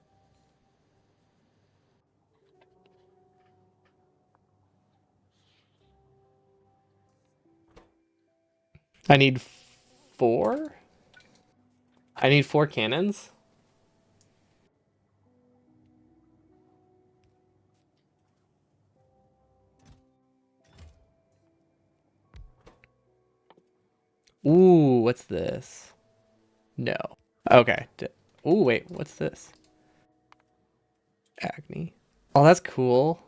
S1: I need 4? I need 4 cannons? Ooh, what's this? No. Okay. Ooh, wait, what's this? Agni. Oh, that's cool.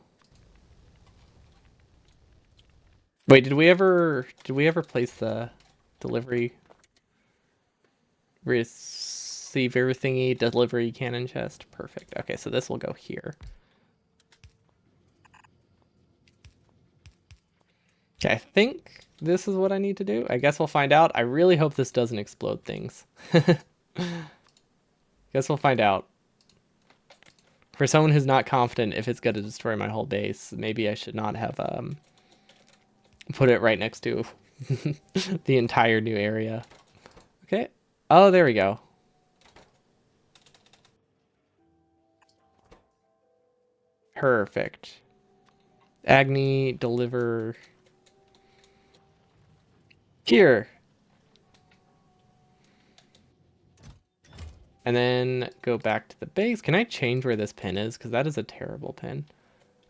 S1: Wait, did we ever place the delivery receiver thingy delivery cannon chest? Perfect. Okay, so this will go here. Okay, I think this is what I need to do. I guess we'll find out. I really hope this doesn't explode things. Guess we'll find out. For someone who's not confident if it's going to destroy my whole base, maybe I should not have put it right next to the entire new area. Okay. Oh, there we go. Perfect. Agni, deliver here. And then go back to the base. Can I change where this pin is? Because that is a terrible pin.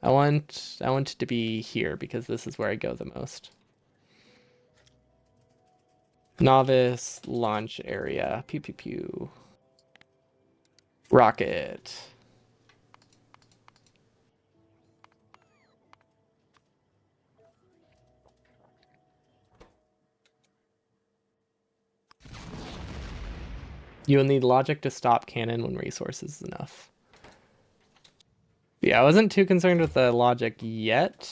S1: I want it to be here because this is where I go the most. Novice launch area. Pew pew pew. Rocket. You'll need logic to stop cannon when resources is enough. Yeah, I wasn't too concerned with the logic yet.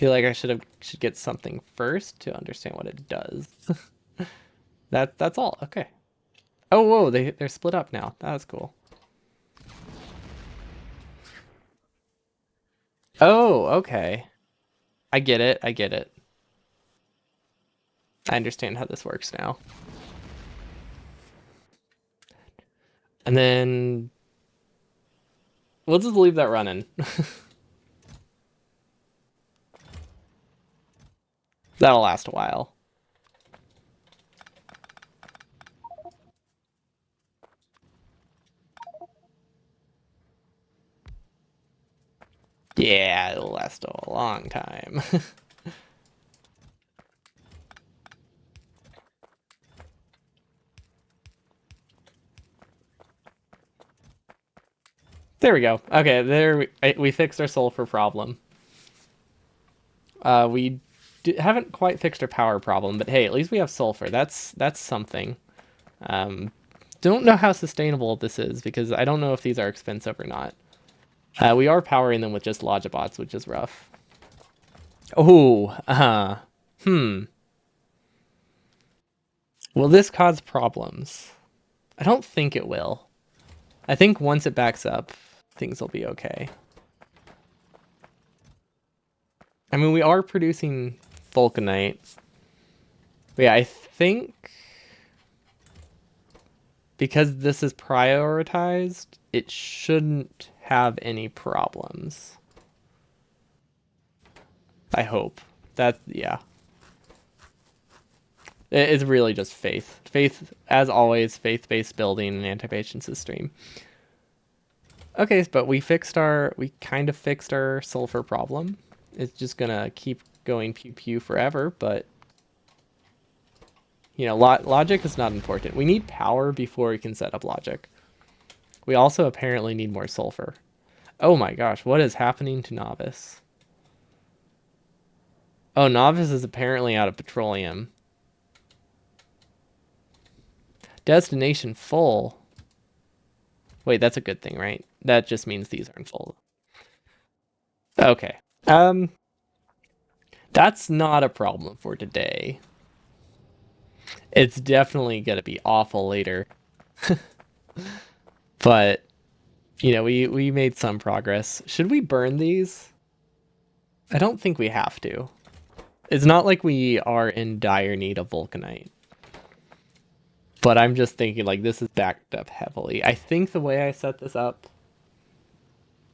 S1: Feel like I should get something first to understand what it does. That's all. Okay. Oh, whoa, they're split up now. That's cool. Oh, okay. I get it. I get it. I understand how this works now. And then we'll just leave that running. That'll last a while. Yeah, it'll last a long time. There we go. Okay, we fixed our sulfur problem. We haven't quite fixed our power problem, but hey, at least we have sulfur. That's something. Um, don't know how sustainable this is because I don't know if these are expensive or not. We are powering them with just Logibots, which is rough. Oh, hmm. Will this cause problems? I don't think it will. I think once it backs up, things will be okay. I mean, we are producing vulcanite. But yeah, I think because this is prioritized, it shouldn't have any problems. I hope. Yeah. It's really just faith. Faith, as always, faith-based building and anti-patience stream. Okay, but we kind of fixed our sulfur problem. It's just gonna keep going pew pew forever, but you know, logic is not important. We need power before we can set up logic. We also apparently need more sulfur. Oh my gosh, what is happening to Novice? Oh, Novice is apparently out of petroleum. Destination full. Wait, that's a good thing, right? That just means these aren't full. Okay. Um, that's not a problem for today. It's definitely gonna be awful later. But, you know, we made some progress. Should we burn these? I don't think we have to. It's not like we are in dire need of vulcanite. But I'm just thinking like this is backed up heavily. I think the way I set this up,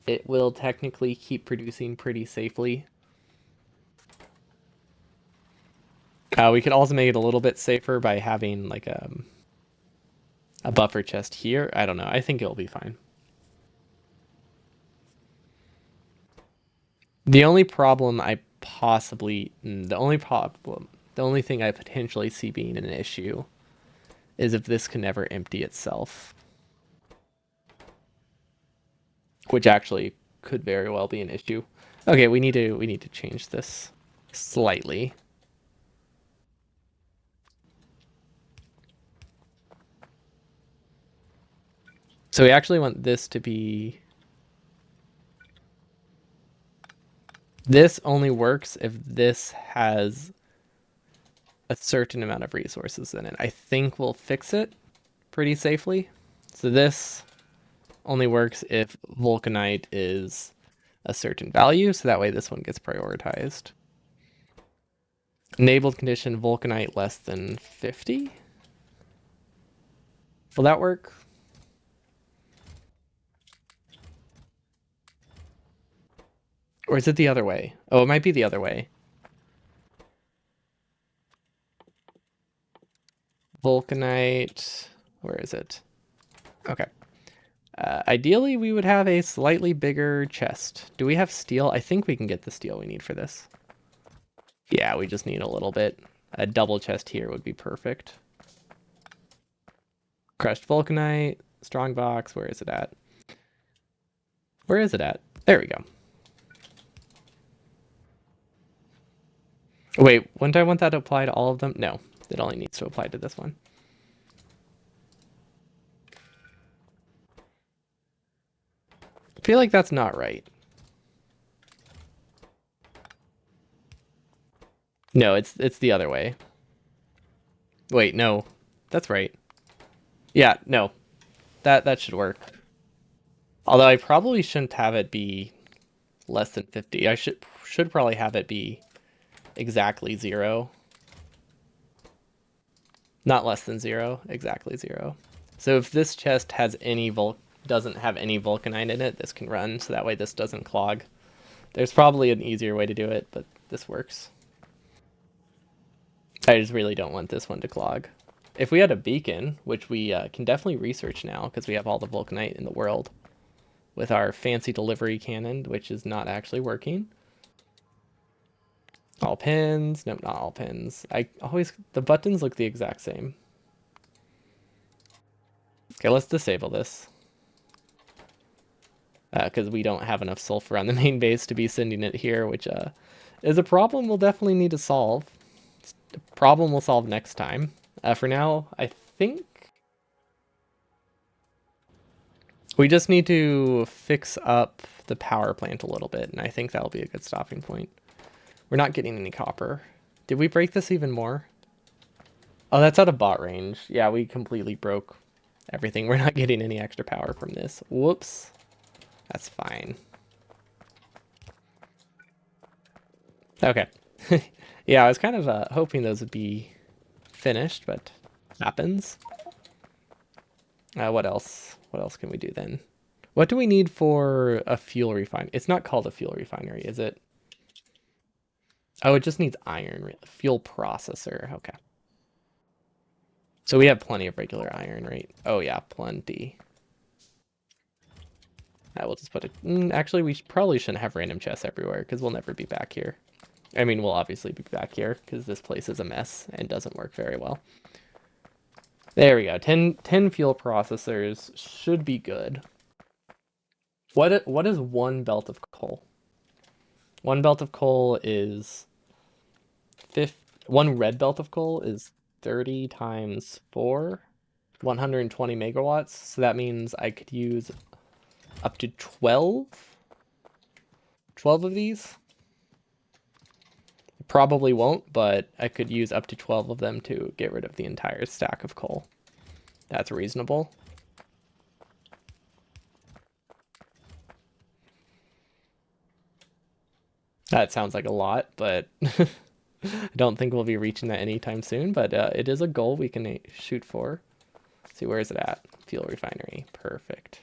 S1: it will technically keep producing pretty safely. We could also make it a little bit safer by having like a buffer chest here. I don't know. I think it'll be fine. The only problem I possibly, the only problem, the only thing I potentially see being an issue is if this can never empty itself, which actually could very well be an issue. Okay, we need to change this slightly. So we actually want this to be. This only works if this has a certain amount of resources in it. I think we'll fix it pretty safely. So this only works if vulcanite is a certain value, so that way this one gets prioritized. Enabled condition vulcanite less than 50. Will that work? Or is it the other way? Oh, it might be the other way. Vulcanite, where is it? Okay. Ideally, we would have a slightly bigger chest. Do we have steel? I think we can get the steel we need for this. Yeah, we just need a little bit. A double chest here would be perfect. Crushed vulcanite, strong box. Where is it at? Where is it at? There we go. Wait, wouldn't I want that to apply to all of them? No, it only needs to apply to this one. I feel like that's not right. No, it's the other way. Wait, no. That's right. Yeah, no. That should work. Although I probably shouldn't have it be less than 50. I should probably have it be exactly 0. Not less than 0, exactly 0. So if this chest has any doesn't have any vulcanite in it, this can run, so that way this doesn't clog. There's probably an easier way to do it, but this works. I just really don't want this one to clog. If we had a beacon, which we can definitely research now because we have all the vulcanite in the world, with our fancy delivery cannon, which is not actually working. All pins. Nope, not all pins. The buttons look the exact same. Okay, let's disable this. Because we don't have enough sulfur on the main base to be sending it here, which is a problem we'll definitely need to solve. It's a problem we'll solve next time. For now, I think we just need to fix up the power plant a little bit, and I think that'll be a good stopping point. We're not getting any copper. Did we break this even more? Oh, that's out of bot range. Yeah, we completely broke everything. We're not getting any extra power from this. Whoops. That's fine. Okay. Yeah, I was kind of hoping those would be finished, but happens. What else? What else can we do then? What do we need for a fuel refinery? It's not called a fuel refinery, is it? Oh, it just needs iron. Fuel processor. Okay. So we have plenty of regular iron, right? Oh yeah, plenty. I will just put it. Actually, we probably shouldn't have random chests everywhere because we'll never be back here. I mean, we'll obviously be back here because this place is a mess and doesn't work very well. There we go. 10 fuel processors should be good. What is one belt of coal? One belt of coal is one red belt of coal is 30 times 4, 120 megawatts. So that means I could use up to 12 of these. Probably won't, but I could use up to 12 of them to get rid of the entire stack of coal. That's reasonable. That sounds like a lot, but I don't think we'll be reaching that anytime soon, but it is a goal we can shoot for. Let's see, where is it at? Fuel refinery. Perfect.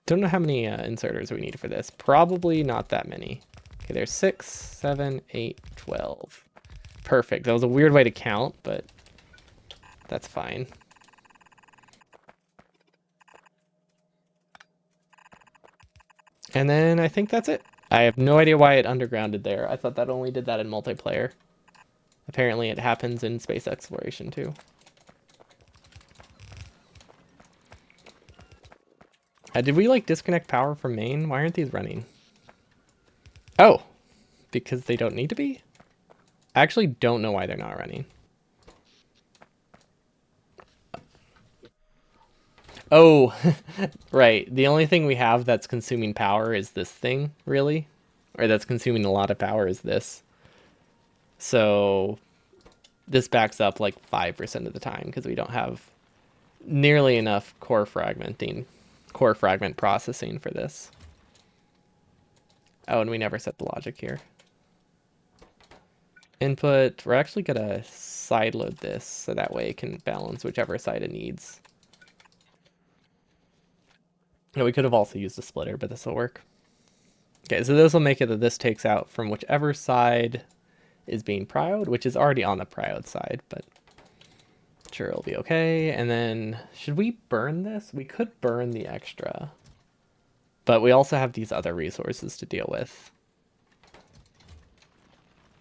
S1: Don't know how many inserters we need for this. Probably not that many. Okay, there's 6, 7, 8, 12. Perfect. That was a weird way to count, but that's fine. And then I think that's it. I have no idea why it undergrounded there. I thought that only did that in multiplayer. Apparently it happens in space exploration too. Did we like disconnect power from main? Why aren't these running? Oh, because they don't need to be? I actually don't know why they're not running. Oh, right. The only thing we have that's consuming power is this thing, really. Or that's consuming a lot of power is this. So this backs up like 5% of the time because we don't have nearly enough core fragment processing for this. Oh, and we never set the logic here. Input, we're actually gonna sideload this so that way it can balance whichever side it needs. No, we could have also used a splitter, but this will work. Okay, so this will make it that this takes out from whichever side is being prioed, which is already on the prioed side, but sure, it'll be okay. And then, should we burn this? We could burn the extra, but we also have these other resources to deal with.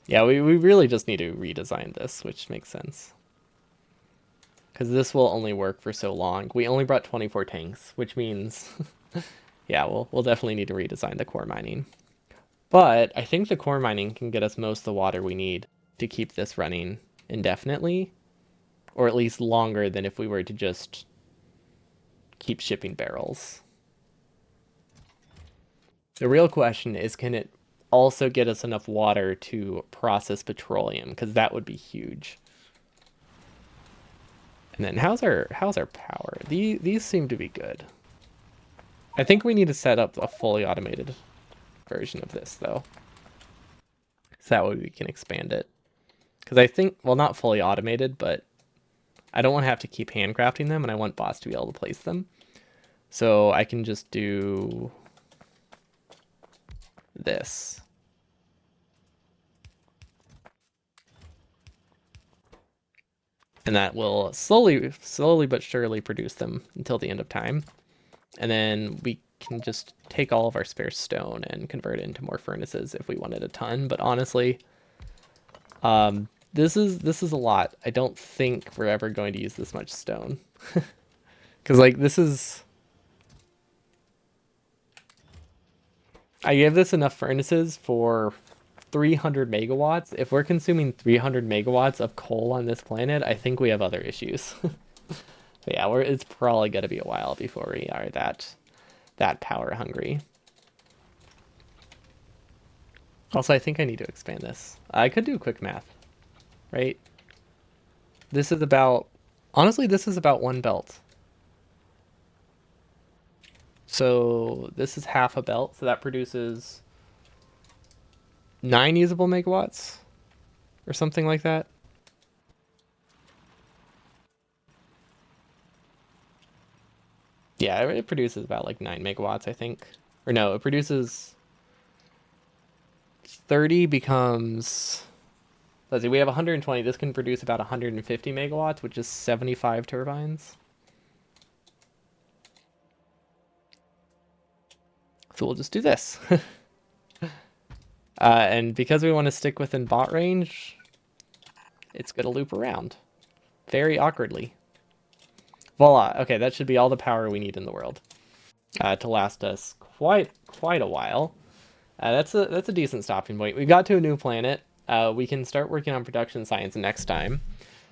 S1: Yeah, we really just need to redesign this, which makes sense. Because this will only work for so long. We only brought 24 tanks, which means, yeah, we'll definitely need to redesign the core mining. But I think the core mining can get us most of the water we need to keep this running indefinitely, or at least longer than if we were to just keep shipping barrels. The real question is, can it also get us enough water to process petroleum? Because that would be huge. And then how's our power? These seem to be good. I think we need to set up a fully automated version of this though. So that way we can expand it. Because I think, well, not fully automated, but I don't want to have to keep handcrafting them, and I want bots to be able to place them. So I can just do this. And that will slowly but surely produce them until the end of time. And then we can just take all of our spare stone and convert it into more furnaces if we wanted a ton. But honestly, this is a lot. I don't think we're ever going to use this much stone. Because like this is, I gave this enough furnaces for 300 megawatts. If we're consuming 300 megawatts of coal on this planet, I think we have other issues. But yeah, it's probably gonna be a while before we are that power hungry. Also, I think I need to expand this. I could do quick math, right? This is about, honestly, this is about one belt. So this is half a belt, so that produces 9 usable megawatts or something like that. Yeah, it produces about like 9 megawatts, I think. Or no, it produces 30 becomes, let's see, we have 120. This can produce about 150 megawatts, which is 75 turbines. So we'll just do this. And because we want to stick within bot range, it's going to loop around very awkwardly. Voila. Okay, that should be all the power we need in the world to last us quite a while. That's a decent stopping point. We got to a new planet. We can start working on production science next time.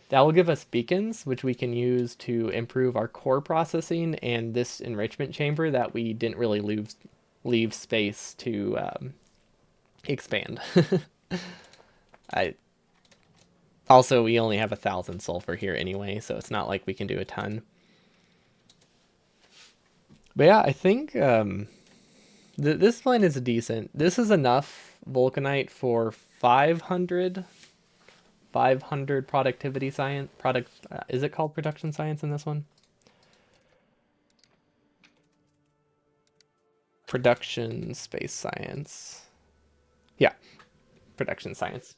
S1: That will give us beacons, which we can use to improve our core processing and this enrichment chamber that we didn't really leave space to expand. I Also, we only have 1,000 sulfur here anyway, so it's not like we can do a ton. But yeah, I think this plan is decent. This is enough vulcanite for 500 productivity science is it called production science in this one? Production space science. Yeah, production science.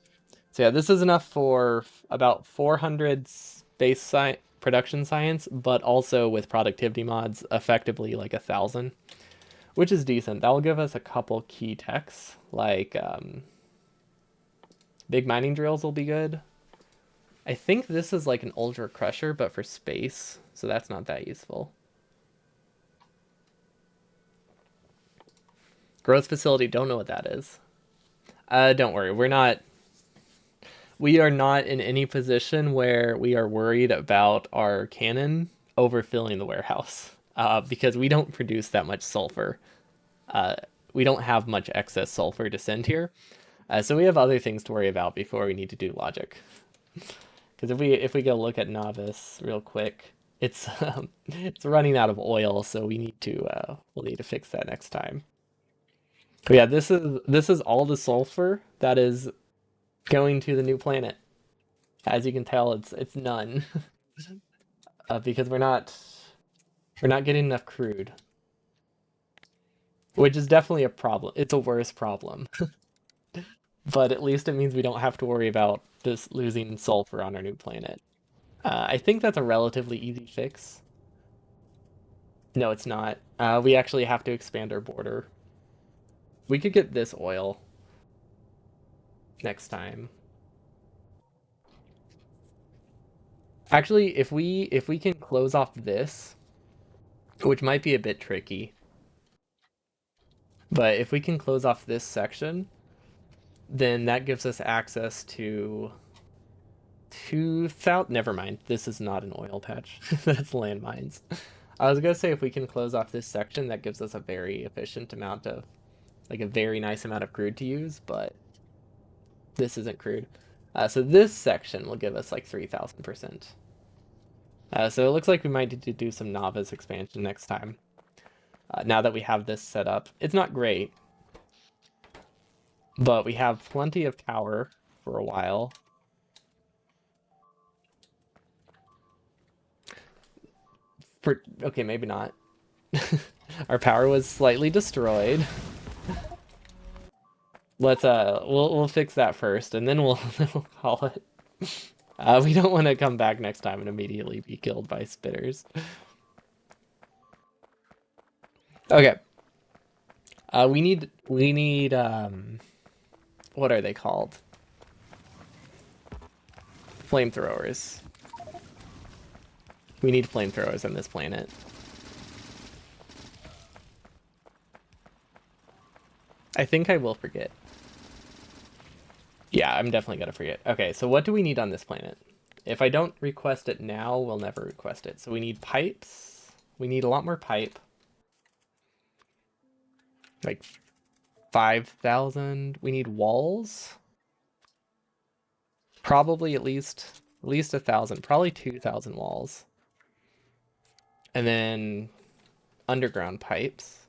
S1: So yeah, this is enough for about 400 space science production science, but also with productivity mods, effectively like 1,000, which is decent. That will give us a couple key techs, like big mining drills will be good. I think this is like an ultra crusher, but for space, so that's not that useful. Growth facility, don't know what that is. Don't worry, we are not in any position where we are worried about our cannon overfilling the warehouse because we don't produce that much sulfur. Uh, we don't have much excess sulfur to send here, so we have other things to worry about before we need to do logic. Because if we go look at novice real quick, it's running out of oil, so we'll need to fix that next time. But yeah, this is all the sulfur that is going to the new planet. As you can tell, it's none because we're not getting enough crude, which is definitely a problem. It's a worse problem, but at least it means we don't have to worry about just losing sulfur on our new planet. I think that's a relatively easy fix. No, it's not. We actually have to expand our border. We could get this oil next time. Actually, if we can close off this, which might be a bit tricky, but if we can close off this section, then that gives us access to 2,000. Never mind. This is not an oil patch. That's landmines. I was gonna say if we can close off this section, that gives us a very efficient amount of, like a very nice amount of crude to use, but this isn't crude. So this section will give us like 3,000%. So it looks like we might need to do some novice expansion next time. Now that we have this set up, it's not great, but we have plenty of power for a while. Okay, maybe not. Our power was slightly destroyed. We'll fix that first, and then we'll we'll call it. We don't want to come back next time and immediately be killed by spitters. Okay. We need what are they called? Flamethrowers. We need flamethrowers on this planet. I think I will forget. Yeah, I'm definitely gonna forget. Okay, so what do we need on this planet? If I don't request it now, we'll never request it. So we need pipes. We need a lot more pipe. Like 5,000. We need walls. Probably at least 1,000. Probably 2,000 walls. And then underground pipes.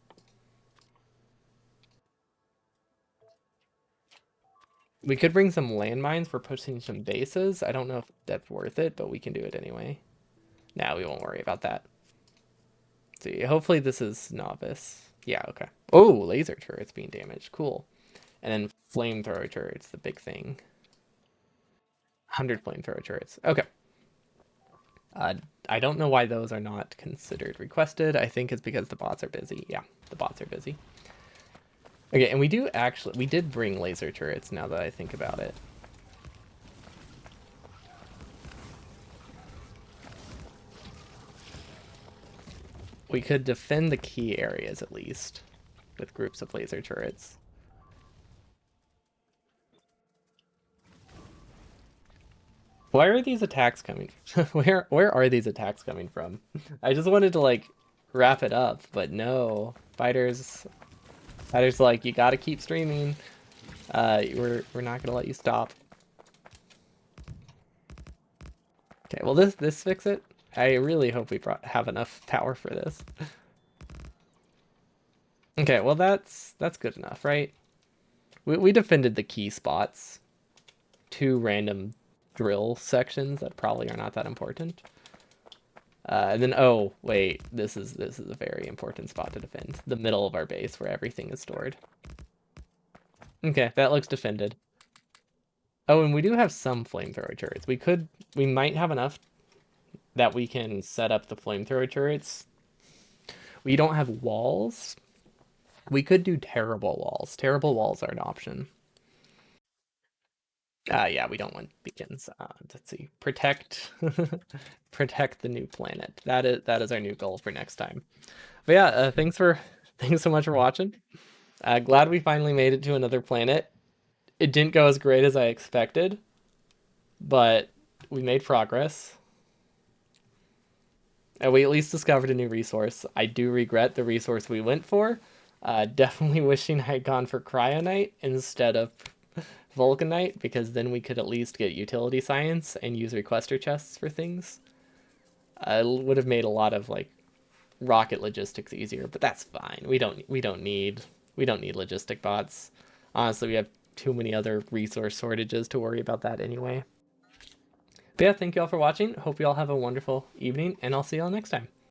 S1: We could bring some landmines for pushing some bases. I don't know if that's worth it, but we can do it anyway. Now we won't worry about that. See, hopefully this is novice. Yeah, okay. Oh, laser turrets being damaged. Cool. And then flamethrower turrets, the big thing. 100 flamethrower turrets. Okay. Uh, I don't know why those are not considered requested. I think it's because the bots are busy. Yeah, the bots are busy. Okay, and we did bring laser turrets now that I think about it. We could defend the key areas at least with groups of laser turrets. Why are these attacks coming? Where are these attacks coming from? I just wanted to like wrap it up, but no. Fighters like you gotta keep streaming. We're not gonna let you stop. Okay, well this fix it. I really hope we have enough power for this. Okay, well that's good enough, right? We defended the key spots. Two random drill sections that probably are not that important. And then oh wait, this is a very important spot to defend. The middle of our base where everything is stored. Okay, that looks defended. Oh, and we do have some flamethrower turrets. We might have enough that we can set up the flamethrower turrets. We don't have walls. We could do terrible walls. Terrible walls are an option. Yeah, we don't want beacons. Let's see. Protect protect the new planet. That is our new goal for next time. But yeah, thanks so much for watching. Glad we finally made it to another planet. It didn't go as great as I expected, but we made progress. And we at least discovered a new resource. I do regret the resource we went for. Definitely wishing I had gone for Cryonite instead of Vulcanite, because then we could at least get utility science and use requester chests for things. It would have made a lot of like rocket logistics easier, but that's fine. We don't need logistic bots. Honestly, we have too many other resource shortages to worry about that anyway. But yeah, thank you all for watching. Hope you all have a wonderful evening, and I'll see you all next time.